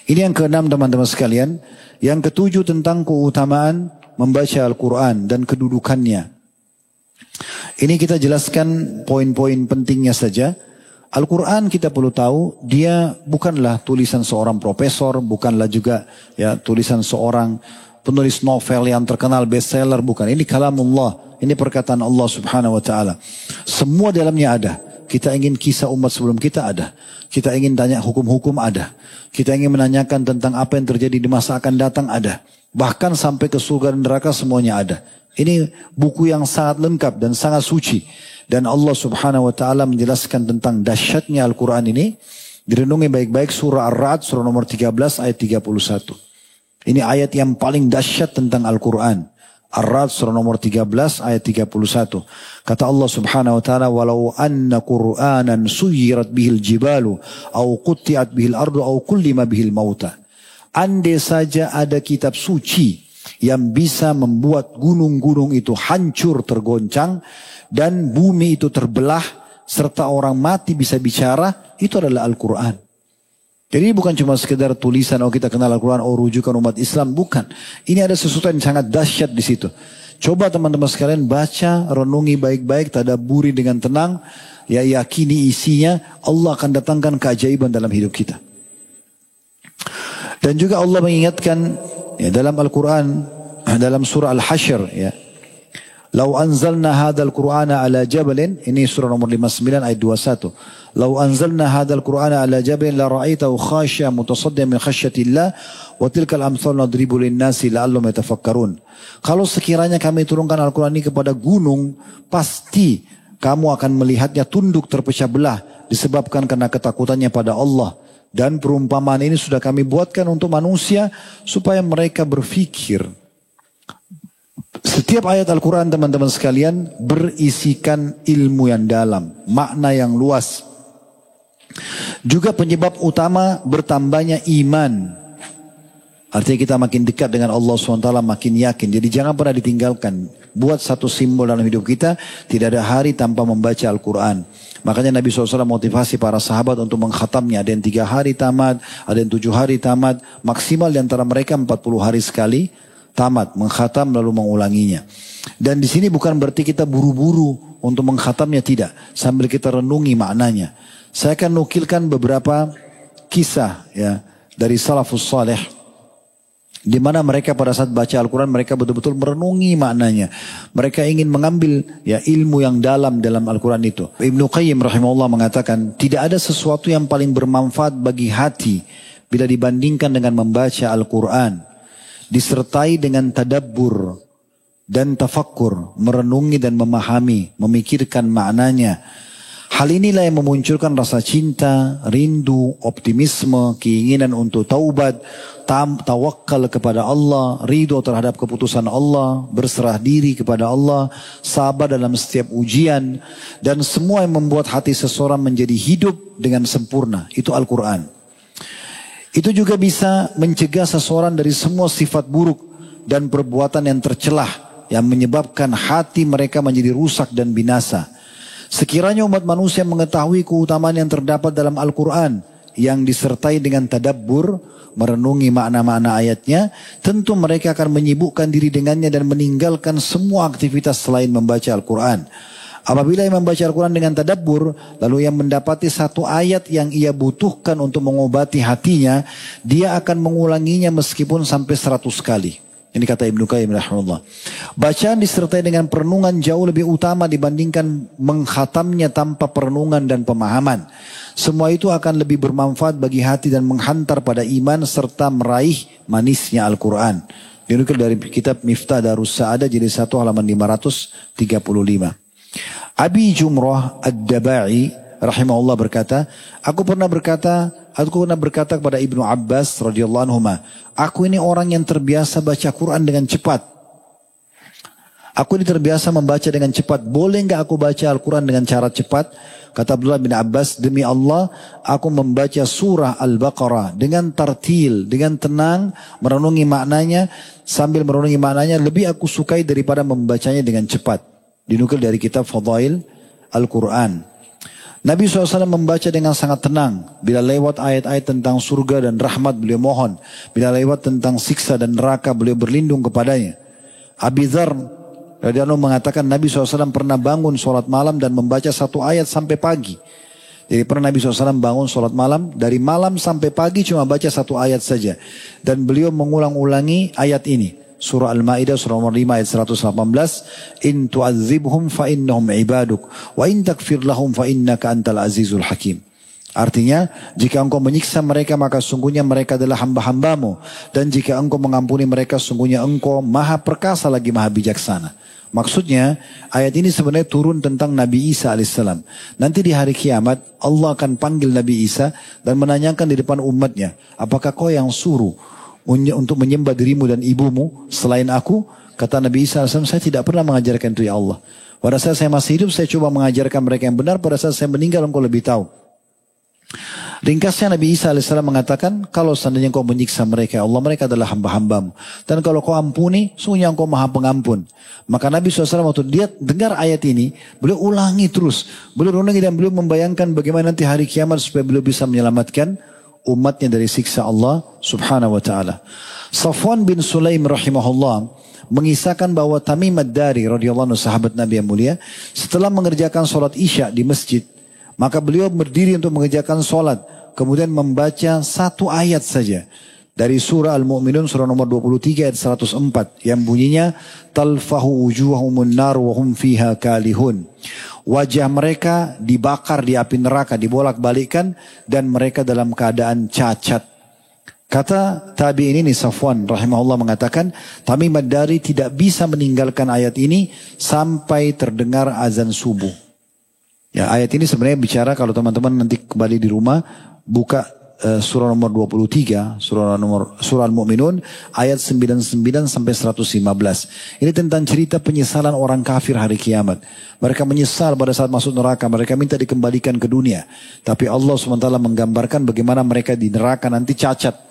Speaker 2: Ini yang keenam teman-teman sekalian. Yang ketujuh tentang keutamaan membaca Al-Quran dan kedudukannya. Ini kita jelaskan poin-poin pentingnya saja. Al-Quran kita perlu tahu dia bukanlah tulisan seorang profesor, bukanlah juga ya tulisan seorang penulis novel yang terkenal bestseller, bukan. Ini kalamullah, ini perkataan Allah Subhanahu wa taala. Semua dalamnya ada. Kita ingin kisah umat sebelum kita ada. Kita ingin tanya hukum-hukum ada. Kita ingin menanyakan tentang apa yang terjadi di masa akan datang ada. Bahkan sampai ke surga dan neraka semuanya ada. Ini buku yang sangat lengkap dan sangat suci. Dan Allah Subhanahu wa taala menjelaskan tentang dahsyatnya Al-Quran ini. Direnungi baik-baik surah Ar-Ra'd surah nomor 13 ayat 31. Ini ayat yang paling dahsyat tentang Al-Quran. Ar-Ra'd surah nomor 13 ayat 31. Kata Allah Subhanahu wa taala, "Walau anna Qur'anan suyirat bihil jibalu au qutti'at bihil ardu au kullima bihil mauta." Andai saja ada kitab suci yang bisa membuat gunung-gunung itu hancur tergoncang dan bumi itu terbelah serta orang mati bisa bicara, itu adalah Al-Quran. Jadi bukan cuma sekedar tulisan, oh kita kenal Al-Quran, oh rujukan umat Islam, bukan. Ini ada sesuatu yang sangat dahsyat di situ. Coba teman-teman sekalian baca, renungi baik-baik, tadabburi dengan tenang, ya yakini isinya, Allah akan datangkan keajaiban dalam hidup kita. Dan juga Allah mengingatkan ya, dalam Al-Quran, dalam surah Al-Hashr, ya. Lau anzalna hadal Qur'ana ala jabalin, ini surah nomor 59 ayat 21. Lau anzalna hadal Qur'ana ala jabalin la ra'aitahu khashi'an mutasaddian min khasyatillah wa tilkal amsal nadribu lin-nasi la'allahum yatafakkarun. Kalau sekiranya kami turunkan Al-Quran ini kepada gunung, pasti kamu akan melihatnya tunduk terpecah belah disebabkan karena ketakutannya pada Allah. Dan perumpamaan ini sudah kami buatkan untuk manusia supaya mereka berfikir. Setiap ayat Al-Quran teman-teman sekalian berisikan ilmu yang dalam, makna yang luas. Juga penyebab utama bertambahnya iman. Artinya kita makin dekat dengan Allah SWT, makin yakin. Jadi jangan pernah ditinggalkan. Buat satu simbol dalam hidup kita, tidak ada hari tanpa membaca Al-Quran. Makanya Nabi SAW motivasi para sahabat untuk mengkhatamnya. Ada yang 3 hari tamat, ada yang 7 hari tamat. Maksimal di antara mereka 40 hari sekali tamat, mengkhatam lalu mengulanginya. Dan di sini bukan berarti kita buru-buru untuk mengkhatamnya, tidak. Sambil kita renungi maknanya. Saya akan nukilkan beberapa kisah ya dari salafus saleh, di mana mereka pada saat baca Al-Quran mereka betul-betul merenungi maknanya. Mereka ingin mengambil ya ilmu yang dalam Al-Quran itu. Ibnu Qayyim rahimahullah mengatakan, tidak ada sesuatu yang paling bermanfaat bagi hati bila dibandingkan dengan membaca Al-Quran disertai dengan tadabbur dan tafakkur, merenungi dan memahami, memikirkan maknanya. Hal inilah yang memunculkan rasa cinta, rindu, optimisme, keinginan untuk taubat, tawakal kepada Allah, ridho terhadap keputusan Allah, berserah diri kepada Allah, sabar dalam setiap ujian, dan semua yang membuat hati seseorang menjadi hidup dengan sempurna. Itu Al-Quran. Itu juga bisa mencegah seseorang dari semua sifat buruk dan perbuatan yang tercelah yang menyebabkan hati mereka menjadi rusak dan binasa. Sekiranya umat manusia mengetahui keutamaan yang terdapat dalam Al-Quran yang disertai dengan tadabbur, merenungi makna-makna ayatnya, tentu mereka akan menyibukkan diri dengannya dan meninggalkan semua aktivitas selain membaca Al-Quran. Apabila yang membaca Al-Quran dengan tadabbur, lalu yang mendapati satu ayat yang ia butuhkan untuk mengobati hatinya, dia akan mengulanginya meskipun sampai 100 kali. Ini kata Ibnu Qayyim rahimahullah. Bacaan disertai dengan perenungan jauh lebih utama dibandingkan mengkhatamnya tanpa perenungan dan pemahaman. Semua itu akan lebih bermanfaat bagi hati dan menghantar pada iman serta meraih manisnya Al-Quran. Dinukil dari kitab Miftah Darus Sa'adah jilid 1 halaman 535. Abi Jumrah Ad-Dabai rahimahullah berkata, aku pernah berkata kepada Ibnu Abbas radhiyallahu anhu, aku ini orang yang terbiasa baca Quran dengan cepat. Aku ini terbiasa membaca dengan cepat. Boleh enggak aku baca Al-Quran dengan cara cepat? Kata Abdullah bin Abbas, demi Allah, aku membaca surah Al-Baqarah dengan tartil, dengan tenang, merenungi maknanya, sambil merenungi maknanya, lebih aku sukai daripada membacanya dengan cepat. Dinukil dari kitab Fadail Al-Quran. Nabi SAW membaca dengan sangat tenang. Bila lewat ayat-ayat tentang surga dan rahmat, beliau mohon. Bila lewat tentang siksa dan neraka, beliau berlindung kepadanya. Abi Dzar radhiyallahu anhu mengatakan Nabi SAW pernah bangun sholat malam dan membaca satu ayat sampai pagi. Jadi pernah Nabi SAW bangun sholat malam, dari malam sampai pagi cuma baca satu ayat saja. Dan beliau mengulang-ulangi ayat ini. Surah Al-Ma'idah surah nomor 5 ayat 118. In tu'adzibhum fa innahum ibaduk. Wa in takfir lahum fa innaka antal azizul hakim. Artinya, jika engkau menyiksa mereka maka sungguhnya mereka adalah hamba-hambamu. Dan jika engkau mengampuni mereka sungguhnya engkau maha perkasa lagi maha bijaksana. Maksudnya, ayat ini sebenarnya turun tentang Nabi Isa alaihissalam. Nanti di hari kiamat, Allah akan panggil Nabi Isa dan menanyakan di depan umatnya, apakah kau yang suruh untuk menyembah dirimu dan ibumu selain aku? Kata Nabi Isa alaihissalam, saya tidak pernah mengajarkan itu ya Allah. Pada saat saya masih hidup, saya coba mengajarkan mereka yang benar. Pada saat saya meninggal, engkau lebih tahu. Ringkasnya Nabi Isa AS mengatakan, kalau seandainya engkau menyiksa mereka, ya Allah, mereka adalah hamba-hambamu. Dan kalau kau ampuni, sungguhnya engkau maha pengampun. Maka Nabi SAW waktu dia dengar ayat ini, beliau ulangi terus. Beliau renungi dan beliau membayangkan bagaimana nanti hari kiamat supaya beliau bisa menyelamatkan umatnya dari siksa Allah subhanahu wa ta'ala. Safwan bin Sulaim rahimahullah mengisahkan bahwa Tamim Ad-Dari radhiyallahu anhu sahabat Nabi yang mulia, setelah mengerjakan sholat isya di masjid, maka beliau berdiri untuk mengerjakan sholat. Kemudian membaca satu ayat saja. Dari surah Al-Mu'minun surah nomor 23 ayat 104. Yang bunyinya, talfahu wujuhahumun nar wa hum fiha kalihun. Wajah mereka dibakar di api neraka, dibolak-balikkan. Dan mereka dalam keadaan cacat. Kata tabi'in ini Safwan rahimahullah mengatakan, Tamim Ad-Dari tidak bisa meninggalkan ayat ini sampai terdengar azan subuh. Ya, ayat ini sebenarnya bicara kalau teman-teman nanti kembali di rumah buka surah nomor 23, surah Al-Mu'minun ayat 99 sampai 115. Ini tentang cerita penyesalan orang kafir hari kiamat. Mereka menyesal pada saat masuk neraka, mereka minta dikembalikan ke dunia. Tapi Allah SWT menggambarkan bagaimana mereka di neraka nanti cacat.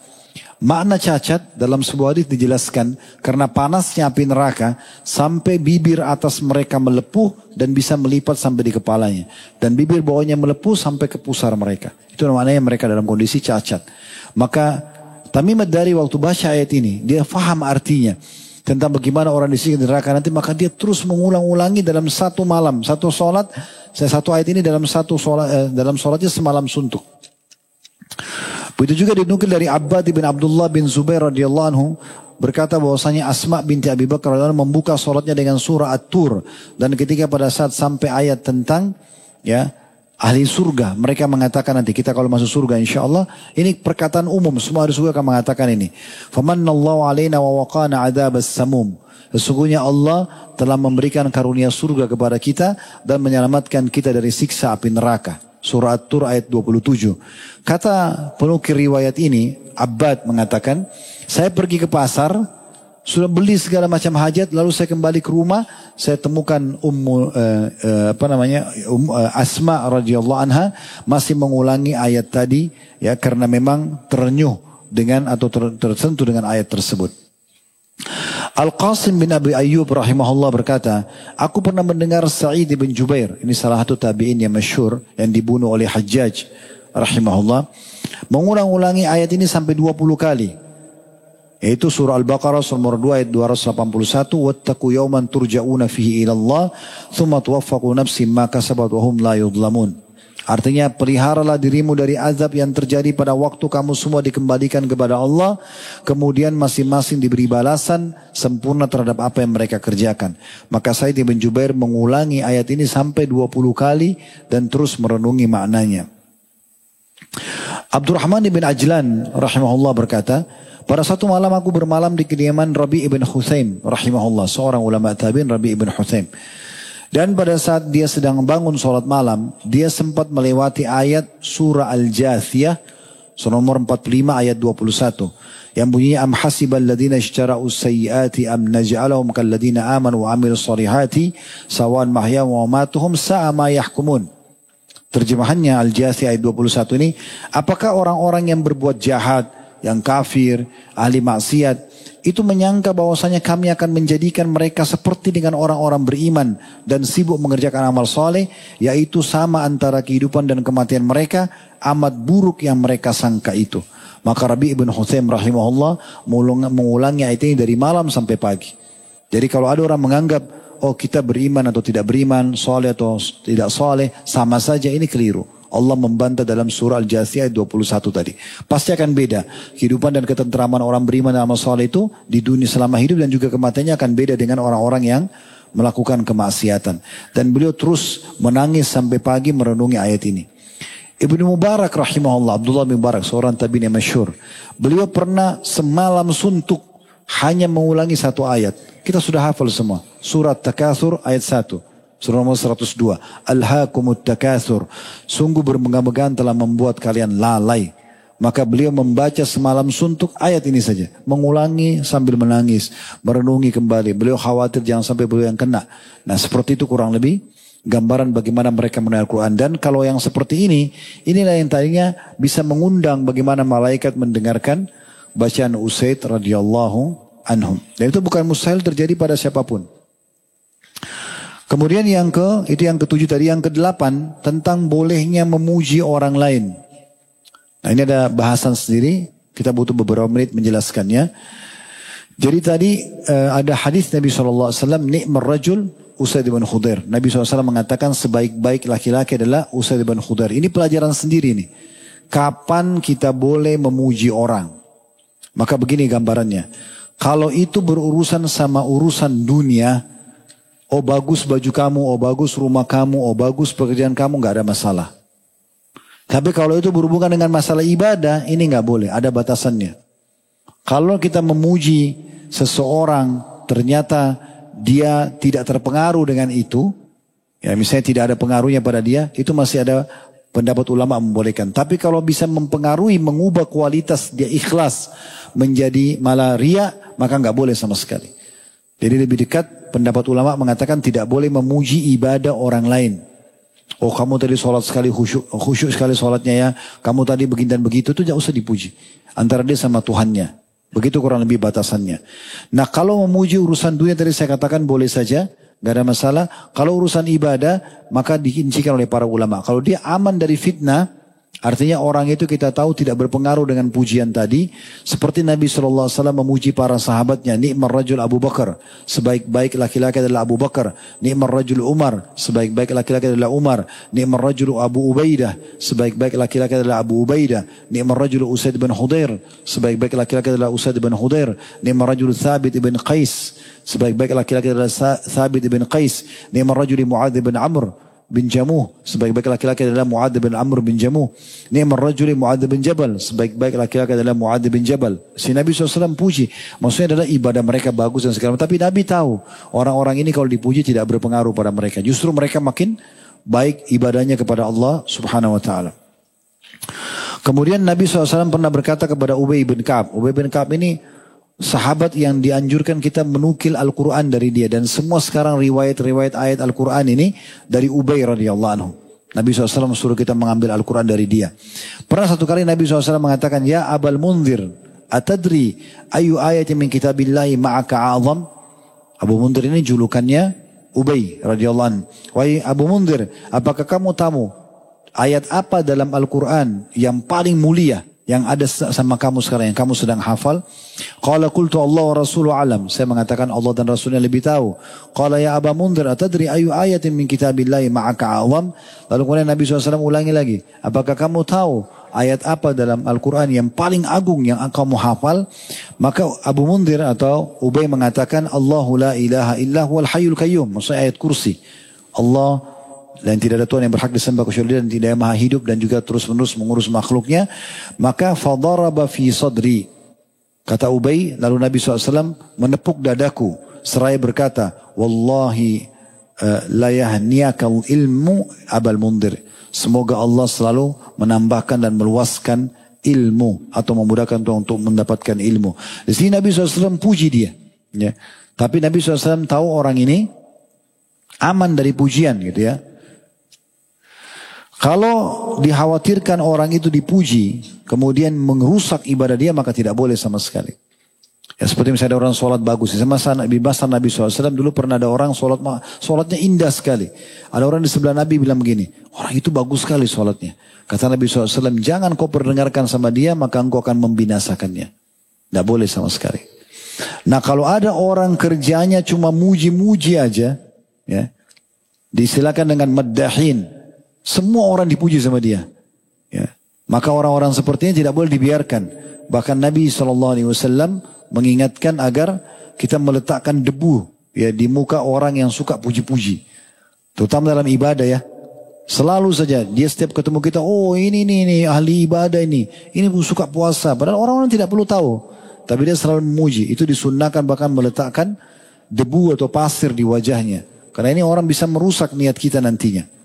Speaker 2: Makna cacat dalam sebuah hadis dijelaskan karena panasnya api neraka sampai bibir atas mereka melepuh dan bisa melipat sampai di kepalanya. Dan bibir bawahnya melepuh sampai ke pusar mereka. Itu maknanya mereka dalam kondisi cacat. Maka Tamim Ad-Dari waktu baca ayat ini, dia faham artinya. Tentang bagaimana orang di neraka nanti, maka dia terus mengulang-ulangi dalam satu malam. Satu ayat ini dalam dalam sholatnya semalam suntuk. Begitu juga dinukil dari Abbad bin Abdullah bin Zubair radhiyallahu anhu berkata bahwasanya Asma binti Abi Bakar radhiyallahu anhu membuka salatnya dengan surah At-Tur, dan ketika pada saat sampai ayat tentang ahli surga, mereka mengatakan nanti kita kalau masuk surga insyaallah, ini perkataan umum, semua ahli surga akan mengatakan ini. Famannallahu alaina wa waqana adzabas samum. Sesungguhnya Allah telah memberikan karunia surga kepada kita dan menyelamatkan kita dari siksa api neraka. Surah At-Tur ayat 27. Kata penukir riwayat ini, Abbad mengatakan, saya pergi ke pasar, sudah beli segala macam hajat, lalu saya kembali ke rumah, saya temukan Asma radhiyallahu anha masih mengulangi ayat tadi, ya, karena memang terenyuh dengan atau tersentuh dengan ayat tersebut. Al-Qasim bin Abi Ayyub rahimahullah berkata, aku pernah mendengar Sa'id bin Jubair, ini salah satu tabi'in yang masyhur yang dibunuh oleh Hajjaj rahimahullah, mengulang-ulangi ayat ini sampai 20 kali. Yaitu surah Al-Baqarah surah nomor 2 ayat 281, wattaqu yawman turja'una fihi ila Allah, thumma tuwaffaqu nafsin ma kasabat wa hum la yudlamun. Artinya, peliharalah dirimu dari azab yang terjadi pada waktu kamu semua dikembalikan kepada Allah. Kemudian masing-masing diberi balasan sempurna terhadap apa yang mereka kerjakan. Maka Sa'id bin Jubair mengulangi ayat ini sampai 20 kali dan terus merenungi maknanya. Abdurrahman bin Ajlan rahimahullah berkata, Pada satu malam aku bermalam di kediaman Rabi' ibn Huthaim rahimahullah, seorang ulama tabi'in, Rabi' ibn Huthaim. Dan pada saat dia sedang bangun sholat malam, dia sempat melewati ayat surah Al-Jathiyah, surah nomor 45 ayat 21. Yang bunyinya, am hasibal ladhina ishtara'u sayyiati am naj'alahum kalladhina amanu wa amilu salihati sawan mahya wa matuhum sa'a ma yahkumun. Terjemahannya Al-Jathiyah ayat 21 ini, apakah orang-orang yang berbuat jahat, yang kafir, ahli maksiat, itu menyangka bahwasanya kami akan menjadikan mereka seperti dengan orang-orang beriman dan sibuk mengerjakan amal soleh, yaitu sama antara kehidupan dan kematian mereka, amat buruk yang mereka sangka itu. Maka Rabi' ibn Huthaim rahimahullah mengulangi ayat ini dari malam sampai pagi. Jadi kalau ada orang menganggap, oh kita beriman atau tidak beriman, soleh atau tidak soleh, sama saja, ini keliru. Allah membantah dalam surah Al-Jathiyah ayat 21 tadi. Pasti akan beda. Kehidupan dan ketenteraman orang beriman dan amal soleh itu di dunia selama hidup dan juga kematiannya akan beda dengan orang-orang yang melakukan kemaksiatan. Dan beliau terus menangis sampai pagi merenungi ayat ini. Ibnu Mubarak rahimahullah, Abdullah bin Mubarak, seorang tabi'in yang masyhur. Beliau pernah semalam suntuk hanya mengulangi satu ayat. Kita sudah hafal semua. Surat Takatsur ayat 1. Surah nomor 102. Alhaakumut takatsur. Sungguh bermegah-megahan telah membuat kalian lalai. Maka beliau membaca semalam suntuk ayat ini saja. Mengulangi sambil menangis. Merenungi kembali. Beliau khawatir jangan sampai beliau yang kena. Nah seperti itu kurang lebih gambaran bagaimana mereka mengenal Al-Quran. Dan kalau yang seperti ini, inilah yang tadinya bisa mengundang bagaimana malaikat mendengarkan bacaan Usaid radhiyallahu anhum. Dan itu bukan mustahil terjadi pada siapapun. Kemudian itu yang ketujuh tadi, yang kedelapan tentang bolehnya memuji orang lain. Nah ini ada bahasan sendiri, kita butuh beberapa menit menjelaskannya. Jadi tadi ada hadis Nabi SAW, ni'mar rajul Usaid bin Khudair. Nabi SAW mengatakan sebaik-baik laki-laki adalah Usaid bin Khudair. Ini pelajaran sendiri nih. Kapan kita boleh memuji orang? Maka begini gambarannya. Kalau itu berurusan sama urusan dunia, oh bagus baju kamu, oh bagus rumah kamu, oh bagus pekerjaan kamu, gak ada masalah. Tapi kalau itu berhubungan dengan masalah ibadah, ini gak boleh, ada batasannya. Kalau kita memuji seseorang, ternyata dia tidak terpengaruh dengan itu, ya misalnya tidak ada pengaruhnya pada dia, itu masih ada pendapat ulama membolehkan. Tapi kalau bisa mempengaruhi, mengubah kualitas dia ikhlas menjadi malah riya, maka gak boleh sama sekali. Jadi lebih dekat pendapat ulama mengatakan tidak boleh memuji ibadah orang lain. Oh kamu tadi sholat sekali khusyuk sekali sholatnya ya. Kamu tadi begini dan begitu, itu jangan usah dipuji. Antara dia sama Tuhannya. Begitu kurang lebih batasannya. Nah kalau memuji urusan dunia tadi saya katakan boleh saja. Gak ada masalah. Kalau urusan ibadah maka diincikan oleh para ulama. Kalau dia aman dari fitnah, artinya orang itu kita tahu tidak berpengaruh dengan pujian tadi. Seperti Nabi SAW memuji para sahabatnya. Ni'mar rajul Abu Bakar. Sebaik-baik laki-laki adalah Abu Bakar. Ni'mar rajul Umar. Sebaik-baik laki-laki adalah Umar. Ni'mar rajul Abu Ubaidah. Sebaik-baik laki-laki adalah Abu Ubaidah. Ni'mar rajul Usaid bin Khudair. Sebaik-baik laki-laki adalah Usaid bin Khudair. Ni'mar rajul Thabit bin Qais. Sebaik-baik laki-laki adalah Thabit bin Qais. Ni'mar rajul Mu'adz bin Amr bin Jamuh. Sebaik-baik laki-laki adalah Mu'adz bin Amr bin Jamuh. Ni'mar rajuli Mu'adz bin Jabal. Sebaik-baik laki-laki adalah Mu'adz bin Jabal. Si Nabi SAW puji. Maksudnya adalah ibadah mereka bagus dan segala macam. Tapi Nabi tahu orang-orang ini kalau dipuji tidak berpengaruh pada mereka. Justru mereka makin baik ibadahnya kepada Allah Subhanahu Wa Taala. Kemudian Nabi SAW pernah berkata kepada Ubay bin Ka'ab. Ubay bin Ka'ab ini sahabat yang dianjurkan kita menukil Al-Quran dari dia. Dan semua sekarang riwayat-riwayat ayat Al-Quran ini dari Ubay radhiyallahu anhu. Nabi SAW suruh kita mengambil Al-Quran dari dia. Pernah satu kali Nabi SAW mengatakan, ya Abal Munzir, atadri ayu ayatin min kitabillahi ma'aka a'zam. Abu Munzir ini julukannya Ubay radhiyallahu anhu. Wahai Abu Munzir, apakah kamu tahu ayat apa dalam Al-Quran yang paling mulia yang ada sama kamu sekarang, yang kamu sedang hafal? Qala qultu Allah wa rasuluhu alam. Saya mengatakan Allah dan Rasulnya lebih tahu. Qala ya Aba Munzir, atadri ayu ayatin min kitabillahi ma'aka awam. Lalu kemudian Nabi SAW ulangi lagi. Apakah kamu tahu ayat apa dalam Al-Quran yang paling agung yang kamu hafal? Maka Abu Munzir atau Ubay mengatakan, Allahu la ilaha illa huwal hayyul qayyum. Maksudnya ayat kursi. Allah dan tidak ada Tuhan yang berhak disembah kecuali Dia, dan tidak maha hidup dan juga terus-menerus mengurus makhluknya. Maka fadaraba fi sadri. Kata Ubay, lalu Nabi SAW menepuk dadaku seraya berkata, Wallahi la yahniyakal ilmu Abal Mundhir. Semoga Allah selalu menambahkan dan meluaskan ilmu atau memudahkan untuk mendapatkan ilmu. Di sini Nabi SAW puji dia. Ya. Tapi Nabi SAW tahu orang ini aman dari pujian gitu ya. Kalau dikhawatirkan orang itu dipuji, kemudian merusak ibadah dia, maka tidak boleh sama sekali. Ya, seperti misalnya ada orang sholat bagus. Di masa Nabi SAW dulu pernah ada orang sholatnya indah sekali. Ada orang di sebelah Nabi bilang begini, orang itu bagus sekali sholatnya. Kata Nabi SAW, jangan kau perdengarkan sama dia, maka engkau akan membinasakannya. Tidak boleh sama sekali. Nah kalau ada orang kerjanya cuma muji-muji aja, ya, disilakan dengan maddahin. Semua orang dipuji sama dia. Ya. Maka orang-orang seperti ini tidak boleh dibiarkan. Bahkan Nabi SAW mengingatkan agar kita meletakkan debu ya di muka orang yang suka puji-puji. Terutama dalam ibadah ya. Selalu saja dia setiap ketemu kita, oh ini ahli ibadah ini suka puasa. Padahal orang-orang tidak perlu tahu. Tapi dia selalu memuji. Itu disunnahkan bahkan meletakkan debu atau pasir di wajahnya. Karena ini orang bisa merusak niat kita nantinya.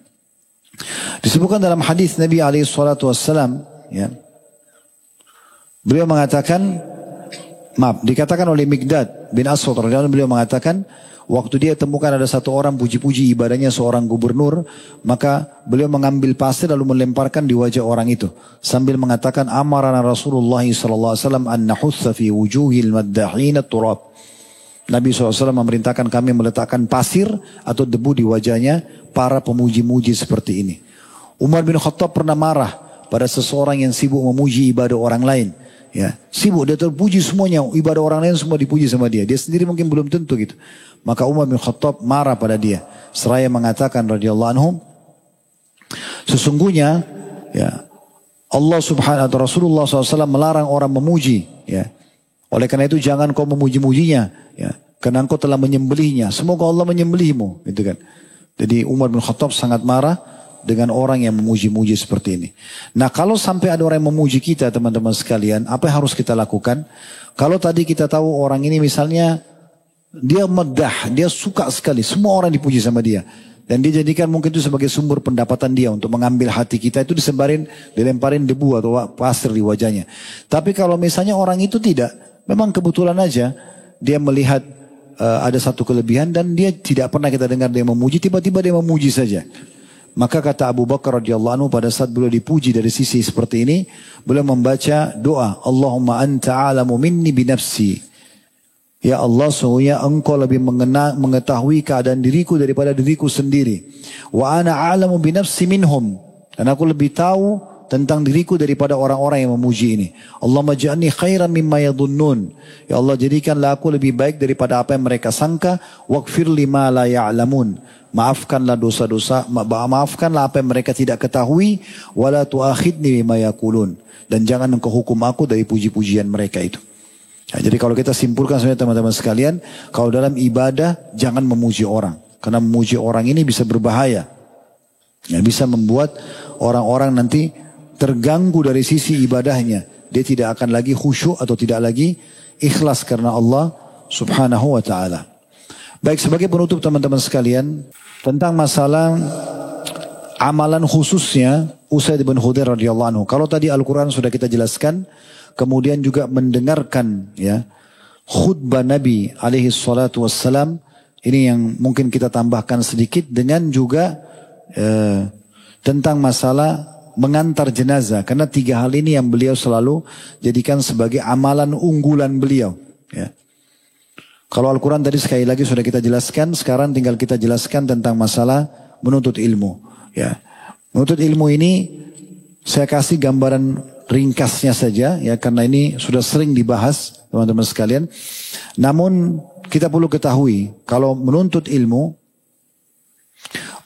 Speaker 2: Disebutkan dalam hadis Nabi SAW, ya, beliau mengatakan, dikatakan oleh Miqdad bin Aswad radhiyallahu anhu, beliau mengatakan, waktu dia temukan ada satu orang puji-puji ibadahnya seorang gubernur, maka beliau mengambil pasir lalu melemparkan di wajah orang itu sambil mengatakan, amarana Rasulullah SAW an nahutha fi wujuhil maddahin turab. Nabi SAW memerintahkan kami meletakkan pasir atau debu di wajahnya para pemuji-muji seperti ini. Umar bin Khattab pernah marah pada seseorang yang sibuk memuji ibadah orang lain. Ya, sibuk, dia terpuji semuanya, ibadah orang lain semua dipuji sama dia. Dia sendiri mungkin belum tentu gitu. Maka Umar bin Khattab marah pada dia. Seraya mengatakan radhiyallahu anhum, sesungguhnya ya, Allah subhanahu wa ta'ala, Rasulullah SAW melarang orang memuji. Ya. Oleh karena itu jangan kau memuji-mujinya. Ya. Karena engkau telah menyembelihnya. Semoga Allah menyembelihmu. Gitu kan. Jadi Umar bin Khattab sangat marah dengan orang yang memuji-muji seperti ini. Nah kalau sampai ada orang yang memuji kita teman-teman sekalian, apa yang harus kita lakukan? Kalau tadi kita tahu orang ini misalnya dia meddah, dia suka sekali, semua orang dipuji sama dia. Dan dia jadikan mungkin itu sebagai sumber pendapatan dia untuk mengambil hati kita, itu dilemparin debu atau pasir di wajahnya. Tapi kalau misalnya orang itu tidak, memang kebetulan aja dia melihat ada satu kelebihan dan dia tidak pernah kita dengar dia memuji, tiba-tiba dia memuji saja. Maka kata Abu Bakar radhiyallahu anhu pada saat beliau dipuji dari sisi seperti ini, beliau membaca doa, Allahumma anta a'lamu minni binafsi. Ya Allah, sesungguhnya engkau lebih mengetahui keadaan diriku daripada diriku sendiri. Wa ana a'lamu binafsi minhum. Dan aku lebih tahu tentang diriku daripada orang-orang yang memuji ini. Allahumma ja'alni khairan mimma yadhunnun. Ya Allah, jadikanlah aku lebih baik daripada apa yang mereka sangka. Waghfir lima la ya'lamun. Maafkanlah dosa-dosa, maafkanlah apa yang mereka tidak ketahui. Wala tu'akhidni bima yaqulun. Dan jangan engkau hukum aku dari puji-pujian mereka itu. Ya, jadi kalau kita simpulkan sebenarnya teman-teman sekalian, kalau dalam ibadah jangan memuji orang. Karena memuji orang ini bisa berbahaya. Ya, bisa membuat orang-orang nanti terganggu dari sisi ibadahnya. Dia tidak akan lagi khusyuk atau tidak lagi ikhlas karena Allah subhanahu wa ta'ala. Baik, sebagai penutup teman-teman sekalian, tentang masalah amalan khususnya Usaid bin Khudair radhiyallahu anhu. Kalau tadi Al-Quran sudah kita jelaskan, kemudian juga mendengarkan ya khutbah Nabi alaihi salatu wassalam, ini yang mungkin kita tambahkan sedikit dengan juga tentang masalah mengantar jenazah. Karena 3 hal ini yang beliau selalu jadikan sebagai amalan unggulan beliau. Ya. Kalau Al-Quran tadi sekali lagi sudah kita jelaskan, sekarang tinggal kita jelaskan tentang masalah menuntut ilmu. Ya. Menuntut ilmu ini saya kasih gambaran ringkasnya saja ya, karena ini sudah sering dibahas teman-teman sekalian. Namun kita perlu ketahui kalau menuntut ilmu,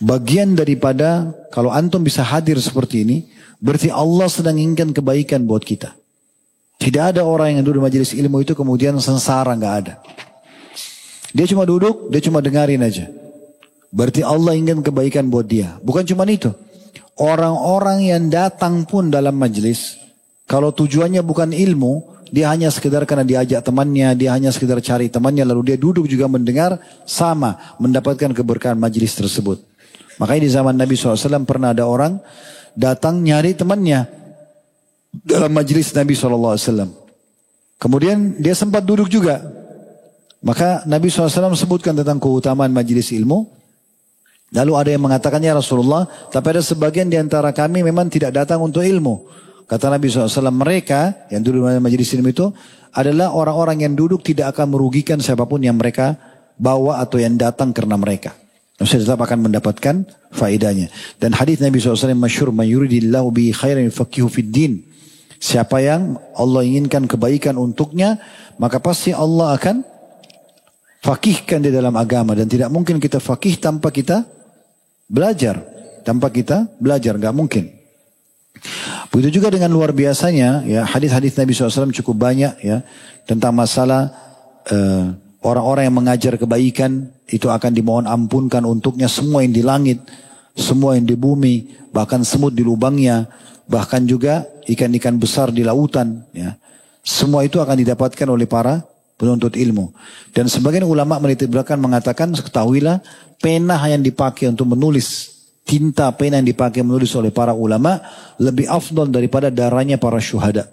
Speaker 2: bagian daripada kalau antum bisa hadir seperti ini, berarti Allah sedang inginkan kebaikan buat kita. Tidak ada orang yang duduk di majelis ilmu itu kemudian sengsara, nggak ada. Dia cuma duduk, dia cuma dengarin aja. Berarti Allah ingin kebaikan buat dia. Bukan cuma itu. Orang-orang yang datang pun dalam majelis, kalau tujuannya bukan ilmu, dia hanya sekedar karena diajak temannya, dia hanya sekedar cari temannya, lalu dia duduk juga mendengar, sama mendapatkan keberkahan majelis tersebut. Makanya di zaman Nabi SAW pernah ada orang datang nyari temannya dalam majelis Nabi SAW. Kemudian dia sempat duduk juga. Maka Nabi SAW sebutkan tentang keutamaan majelis ilmu. Lalu ada yang mengatakan, ya Rasulullah, tapi ada sebagian di antara kami memang tidak datang untuk ilmu. Kata Nabi SAW, mereka yang duduk di majelis ilmu itu adalah orang-orang yang duduk tidak akan merugikan siapapun yang mereka bawa atau yang datang karena mereka. Maksudnya tetap akan mendapatkan faedahnya. Dan hadis Nabi SAW masyhur, "Man yuridillahu bihi khairan yufaqihu fid din." Siapa yang Allah inginkan kebaikan untuknya, maka pasti Allah akan fakihkan di dalam agama. Dan tidak mungkin kita fakih tanpa kita belajar. Tanpa kita belajar, gak mungkin. Begitu juga dengan luar biasanya, ya, hadis-hadis Nabi SAW cukup banyak, ya, tentang masalah orang-orang yang mengajar kebaikan itu akan dimohon ampunkan untuknya semua yang di langit, semua yang di bumi, bahkan semut di lubangnya, bahkan juga ikan-ikan besar di lautan, ya. Semua itu akan didapatkan oleh para penuntut ilmu. Dan sebagian ulama menitik belakang mengatakan, ketahuilah pena yang dipakai untuk menulis, tinta pena yang dipakai menulis oleh para ulama lebih afdal daripada darahnya para syuhada.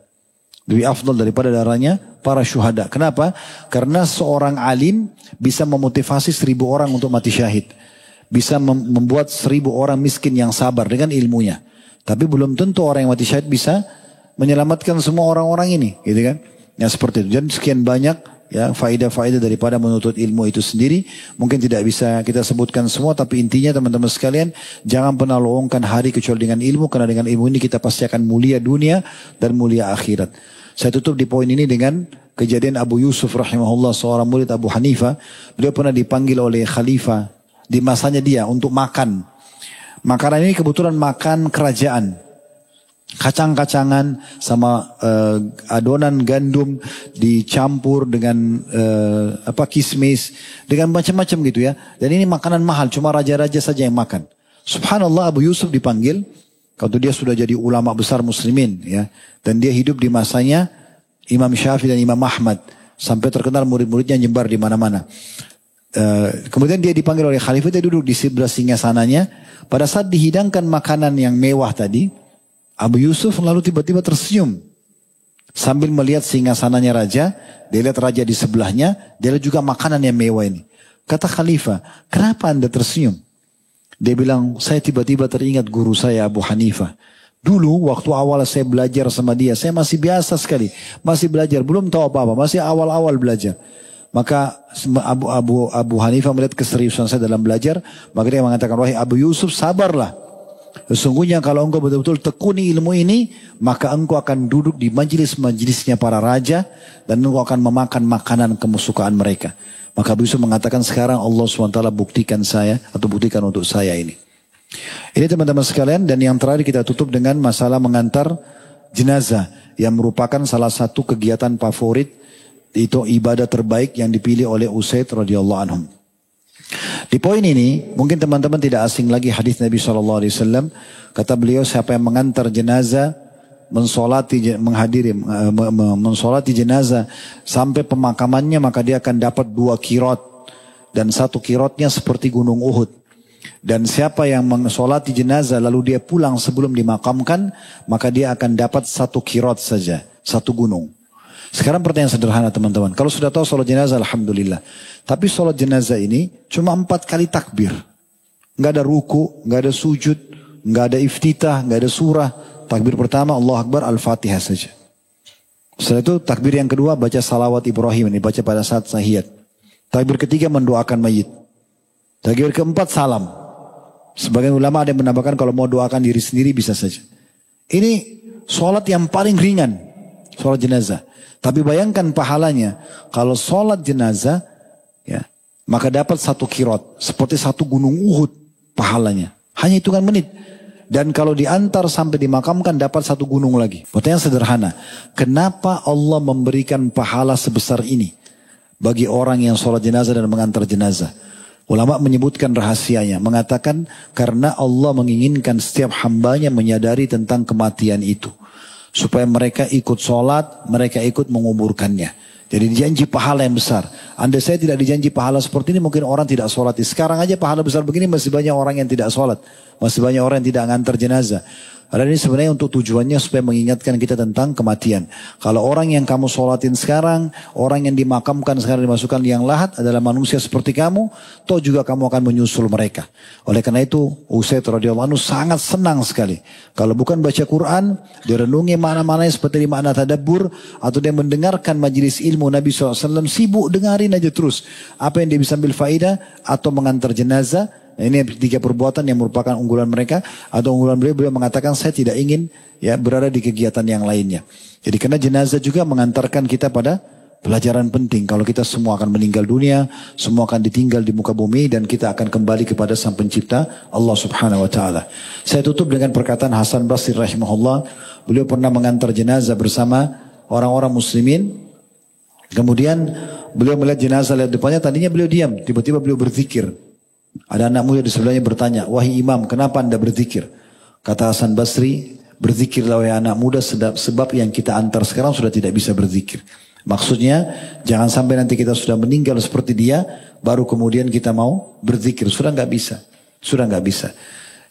Speaker 2: Lebih afdal daripada darahnya para syuhada. Kenapa? Karena seorang alim bisa memotivasi 1000 orang untuk mati syahid. Bisa membuat 1000 orang miskin yang sabar dengan ilmunya. Tapi belum tentu orang yang mati syahid bisa menyelamatkan semua orang-orang ini, gitu kan? Ya seperti itu. Dan sekian banyak, ya, faedah-faedah daripada menuntut ilmu itu sendiri. Mungkin tidak bisa kita sebutkan semua, tapi intinya teman-teman sekalian, jangan pernah lowongkan hari kecuali dengan ilmu, karena dengan ilmu ini kita pasti akan mulia dunia dan mulia akhirat. Saya tutup di poin ini dengan kejadian Abu Yusuf rahimahullah, seorang murid Abu Hanifah. Beliau pernah dipanggil oleh khalifah di masanya dia untuk makan. Makanan ini kebetulan makan kerajaan. Kacang-kacangan sama adonan gandum dicampur dengan kismis, dengan macam-macam gitu ya. Dan ini makanan mahal, cuma raja-raja saja yang makan. Subhanallah, Abu Yusuf dipanggil, waktu dia sudah jadi ulama besar muslimin, ya. Dan dia hidup di masanya Imam Syafi'i dan Imam Ahmad, sampai terkenal murid-muridnya nyebar di mana-mana. Kemudian dia dipanggil oleh khalifah, dia duduk di sebelah singgasananya. Pada saat dihidangkan makanan yang mewah tadi, Abu Yusuf lalu tiba-tiba tersenyum. Sambil melihat singgasananya raja, dia lihat raja di sebelahnya, dia lihat juga makanan yang mewah ini. Kata khalifah, kenapa Anda tersenyum? Dia bilang, saya tiba-tiba teringat guru saya Abu Hanifah. Dulu waktu awal saya belajar sama dia, saya masih biasa sekali. Masih belajar, belum tahu apa-apa, masih awal-awal belajar. Maka Abu Hanifah melihat keseriusan saya dalam belajar, maka dia mengatakan, wahai Abu Yusuf, sabarlah. Sesungguhnya kalau engkau betul-betul tekuni ilmu ini, maka engkau akan duduk di majelis-majelisnya para raja, dan engkau akan memakan makanan kesukaan mereka. Maka Abu Yusuf mengatakan, sekarang Allah SWT buktikan saya, atau buktikan untuk saya ini. Ini teman-teman sekalian, dan yang terakhir kita tutup dengan masalah mengantar jenazah, yang merupakan salah satu kegiatan favorit, itu ibadah terbaik yang dipilih oleh Usaid radhiyallahu anhum. Di poin ini mungkin teman-teman tidak asing lagi hadis Nabi SAW. Kata beliau, siapa yang mengantar jenazah, mensolati jenazah sampai pemakamannya, maka dia akan dapat 2 qirot, dan 1 qirotnya seperti gunung Uhud. Dan siapa yang mensolati jenazah lalu dia pulang sebelum dimakamkan, maka dia akan dapat 1 qirot saja, 1 gunung. Sekarang pertanyaan sederhana teman-teman. Kalau sudah tahu sholat jenazah, alhamdulillah. Tapi sholat jenazah ini cuma 4 kali takbir. Nggak ada ruku, nggak ada sujud, nggak ada iftitah, nggak ada surah. Takbir pertama Allah Akbar, Al-Fatihah saja. Setelah itu takbir yang kedua baca salawat Ibrahim, ini baca pada saat tahiyat. Takbir ketiga mendoakan mayit. Takbir keempat salam. Sebagian ulama ada yang menambahkan kalau mau doakan diri sendiri bisa saja. Ini sholat yang paling ringan, sholat jenazah. Tapi bayangkan pahalanya, kalau sholat jenazah, ya, maka dapat 1 qirot, seperti 1 gunung Uhud pahalanya. Hanya hitungan menit. Dan kalau diantar sampai dimakamkan dapat 1 gunung lagi. Pertanyaan sederhana, kenapa Allah memberikan pahala sebesar ini bagi orang yang sholat jenazah dan mengantar jenazah? Ulama menyebutkan rahasianya, mengatakan karena Allah menginginkan setiap hambanya menyadari tentang kematian itu. supaya mereka ikut sholat, mereka ikut menguburkannya. Jadi dijanji pahala yang besar. Andai saya tidak dijanji pahala seperti ini, mungkin orang tidak sholat. Sekarang aja pahala besar begini masih banyak orang yang tidak sholat. Masih banyak orang yang tidak ngantar jenazah. Padahal ini sebenarnya untuk tujuannya supaya mengingatkan kita tentang kematian. Kalau orang yang kamu sholatin sekarang, orang yang dimakamkan sekarang dimasukkan liang lahat adalah manusia seperti kamu, toh juga kamu akan menyusul mereka. Oleh karena itu, Usaid radhiyallahu anhu sangat senang sekali. Kalau bukan baca Quran, direnungi makna-maknanya seperti makna tadabbur, atau dia mendengarkan majelis ilmu Nabi SAW, sibuk dengarin aja terus. Apa yang dia bisa ambil faedah, atau mengantar jenazah. Ini 3 perbuatan yang merupakan unggulan mereka atau unggulan beliau mengatakan saya tidak ingin ya berada di kegiatan yang lainnya. Jadi karena jenazah juga mengantarkan kita pada pelajaran penting. Kalau kita semua akan meninggal dunia, semua akan ditinggal di muka bumi dan kita akan kembali kepada Sang Pencipta Allah Subhanahu wa taala. Saya tutup dengan perkataan Hasan Basri rahimahullah. Beliau pernah mengantar jenazah bersama orang-orang muslimin. Kemudian beliau melihat jenazah lihat depannya, tadinya beliau diam, tiba-tiba beliau berzikir. Ada anak muda di sebelahnya bertanya, wahai imam, kenapa anda berzikir? Kata Hasan Basri, berzikirlah wahai anak muda sebab yang kita antar sekarang sudah tidak bisa berzikir. Maksudnya, jangan sampai nanti kita sudah meninggal seperti dia, baru kemudian kita mau berzikir. Sudah nggak bisa. Sudah nggak bisa.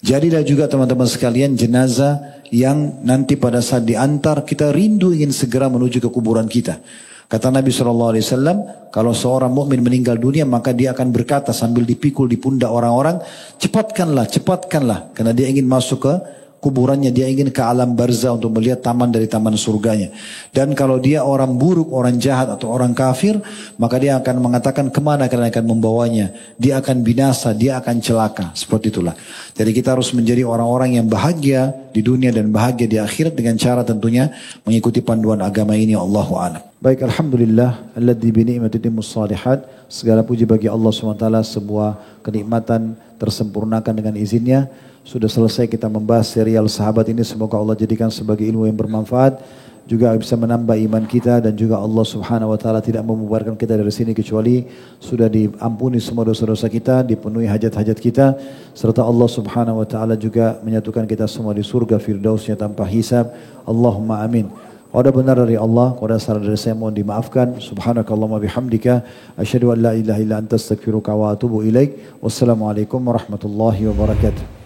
Speaker 2: Jadilah juga teman-teman sekalian jenazah yang nanti pada saat diantar kita rindu ingin segera menuju ke kuburan kita. Kata Nabi SAW, kalau seorang mukmin meninggal dunia maka dia akan berkata sambil dipikul di pundak orang-orang, cepatkanlah, cepatkanlah. Karena dia ingin masuk ke kuburannya, dia ingin ke alam barzah untuk melihat taman dari taman surganya. Dan kalau dia orang buruk, orang jahat atau orang kafir, maka dia akan mengatakan kemana kalian akan membawanya. Dia akan binasa, dia akan celaka. Seperti itulah. Jadi kita harus menjadi orang-orang yang bahagia di dunia dan bahagia di akhirat dengan cara tentunya mengikuti panduan agama ini. Allahu a'lam. Baik, alhamdulillah alladzi bi ni'mati timus shalihat. Segala puji bagi Allah SWT, sebuah kenikmatan tersempurnakan dengan izinnya. Sudah selesai kita membahas serial sahabat ini, semoga Allah jadikan sebagai ilmu yang bermanfaat, juga bisa menambah iman kita, dan juga Allah Subhanahu wa taala tidak membubarkan kita dari sini kecuali sudah diampuni semua dosa-dosa kita, dipenuhi hajat-hajat kita, serta Allah Subhanahu wa taala juga menyatukan kita semua di surga firdausnya tanpa hisab. Allahumma amin. Kalau ada benar dari Allah, kalau ada salah dari saya mohon dimaafkan. Subhanakallahumma bihamdika asyhadu an la ilaha illa anta astaghfiruka wa atubu ilaik. Wassalamualaikum warahmatullahi wabarakatuh.